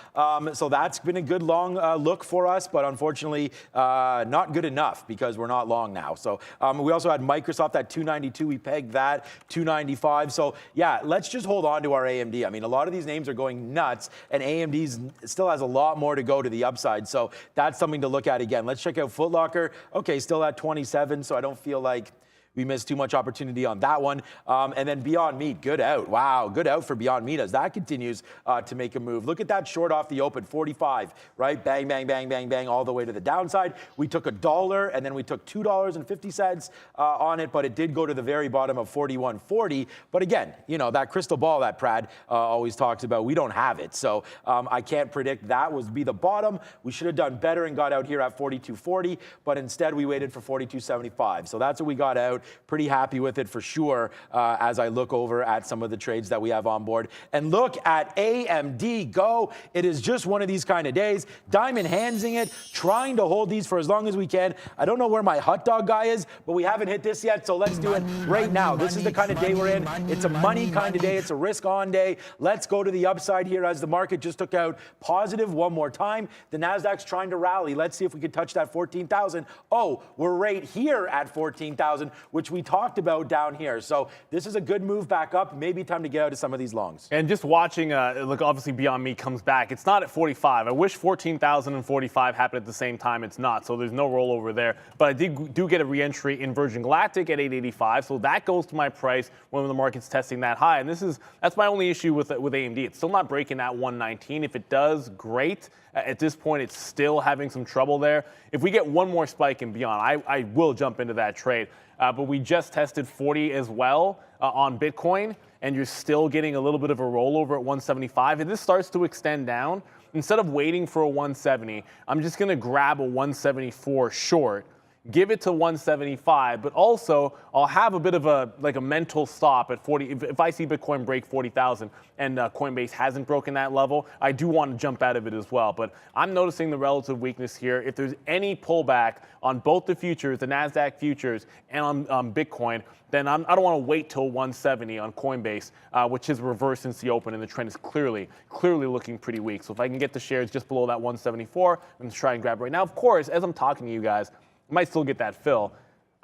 So that's been a good long look for us, but unfortunately not good enough because we're not long now. So we also had Microsoft at 292. We pegged that 295. So yeah, let's just hold on to our AMD. I mean, a lot of these names are going nuts, and AMD still has a lot more to go to the upside. So that's something to look at again. Let's check out Foot Locker. Okay, still at 27. So I don't feel like we missed too much opportunity on that one. And then Beyond Meat, good out. Wow, good out for Beyond Meat as that continues to make a move. Look at that short off the open, 45, right? Bang, bang, bang, bang, bang, all the way to the downside. We took $1 and then we took $2.50 on it, but it did go to the very bottom of 41.40. But again, you know, that crystal ball that Prad always talks about, we don't have it. So I can't predict that would be the bottom. We should have done better and got out here at 42.40, but instead we waited for 42.75. So that's what we got out. Pretty happy with it for sure as I look over at some of the trades that we have on board. And look at AMD go. It is just one of these kind of days. Diamond handsing it, trying to hold these for as long as we can. I don't know where my hot dog guy is, but we haven't hit this yet, so let's do it right now. This is the kind of day we're in. It's a money kind of day. It's a risk on day. Let's go to the upside here as the market just took out positive one more time. The NASDAQ's trying to rally. Let's see if we can touch that 14,000. Oh, we're right here at 14,000. Which we talked about down here. So this is a good move back up. Maybe time to get out of some of these longs. And just watching, look, obviously Beyond Meat comes back. It's not at 45. I wish 14,000 and 45 happened at the same time. It's not, so there's no rollover there. But I do get a re-entry in Virgin Galactic at 885, so that goes to my price when the market's testing that high. And that's my only issue with AMD. It's still not breaking that 119. If it does, great. At this point, it's still having some trouble there. If we get one more spike and beyond, I will jump into that trade. But we just tested 40 as well on Bitcoin, and you're still getting a little bit of a rollover at 175. If this starts to extend down, instead of waiting for a 170, I'm just going to grab a 174 short give it to 175, but also I'll have a bit of a mental stop at 40. If I see Bitcoin break 40,000 and Coinbase hasn't broken that level, I do want to jump out of it as well. But I'm noticing the relative weakness here. If there's any pullback on both the futures, the NASDAQ futures, and on Bitcoin, then I don't want to wait till 170 on Coinbase, which is reversed since the open, and the trend is clearly looking pretty weak. So if I can get the shares just below that 174, I'm going to try and grab it right now. Of course, as I'm talking to you guys, I might still get that fill.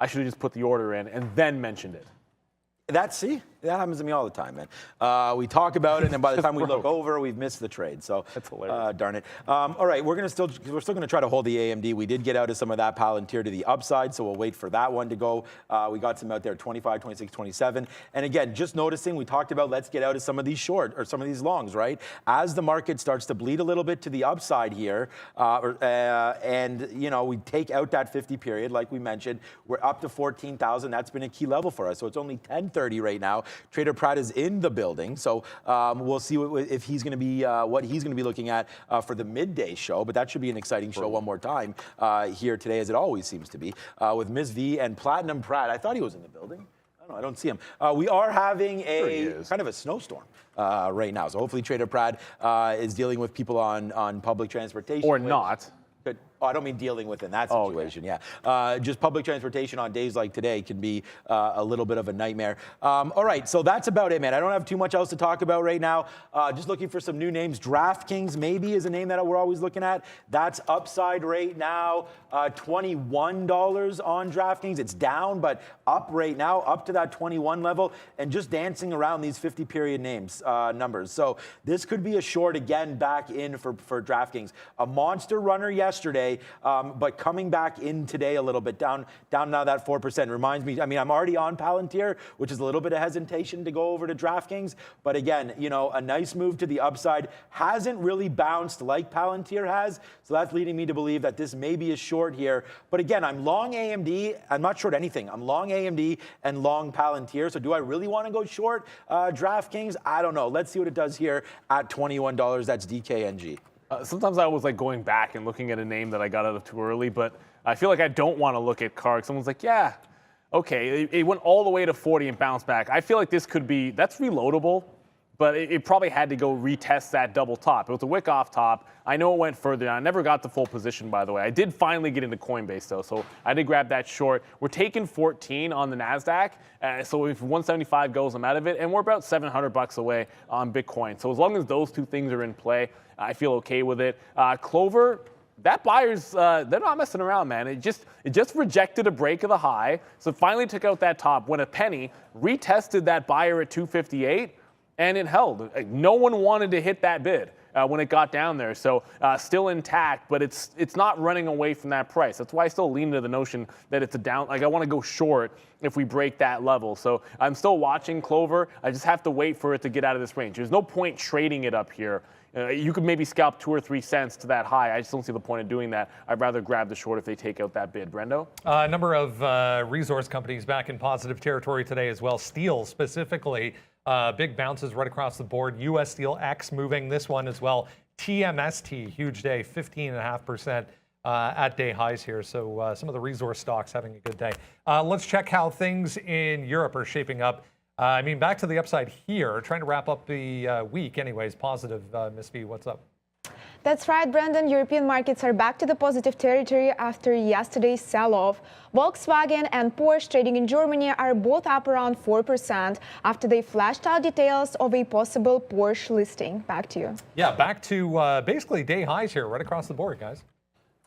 I should have just put the order in and then mentioned it. That happens to me all the time, man. We talk about it, and by the time we look over, we've missed the trade. So that's hilarious. Darn it. All right, we're still going to try to hold the AMD. We did get out of some of that Palantir to the upside, so we'll wait for that one to go. We got some out there, 25, 26, 27. And again, just noticing, we talked about let's get out of some of these short or some of these longs, right? As the market starts to bleed a little bit to the upside here, and we take out that 50 period, like we mentioned, we're up to 14,000. That's been a key level for us. So it's only 10:30 right now. Trader Pratt is in the building, so we'll see if he's going to be what he's going to be looking at for the midday show. But that should be an exciting show one more time here today, as it always seems to be, with Ms. V and Platinum Pratt. I thought he was in the building. I don't see him. We are having kind of a snowstorm right now, so hopefully Trader Pratt is dealing with people on public transportation. Or not. I don't mean dealing with in that situation. Yeah, just public transportation on days like today can be a little bit of a nightmare. All right, so that's about it, man. I don't have too much else to talk about right now. Just looking for some new names. DraftKings maybe is a name that we're always looking at. That's upside right now, $21 on DraftKings. It's down, but up right now, up to that 21 level, and just dancing around these 50-period numbers. So this could be a short again back in for DraftKings. A monster runner yesterday. But coming back in today a little bit, down now that 4%. Reminds me, I'm already on Palantir, which is a little bit of hesitation to go over to DraftKings. But again, a nice move to the upside. Hasn't really bounced like Palantir has. So that's leading me to believe that this may be a short here. But again, I'm long AMD. I'm not short anything. I'm long AMD and long Palantir. So do I really want to go short DraftKings? I don't know. Let's see what it does here at $21. That's DKNG. Sometimes I was going back and looking at a name that I got out of too early, but I feel like I don't want to look at CARC. Someone's like, yeah, okay, it went all the way to 40 and bounced back. I feel like this could be, that's reloadable, but it probably had to go retest that double top. It was a wick off top. I know it went further down. I never got the full position, by the way. I did finally get into Coinbase, though, so I did grab that short. We're taking 14 on the NASDAQ, so if 175 goes, I'm out of it, and we're about $700 away on Bitcoin. So as long as those two things are in play, I feel okay with it. Clover, that buyer's, they're not messing around, man. It just rejected a break of the high, so finally took out that top, went a penny, retested that buyer at 258, and it held. No one wanted to hit that bid when it got down there. So still intact, but it's not running away from that price. That's why I still lean to the notion that it's a down, I want to go short if we break that level. So I'm still watching Clover. I just have to wait for it to get out of this range. There's no point trading it up here. You could maybe scalp 2 or 3 cents to that high. I just don't see the point of doing that. I'd rather grab the short if they take out that bid. Brendo? A number of resource companies back in positive territory today as well. Steel specifically, big bounces right across the board. U.S. Steel X moving, this one as well. TMST, huge day, 15.5% at day highs here. So some of the resource stocks having a good day. Let's check how things in Europe are shaping up. Back to the upside here, trying to wrap up the week anyways. Positive, Ms. V, what's up? That's right, Brandon. European markets are back to the positive territory after yesterday's sell-off. Volkswagen and Porsche trading in Germany are both up around 4% after they flashed out details of a possible Porsche listing. Back to you. Yeah, back to basically day highs here right across the board, guys.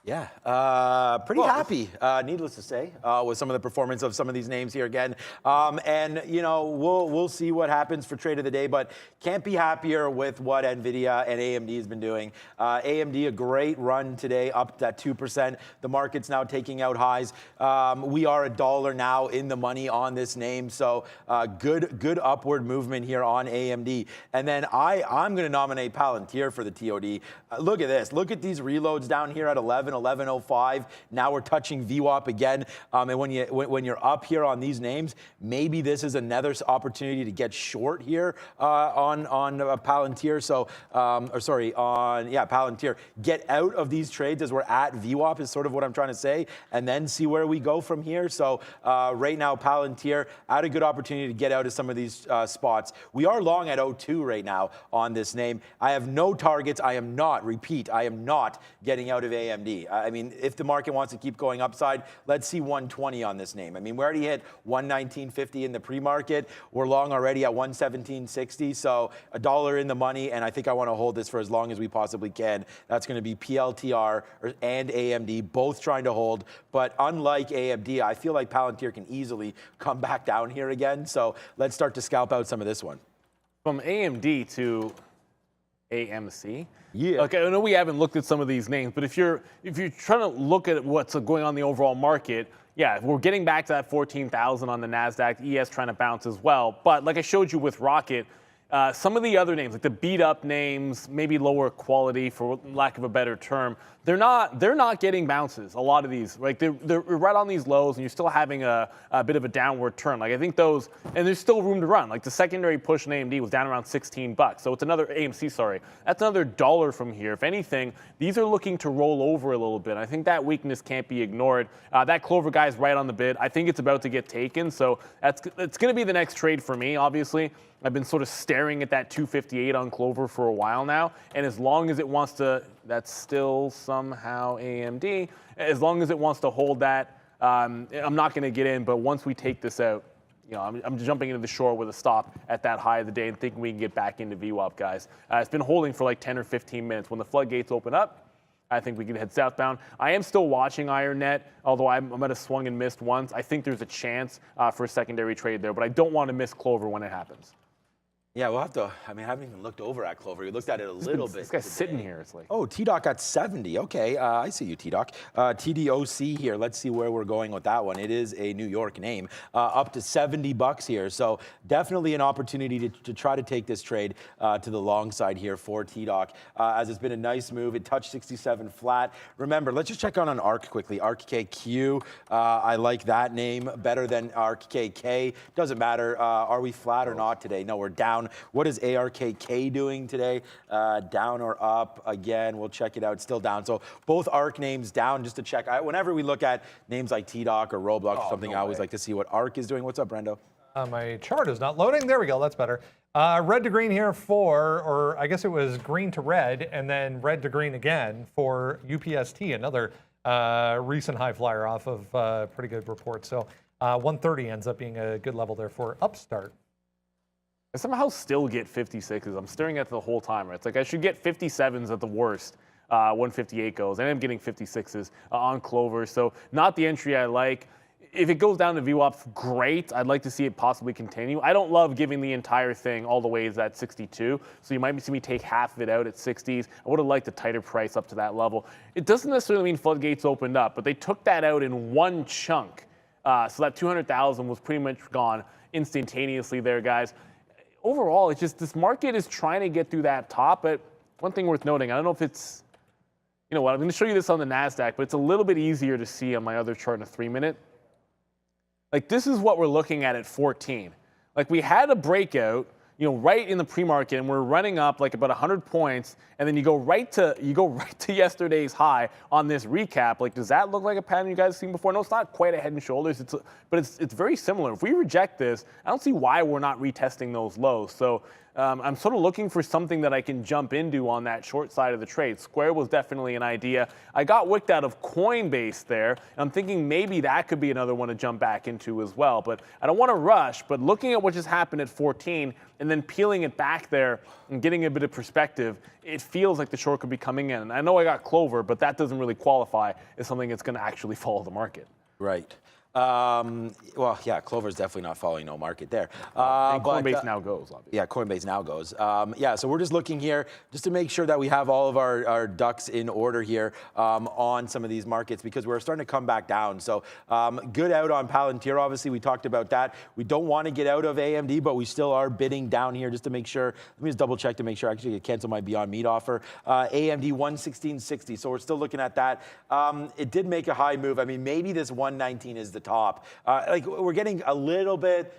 Yeah, pretty happy, needless to say, with some of the performance of some of these names here again. And we'll see what happens for trade of the day, but can't be happier with what NVIDIA and AMD has been doing. AMD, a great run today, up that 2%. The market's now taking out highs. We are $1 now in the money on this name, so good upward movement here on AMD. And then I'm going to nominate Palantir for the TOD. Look at this. Look at these reloads down here at 11 11.05. Now we're touching VWAP again. And when you're up here on these names, maybe this is another opportunity to get short here on Palantir. So, Palantir. Get out of these trades as we're at VWAP is sort of what I'm trying to say, and then see where we go from here. So right now, Palantir, had a good opportunity to get out of some of these spots. We are long at 02 right now on this name. I have no targets. I am not getting out of AMD. I mean, if the market wants to keep going upside, let's see 120 on this name. I mean, we already hit 119.50 in the pre-market. We're long already at 117.60, so $1 in the money, and I think I want to hold this for as long as we possibly can. That's going to be PLTR and AMD, both trying to hold. But unlike AMD, I feel like Palantir can easily come back down here again. So let's start to scalp out some of this one. From AMD to AMC. Yeah. Okay, I know we haven't looked at some of these names, but if you're trying to look at what's going on in the overall market, yeah, we're getting back to that 14,000 on the NASDAQ, ES trying to bounce as well. But like I showed you with Rocket, some of the other names, like the beat up names, maybe lower quality for lack of a better term, they're not getting bounces. A lot of these, right? They're right on these lows, and you're still having a bit of a downward turn. Like I think those, and there's still room to run. Like the secondary push in AMD was down around $16, so it's another AMC. Sorry, that's another $1 from here. If anything, these are looking to roll over a little bit. I think that weakness can't be ignored. That Clover guy is right on the bid. I think it's about to get taken, so it's going to be the next trade for me. Obviously, I've been sort of staring at that 258 on Clover for a while now, and as long as it wants to, that's still somehow AMD. As long as it wants to hold that, I'm not going to get in. But once we take this out, you know, I'm jumping into the short with a stop at that high of the day and thinking we can get back into VWAP, guys. It's been holding for like 10 or 15 minutes. When the floodgates open up, I think we can head southbound. I am still watching IronNet, although I might have swung and missed once. I think there's a chance for a secondary trade there, but I don't want to miss Clover when it happens. Yeah, we'll have to. I mean, I haven't even looked over at Clover. We looked at it a little bit. This guy's sitting here. It's like, oh, T-Doc got 70. Okay, I see you, T-Doc. TDOC here. Let's see where we're going with that one. It is a New York name. Up to $70 here. So definitely an opportunity to try to take this trade to the long side here for T-Doc. As it's been a nice move. It touched 67 flat. Remember, let's just check on ARK quickly. ARKKQ. I like that name better than ARKKK. Doesn't matter. Are we flat or not today? No, we're down. What is ARKK doing today? Down or up? Again, we'll check it out. Still down. So both ARK names down just to check. Whenever we look at names like T-Doc or Roblox or something, I always like to see what ARK is doing. What's up, Brendo? My chart is not loading. There we go. That's better. Red to green here or I guess it was green to red, and then red to green again for UPST, another recent high flyer off of pretty good report. So 130 ends up being a good level there for Upstart. I somehow still get 56s. I'm staring at it the whole time. Right? It's like I should get 57s at the worst. 158 goes. I am getting 56s on Clover. So not the entry I like. If it goes down to VWAP, great. I'd like to see it possibly continue. I don't love giving the entire thing all the way at 62. So you might see me take half of it out at 60s. I would have liked a tighter price up to that level. It doesn't necessarily mean floodgates opened up, but they took that out in one chunk. So that 200,000 was pretty much gone instantaneously there, guys. Overall, it's just this market is trying to get through that top. But one thing worth noting, I don't know if it's, you know what, I'm going to show you this on the NASDAQ, but it's a little bit easier to see on my other chart in a 3-minute. Like this is what we're looking at 14. Like we had a breakout, you know, right in the pre-market, and we're running up like about 100 points, and then you go right to yesterday's high on this recap. Like, does that look like a pattern you guys have seen before? No, it's not quite a head and shoulders, but it's very similar. If we reject this, I don't see why we're not retesting those lows. So I'm sort of looking for something that I can jump into on that short side of the trade. Square was definitely an idea. I got wicked out of Coinbase there. And I'm thinking maybe that could be another one to jump back into as well. But I don't want to rush. But looking at what just happened at 14 and then peeling it back there and getting a bit of perspective, it feels like the short could be coming in. And I know I got Clover, but that doesn't really qualify as something that's going to actually follow the market. Right. Well, yeah, Clover's definitely not following no market there. And Coinbase now goes, obviously. Yeah, Coinbase now goes. Yeah, so we're just looking here just to make sure that we have all of our ducks in order here on some of these markets because we're starting to come back down. So good out on Palantir, obviously. We talked about that. We don't want to get out of AMD, but we still are bidding down here just to make sure. Let me just double check to make sure I actually cancel my Beyond Meat offer. AMD 116.60, so we're still looking at that. It did make a high move. I mean, maybe this 119 is the top. Like we're getting a little bit,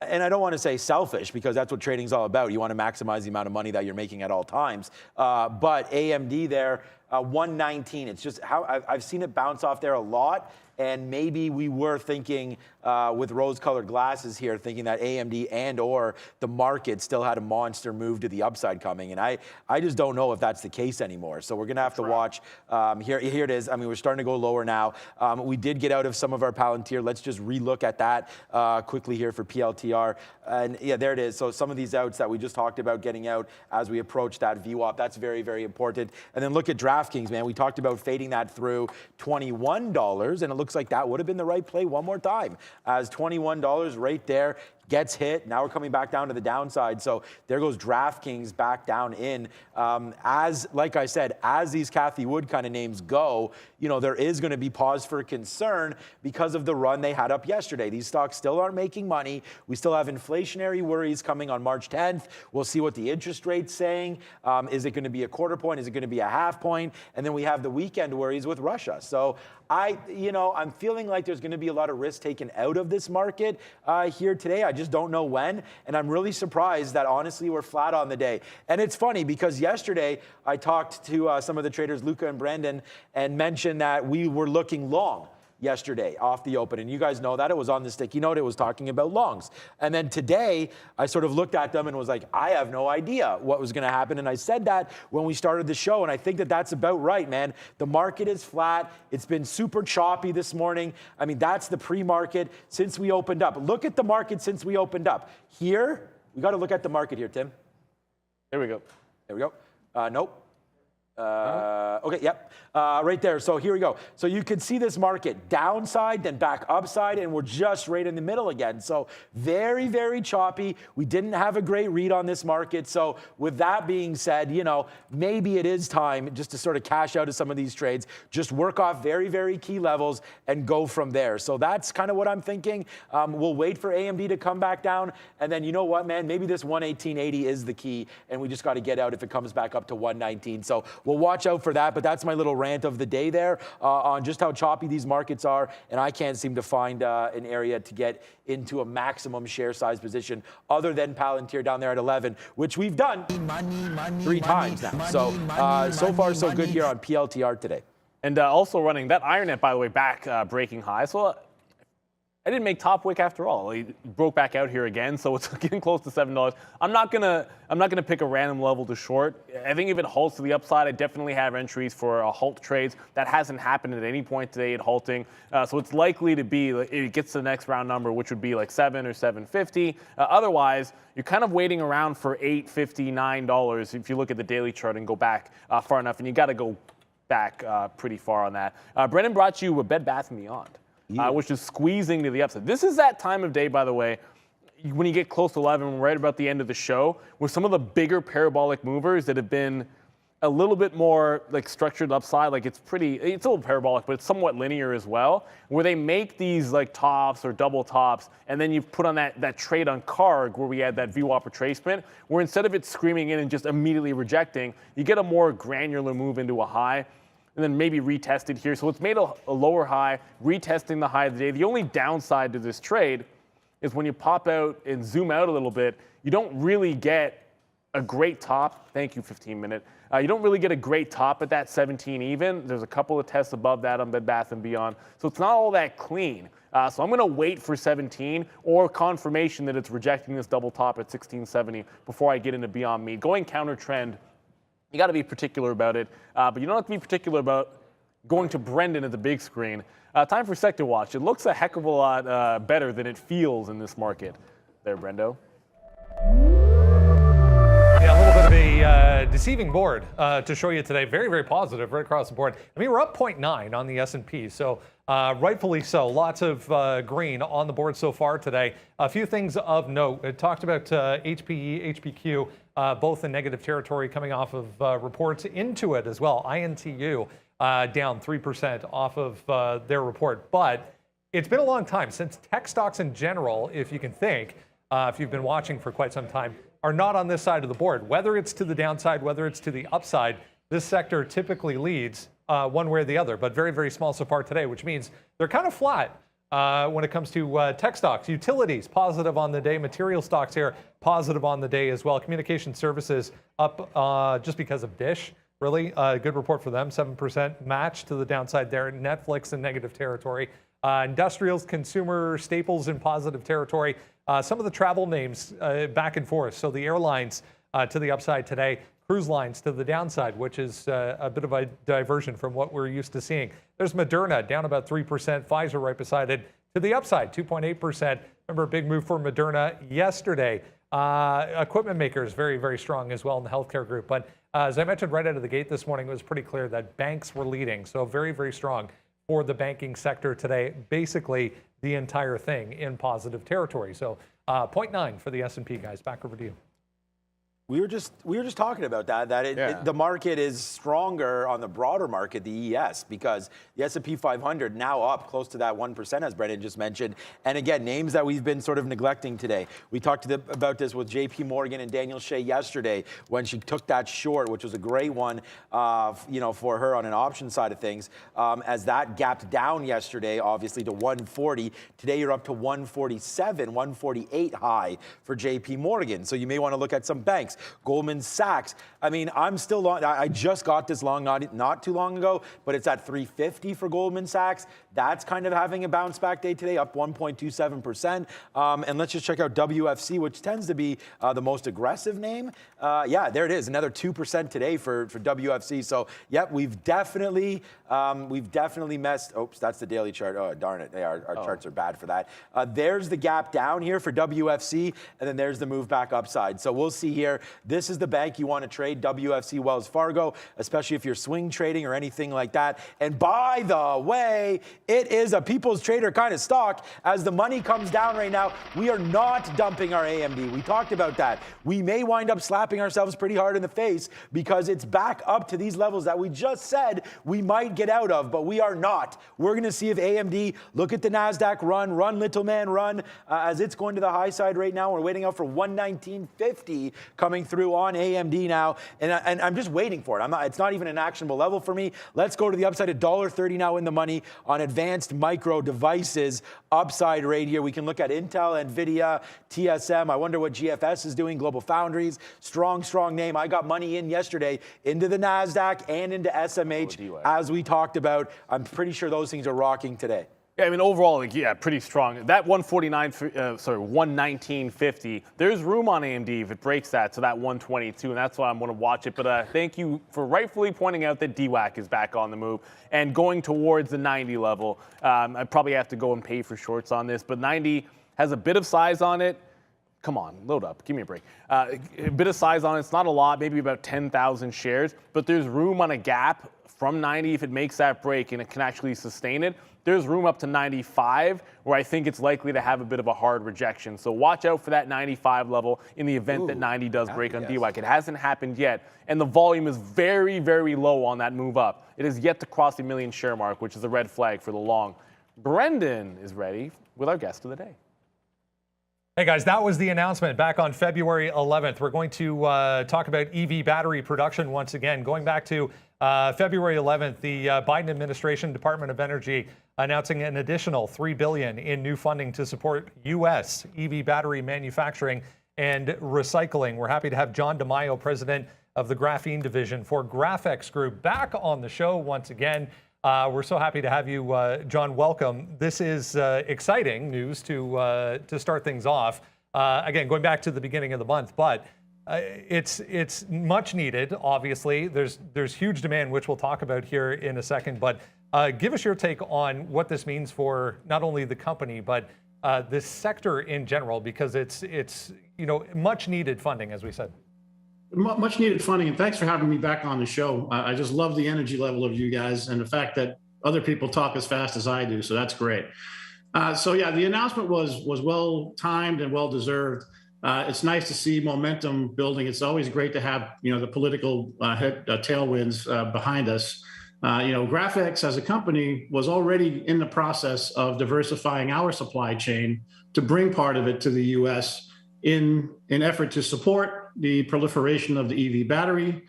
and I don't want to say selfish because that's what trading's all about. You want to maximize the amount of money that you're making at all times. But AMD there, 119, it's just how I've seen it bounce off there a lot. And maybe we were thinking with rose-colored glasses here, thinking that AMD and or the market still had a monster move to the upside coming. And I just don't know if that's the case anymore. So we're going to have to watch. Here it is. I mean, we're starting to go lower now. We did get out of some of our Palantir. Let's just relook at that quickly here for PLTR. And yeah, there it is. So some of these outs that we just talked about getting out as we approach that VWAP, that's very, very important. And then look at DraftKings, man. We talked about fading that through $21, and it looks like that would have been the right play one more time, as $21 right there gets hit. Now we're coming back down to the downside. So there goes DraftKings back down in. Like I said, as these Cathie Wood kind of names go, you know, there is going to be pause for concern because of the run they had up yesterday. These stocks still aren't making money. We still have inflationary worries coming on March 10th. We'll see what the interest rate's saying. Is it going to be a quarter point? Is it going to be a half point? And then we have the weekend worries with Russia. So I'm feeling like there's going to be a lot of risk taken out of this market here today. I just don't know when. And I'm really surprised that honestly we're flat on the day. And it's funny because yesterday I talked to some of the traders, Luca and Brandon, and mentioned that we were looking long yesterday off the open. And you guys know that it was on the sticky note. It was talking about longs. And then today I sort of looked at them and was like, I have no idea what was going to happen. And I said that when we started the show. And I think that that's about right, man. The market is flat. It's been super choppy this morning. I mean, that's the pre-market since we opened up. Look at the market since we opened up. Here, we got to look at the market here, Tim. There we go. There we go. Nope. Okay, yep, right there. So here we go. So you can see this market downside, then back upside, and we're just right in the middle again. So very, very choppy. We didn't have a great read on this market. So with that being said, you know, maybe it is time just to sort of cash out of some of these trades, just work off very, very key levels and go from there. So that's kind of what I'm thinking. We'll wait for AMD to come back down. And then you know what, man, maybe this 118.80 is the key, and we just got to get out if it comes back up to 119. So we'll watch out for that, but that's my little rant of the day there on just how choppy these markets are, and I can't seem to find an area to get into a maximum share size position other than Palantir down there at 11, which we've done three times now. So so far so good here on PLTR today. And also running that IronNet, by the way, back breaking high. So I didn't make top wick after all. He broke back out here again, so it's getting close to $7. I'm not gonna pick a random level to short. I think if it halts to the upside, I definitely have entries for halt trades. That hasn't happened at any point today at halting, so it's likely to be it gets to the next round number, which would be like 7 or 750. Otherwise, you're kind of waiting around for $8.50, $9 if you look at the daily chart and go back far enough, and you got to go back pretty far on that. Brendan brought you a Bed Bath & Beyond. Which is squeezing to the upside. This is that time of day, by the way, when you get close to 11, right about the end of the show, with some of the bigger parabolic movers that have been a little bit more like structured upside. Like it's a little parabolic, but it's somewhat linear as well, where they make these like tops or double tops, and then you put on that trade on Carg where we had that VWAP retracement, where instead of it screaming in and just immediately rejecting, you get a more granular move into a high. And then maybe retested here. So it's made a lower high, retesting the high of the day. The only downside to this trade is when you pop out and zoom out a little bit, you don't really get a great top. Thank you, 15-minute. You don't really get a great top at that 17 even. There's a couple of tests above that on Bed Bath & Beyond. So it's not all that clean. So I'm going to wait for 17 or confirmation that it's rejecting this double top at 1670 before I get into Beyond Meat. Going counter trend, you got to be particular about it, but you don't have to be particular about going to Brendan at the big screen. Time for Sector Watch. It looks a heck of a lot better than it feels in this market. There, Brendo. Yeah, a little bit of a deceiving board to show you today. Very, very positive right across the board. I mean, we're up 0.9 on the S&P, so rightfully so. Lots of green on the board so far today. A few things of note. It talked about HPE, HPQ, both in negative territory coming off of reports into it as well. INTU down 3% off of their report. But it's been a long time since tech stocks in general, if you can think, if you've been watching for quite some time, are not on this side of the board. Whether it's to the downside, whether it's to the upside, this sector typically leads one way or the other, but very, very small so far today, which means they're kind of flat when it comes to tech stocks. Utilities, positive on the day. Material stocks here, positive on the day as well. Communication services up just because of Dish. Really good report for them, 7% match to the downside there. Netflix in negative territory. Industrials, consumer staples in positive territory. Some of the travel names back and forth. So the airlines to the upside today, cruise lines to the downside, which is a bit of a diversion from what we're used to seeing. There's Moderna down about 3%. Pfizer right beside it to the upside, 2.8%. Remember, a big move for Moderna yesterday. Equipment makers very, very strong as well in the healthcare group. But as I mentioned right out of the gate this morning, it was pretty clear that banks were leading. So very, very strong for the banking sector today. Basically, the entire thing in positive territory. So 0.9 for the S&P, guys. Back over to you. We were just talking about that. The market is stronger on the broader market, the ES, because the S&P 500 now up close to that 1%, as Brendan just mentioned. And again, names that we've been sort of neglecting today. We talked about this with JP Morgan and Daniel Shea yesterday when she took that short, which was a great one, for her on an option side of things. As that gapped down yesterday, obviously to 140. Today you're up to 147, 148 high for JP Morgan. So you may want to look at some banks. Goldman Sachs. I mean, I'm still long. I just got this long not too long ago, but it's at 350 for Goldman Sachs. That's kind of having a bounce back day today, up 1.27%. And let's just check out WFC, which tends to be the most aggressive name. Yeah, there it is, another 2% today for WFC. So, yep, we've definitely messed. Oops, that's the daily chart. Oh, darn it, our charts are bad for that. There's the gap down here for WFC, and then there's the move back upside. So we'll see here. This is the bank you want to trade, WFC Wells Fargo, especially if you're swing trading or anything like that. And by the way, it is a people's trader kind of stock. As the money comes down right now, we are not dumping our AMD. We talked about that. We may wind up slapping ourselves pretty hard in the face because it's back up to these levels that we just said we might get out of, but we are not. We're going to see if AMD, look at the NASDAQ run, little man run, as it's going to the high side right now. We're waiting out for 119.50 coming through on AMD now, and I'm just waiting for it. It's not even an actionable level for me. Let's go to the upside at $1.30 now in the money on advanced micro devices. Upside right here. We can look at Intel, NVIDIA, TSM. I wonder what GFS is doing. Global Foundries, strong name. I got money in yesterday into the NASDAQ and into SMH, as we talked about. I'm pretty sure those things are rocking today. Yeah, I mean, overall, pretty strong. That 119.50, there's room on AMD if it breaks that to that 122, and that's why I'm going to watch it. But thank you for rightfully pointing out that DWAC is back on the move and going towards the 90 level. I probably have to go and pay for shorts on this, but 90 has a bit of size on it. Come on, load up. Give me a break. A bit of size on it. It's not a lot, maybe about 10,000 shares, but there's room on a gap from 90 if it makes that break and it can actually sustain it. There's room up to 95 where I think it's likely to have a bit of a hard rejection. So watch out for that 95 level in the event that 90 does break on DWAC. It hasn't happened yet, and the volume is very, very low on that move up. It is yet to cross the 1 million share mark, which is a red flag for the long. Brendan is ready with our guest of the day. Hey guys, that was the announcement back on February 11th. We're going to talk about EV battery production once again. Going back to February 11th, the Biden administration, Department of Energy, announcing an additional $3 billion in new funding to support U.S. EV battery manufacturing and recycling. We're happy to have John DeMaio, president of the Graphene Division for Graphex Group, back on the show once again. We're so happy to have you, John. Welcome. This is exciting news to start things off. Again, going back to the beginning of the month, but it's much needed. Obviously, there's huge demand, which we'll talk about here in a second. But give us your take on what this means for not only the company but this sector in general, because it's much needed funding, as we said. Much needed funding, and thanks for having me back on the show. I just love the energy level of you guys and the fact that other people talk as fast as I do, so that's great. So yeah, the announcement was well timed and well deserved. It's nice to see momentum building. It's always great to have the political tailwinds behind us. Graphics as a company was already in the process of diversifying our supply chain to bring part of it to the U.S. in an effort to support the proliferation of the EV battery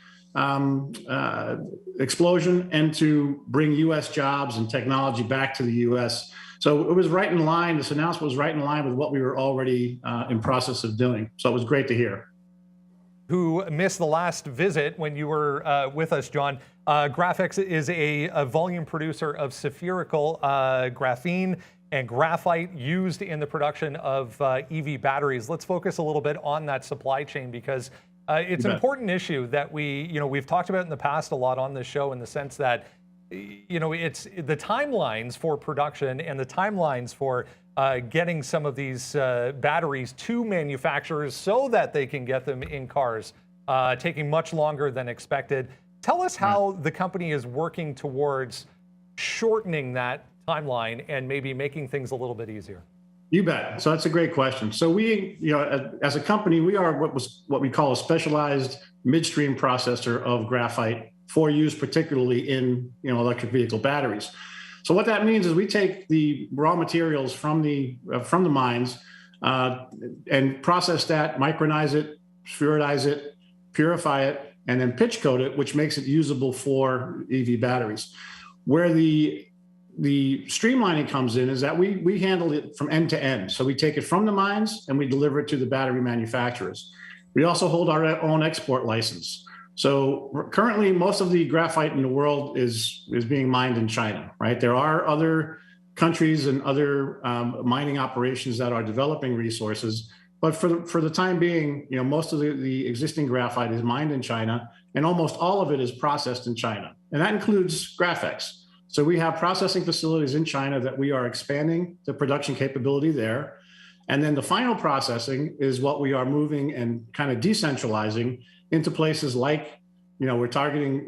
explosion and to bring U.S. jobs and technology back to the U.S. So it was right in line. This announcement was right in line with what we were already in process of doing. So it was great to hear. Who missed the last visit when you were with us, John. Graphics is a volume producer of spherical graphene and graphite used in the production of EV batteries. Let's focus a little bit on that supply chain because it's an important issue that we've talked about in the past a lot on this show, in the sense that it's the timelines for production and the timelines for getting some of these batteries to manufacturers so that they can get them in cars, taking much longer than expected. Tell us how the company is working towards shortening that timeline and maybe making things a little bit easier. You bet. So that's a great question. So we, as a company, we are what we call a specialized midstream processor of graphite for use particularly in electric vehicle batteries. So what that means is we take the raw materials from the mines and process that, micronize it, sphericize it, purify it, and then pitch coat it, which makes it usable for EV batteries. Where the streamlining comes in is that we handle it from end to end. So we take it from the mines and we deliver it to the battery manufacturers. We also hold our own export license. So currently, most of the graphite in the world is being mined in China, right? There are other countries and other mining operations that are developing resources, but for the time being, most of the existing graphite is mined in China, and almost all of it is processed in China, and that includes Graphex. So we have processing facilities in China that we are expanding the production capability there. And then the final processing is what we are moving and kind of decentralizing into places like, we're targeting,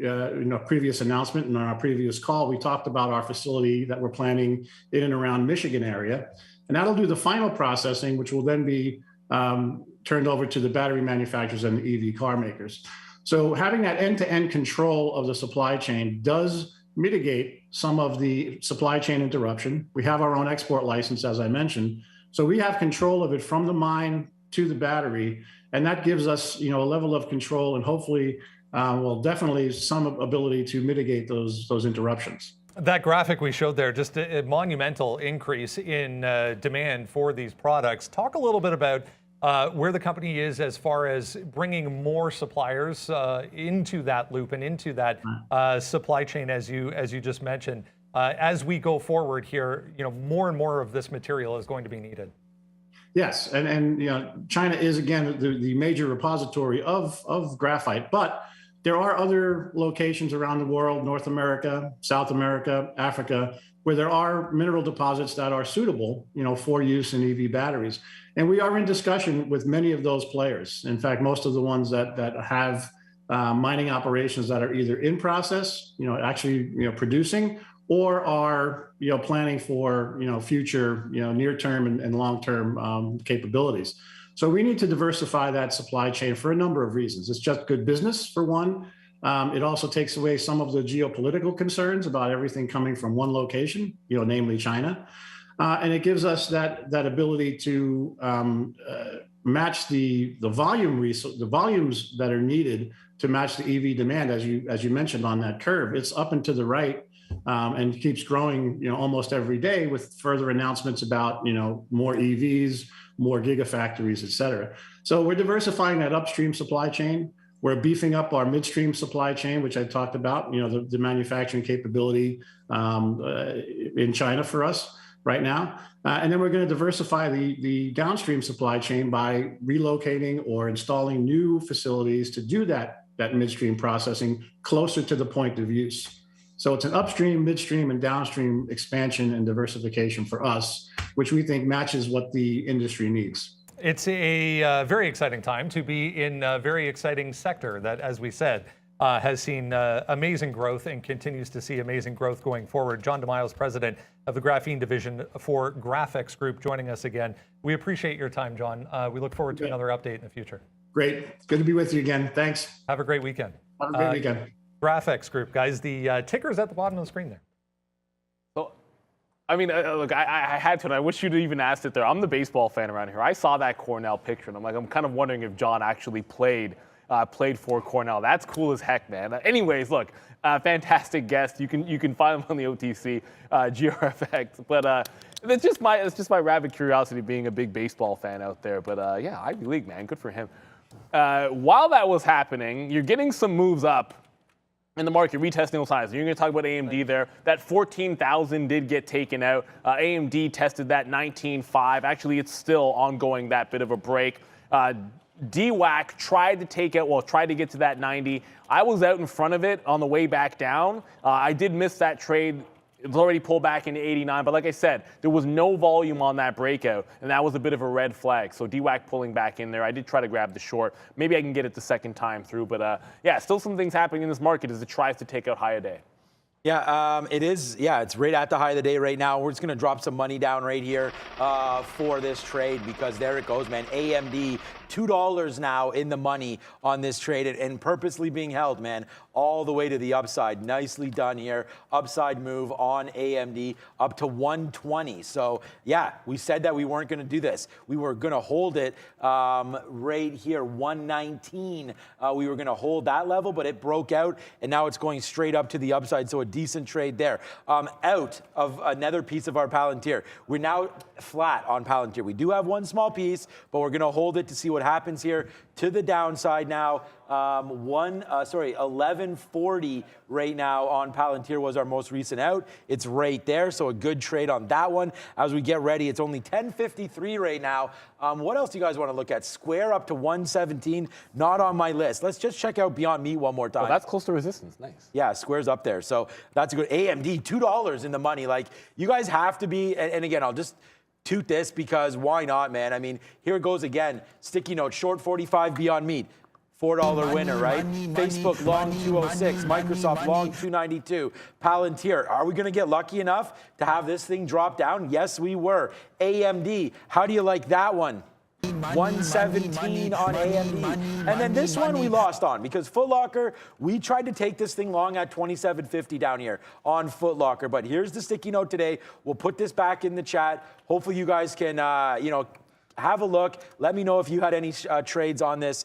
previous announcement and on our previous call, we talked about our facility that we're planning in and around Michigan area. And that'll do the final processing, which will then be turned over to the battery manufacturers and the EV car makers. So having that end-to-end control of the supply chain does mitigate some of the supply chain interruption. We have our own export license, as I mentioned. So we have control of it from the mine to the battery. And that gives us, a level of control and hopefully, definitely some ability to mitigate those interruptions. That graphic we showed there, just a monumental increase in demand for these products. Talk a little bit about where the company is as far as bringing more suppliers into that loop and into that supply chain, as you just mentioned. As we go forward here, more and more of this material is going to be needed. Yes, and China is again the major repository of graphite, but there are other locations around the world, North America, South America, Africa, where there are mineral deposits that are suitable, for use in EV batteries. And we are in discussion with many of those players. In fact, most of the ones that have mining operations that are either in process, actually, producing, or are, planning for, future, near-term and long-term capabilities. So we need to diversify that supply chain for a number of reasons. It's just good business, for one. It also takes away some of the geopolitical concerns about everything coming from one location, namely China. And it gives us that ability to match the volumes that are needed to match the EV demand, as you mentioned on that curve. It's up and to the right and keeps growing, almost every day with further announcements about, more EVs, more gigafactories, et cetera. So we're diversifying that upstream supply chain. We're beefing up our midstream supply chain, which I talked about, the manufacturing capability in China for us right now. And then we're going to diversify the downstream supply chain by relocating or installing new facilities to do that midstream processing closer to the point of use. So it's an upstream, midstream, and downstream expansion and diversification for us, which we think matches what the industry needs. It's a very exciting time to be in a very exciting sector that, as we said, has seen amazing growth and continues to see amazing growth going forward. John DeMiles, president of the Graphene Division for Graphics Group, joining us again. We appreciate your time, John. We look forward to another update in the future. Great. Good to be with you again. Thanks. Have a great weekend. Have a great weekend. Graphics Group, guys. The ticker's at the bottom of the screen there. So, I mean, look, I had to, and I wish you'd even asked it there. I'm the baseball fan around here. I saw that Cornell picture, and I'm kind of wondering if John actually played for Cornell. That's cool as heck, man. Anyways, look, fantastic guest. You can find him on the OTC, GRFX. But it's just my rabid curiosity being a big baseball fan out there. But yeah, Ivy League, man, good for him. While that was happening, you're getting some moves up in the market, retesting those highs. You're going to talk about AMD there. That 14,000 did get taken out. AMD tested that 19.5. Actually, it's still ongoing, that bit of a break. DWAC tried to get to that 90. I was out in front of it on the way back down. I did miss that trade. It's already pulled back into 89, but like I said, there was no volume on that breakout, and that was a bit of a red flag. So DWAC pulling back in there. I did try to grab the short. Maybe I can get it the second time through, but yeah, still some things happening in this market as it tries to take out high a day. Yeah, it is. Yeah, it's right at the high of the day right now. We're just going to drop some money down right here for this trade because there it goes, man. AMD, $2 now in the money on this trade and purposely being held, man, all the way to the upside. Nicely done here. Upside move on AMD up to 120. So, yeah, we said that we weren't going to do this. We were going to hold it right here, 119. We were going to hold that level, but it broke out, and now it's going straight up to the upside. So a decent trade there. Out of another piece of our Palantir. We're now flat on Palantir. We do have one small piece, but we're going to hold it to see what happens here to the downside now. 1140 right now on Palantir was our most recent out. It's right there, so a good trade on that one. As we get ready, it's only 1053 right now. What else do you guys want to look at? Square up to 117, not on my list. Let's just check out Beyond Meat one more time. Oh, that's close to resistance. Nice. Yeah, Square's up there, so that's a good. AMD, $2 in the money. Like, you guys have to be, and again, I'll just toot this because why not, man? I mean, here it goes again. Sticky note, short 45 Beyond Meat. $4 winner, right? Facebook long 206, Microsoft long 292. Palantir, are we going to get lucky enough to have this thing drop down? Yes, we were. AMD, how do you like that one? 117 on AMD. And then this one we lost on because Foot Locker, we tried to take this thing long at 27.50 down here on Foot Locker. But here's the sticky note today. We'll put this back in the chat. Hopefully you guys can, have a look. Let me know if you had any trades on this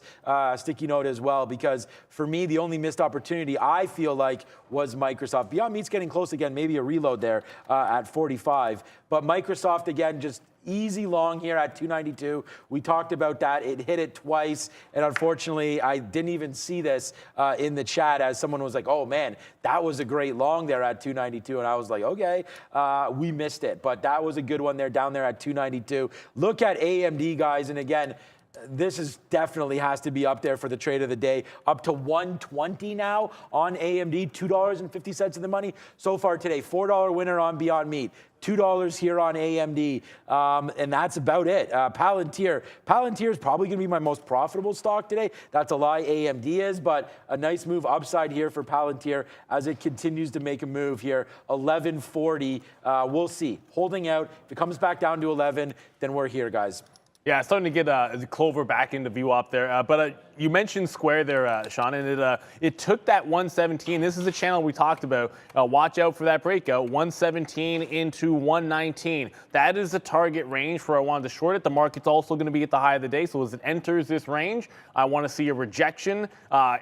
sticky note as well, because for me, the only missed opportunity I feel like was Microsoft. Beyond Meat's getting close again, maybe a reload there at 45. But Microsoft, again, just easy long here at 292. We talked about that. It hit it twice. And unfortunately, I didn't even see this in the chat as someone was like, oh, man, that was a great long there at 292. And I was like, okay, we missed it. But that was a good one there down there at 292. Look at AMD, guys. And again, this is definitely has to be up there for the trade of the day. Up to 120 now on AMD, $2.50 in the money. So far today, $4 winner on Beyond Meat, $2 here on AMD, and that's about it. Palantir is probably going to be my most profitable stock today. That's a lie, AMD is, but a nice move upside here for Palantir as it continues to make a move here. 1140, we'll see. Holding out. If it comes back down to 11, then we're here, guys. Yeah, starting to get Clover back into view up there. But you mentioned Square there, Sean, and it took that 117. This is a channel we talked about. Watch out for that breakout. 117 into 119. That is the target range for I wanted to short it. The market's also going to be at the high of the day. So as it enters this range, I want to see a rejection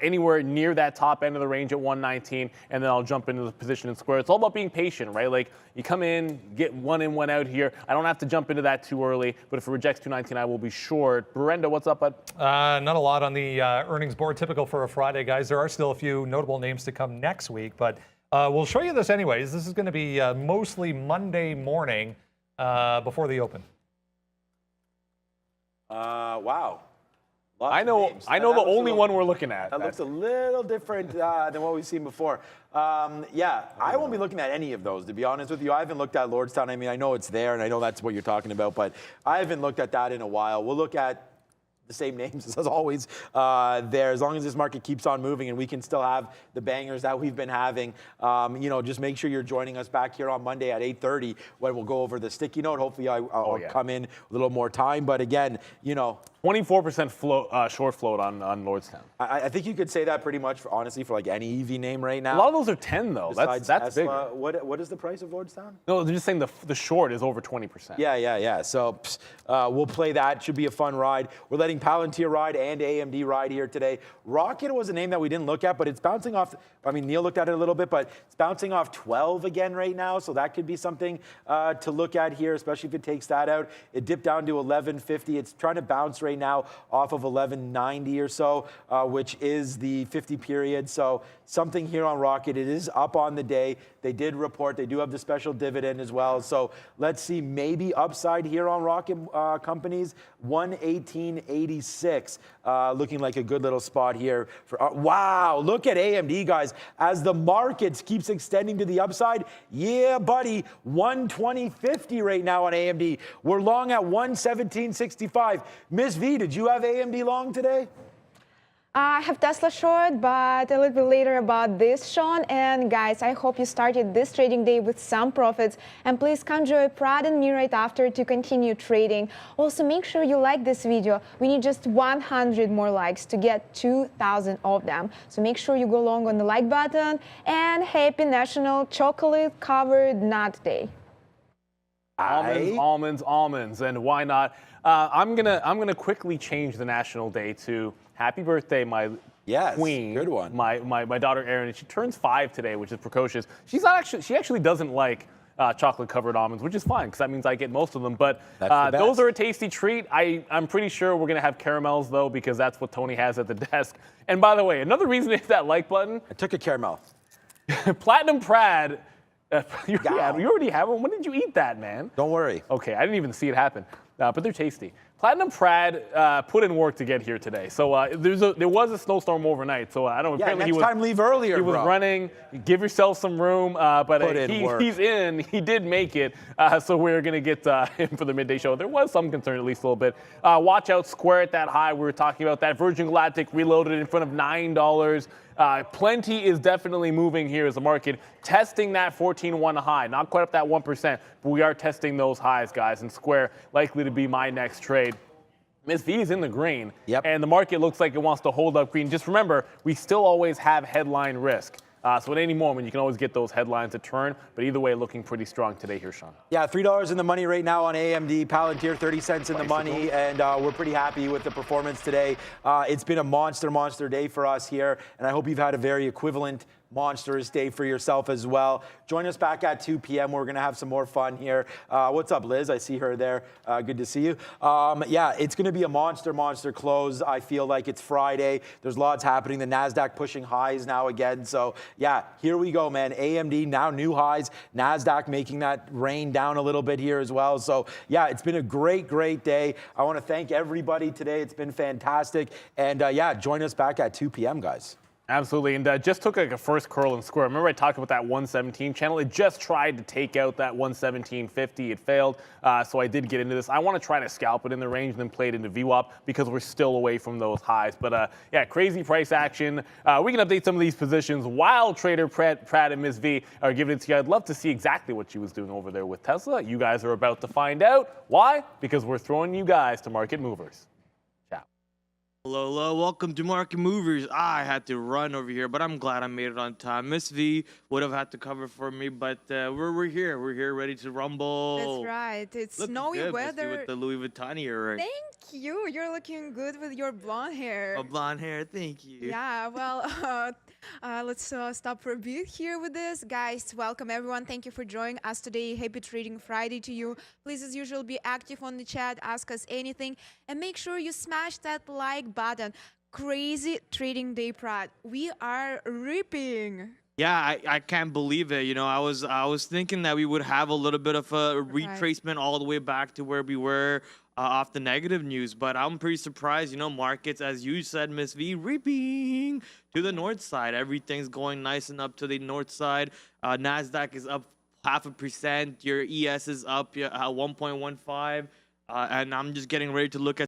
anywhere near that top end of the range at 119, and then I'll jump into the position in Square. It's all about being patient, right? Like, you come in, get one in, one out here. I don't have to jump into that too early, but if it rejects 219, I will be short. Brenda, what's up, bud? Not a lot on the earnings board, typical for a Friday, guys. There are still a few notable names to come next week, but we'll show you this anyways. This is going to be mostly Monday morning before the open. Wow. Lots I of know. names. I know That the looks a only little- one we're looking at. That looks a little different than what we've seen before. Yeah, I won't be looking at any of those, to be honest with you. I haven't looked at Lordstown. I mean, I know it's there, and I know that's what you're talking about, but I haven't looked at that in a while. We'll look at the same names as always there, as long as this market keeps on moving and we can still have the bangers that we've been having. Just make sure you're joining us back here on Monday at 8:30 when we'll go over the sticky note. Hopefully I'll come in a little more time, but again, 24% short float on Lordstown. I think you could say that pretty much, honestly, for like any EV name right now. A lot of those are 10 though. That's big. What is the price of Lordstown? No, they're just saying the short is over 20%. Yeah. So we'll play that. Should be a fun ride. We're letting Palantir ride and AMD ride here today. Rocket was a name that we didn't look at, but it's bouncing off. I mean, Neil looked at it a little bit, but it's bouncing off 12 again right now. So that could be something to look at here, especially if it takes that out. It dipped down to 1150. It's trying to bounce right now off of 1190 or so, which is the 50 period. So something here on Rocket. It is up on the day. They did report. They do have the special dividend as well. So let's see, maybe upside here on Rocket companies. 118.86, looking like a good little spot here. Wow, look at AMD, guys. As the markets keeps extending to the upside, yeah, buddy, 120.50 right now on AMD. We're long at 117.65. Miss V, did you have AMD long today? I have Tesla short, but a little bit later about this, Sean. And guys, I hope you started this trading day with some profits. And please come join Prad and me right after to continue trading. Also, make sure you like this video. We need just 100 more likes to get 2,000 of them. So make sure you go along on the like button. And happy National Chocolate Covered Nut Day. Almonds, and why not? I'm gonna quickly change the national day to happy birthday, my queen. Good one. My daughter Erin. She turns 5 today, which is precocious. She actually doesn't like chocolate covered almonds, which is fine because that means I get most of them. But those are a tasty treat. I'm pretty sure we're gonna have caramels though because that's what Tony has at the desk. And by the way, another reason to hit that like button. I took a caramel. Platinum Prad. You already have one. When did you eat that, man? Don't worry. Okay, I didn't even see it happen, but they're tasty. Platinum Prad put in work to get here today. So there was a snowstorm overnight. So I don't know. Yeah, apparently next time leave earlier, He was running. Give yourself some room. But he's in. He did make it. So we're gonna get him for the midday show. There was some concern, at least a little bit. Watch out, Square at that high. We were talking about that. Virgin Galactic reloaded in front of $9. Plenty is definitely moving here as the market testing that 14.1 high. Not quite up that 1%, but we are testing those highs, guys. And Square likely to be my next trade. Miss V is in the green, and the market looks like it wants to hold up green. Just remember, we still always have headline risk. So at any moment, you can always get those headlines to turn. But either way, looking pretty strong today here, Sean. Yeah, $3 in the money right now on AMD. Palantir, 30 cents in the money. And we're pretty happy with the performance today. It's been a monster day for us here. And I hope you've had a very equivalent monstrous day for yourself as well. Join us back at 2 p.m. We're going to have some more fun here. What's up, Liz? I see her there. Good to see you. Yeah, it's going to be a monster close. I feel like it's Friday. There's lots happening. The NASDAQ pushing highs now again. So, yeah, here we go, man. AMD now new highs. NASDAQ making that rain down a little bit here as well. So, yeah, it's been a great day. I want to thank everybody today. It's been fantastic. And, yeah, join us back at 2 p.m., guys. Absolutely, and just took like a first curl and square. Remember I talked about that 117 channel? It just tried to take out that 117.50. It failed, so I did get into this. I want to try to scalp it in the range and then play it into VWAP because we're still away from those highs. But yeah, crazy price action. We can update some of these positions while Trader Pratt and Ms. V are giving it to you. I'd love to see exactly what she was doing over there with Tesla. You guys are about to find out. Why? Because we're throwing you guys to Market Movers. Hello, welcome to Market Movers. I had to run over here, but I'm glad I made it on time. Miss V would have had to cover for me, but we're here. We're here ready to rumble. That's right. It's looking snowy good, weather. With the Louis Vuitton here, right? Thank you. You're looking good with your blonde hair. Oh, blonde hair. Thank you. Yeah, well, let's stop for a bit here with this. Guys, welcome everyone. Thank you for joining us today. Happy Trading Friday to you. Please, as usual, be active on the chat. Ask us anything. And make sure you smash that like button. Crazy trading day, Prad. We are ripping. Yeah, I can't believe it. You know, I was thinking that we would have a little bit of a retracement all the way back to where we were off the negative news, but I'm pretty surprised. You know, markets, as you said, Miss V, reaping to the north side. Everything's going nice and up to the north side. Nasdaq is up 0.5%. Your ES is up 1.15, and I'm just getting ready to look at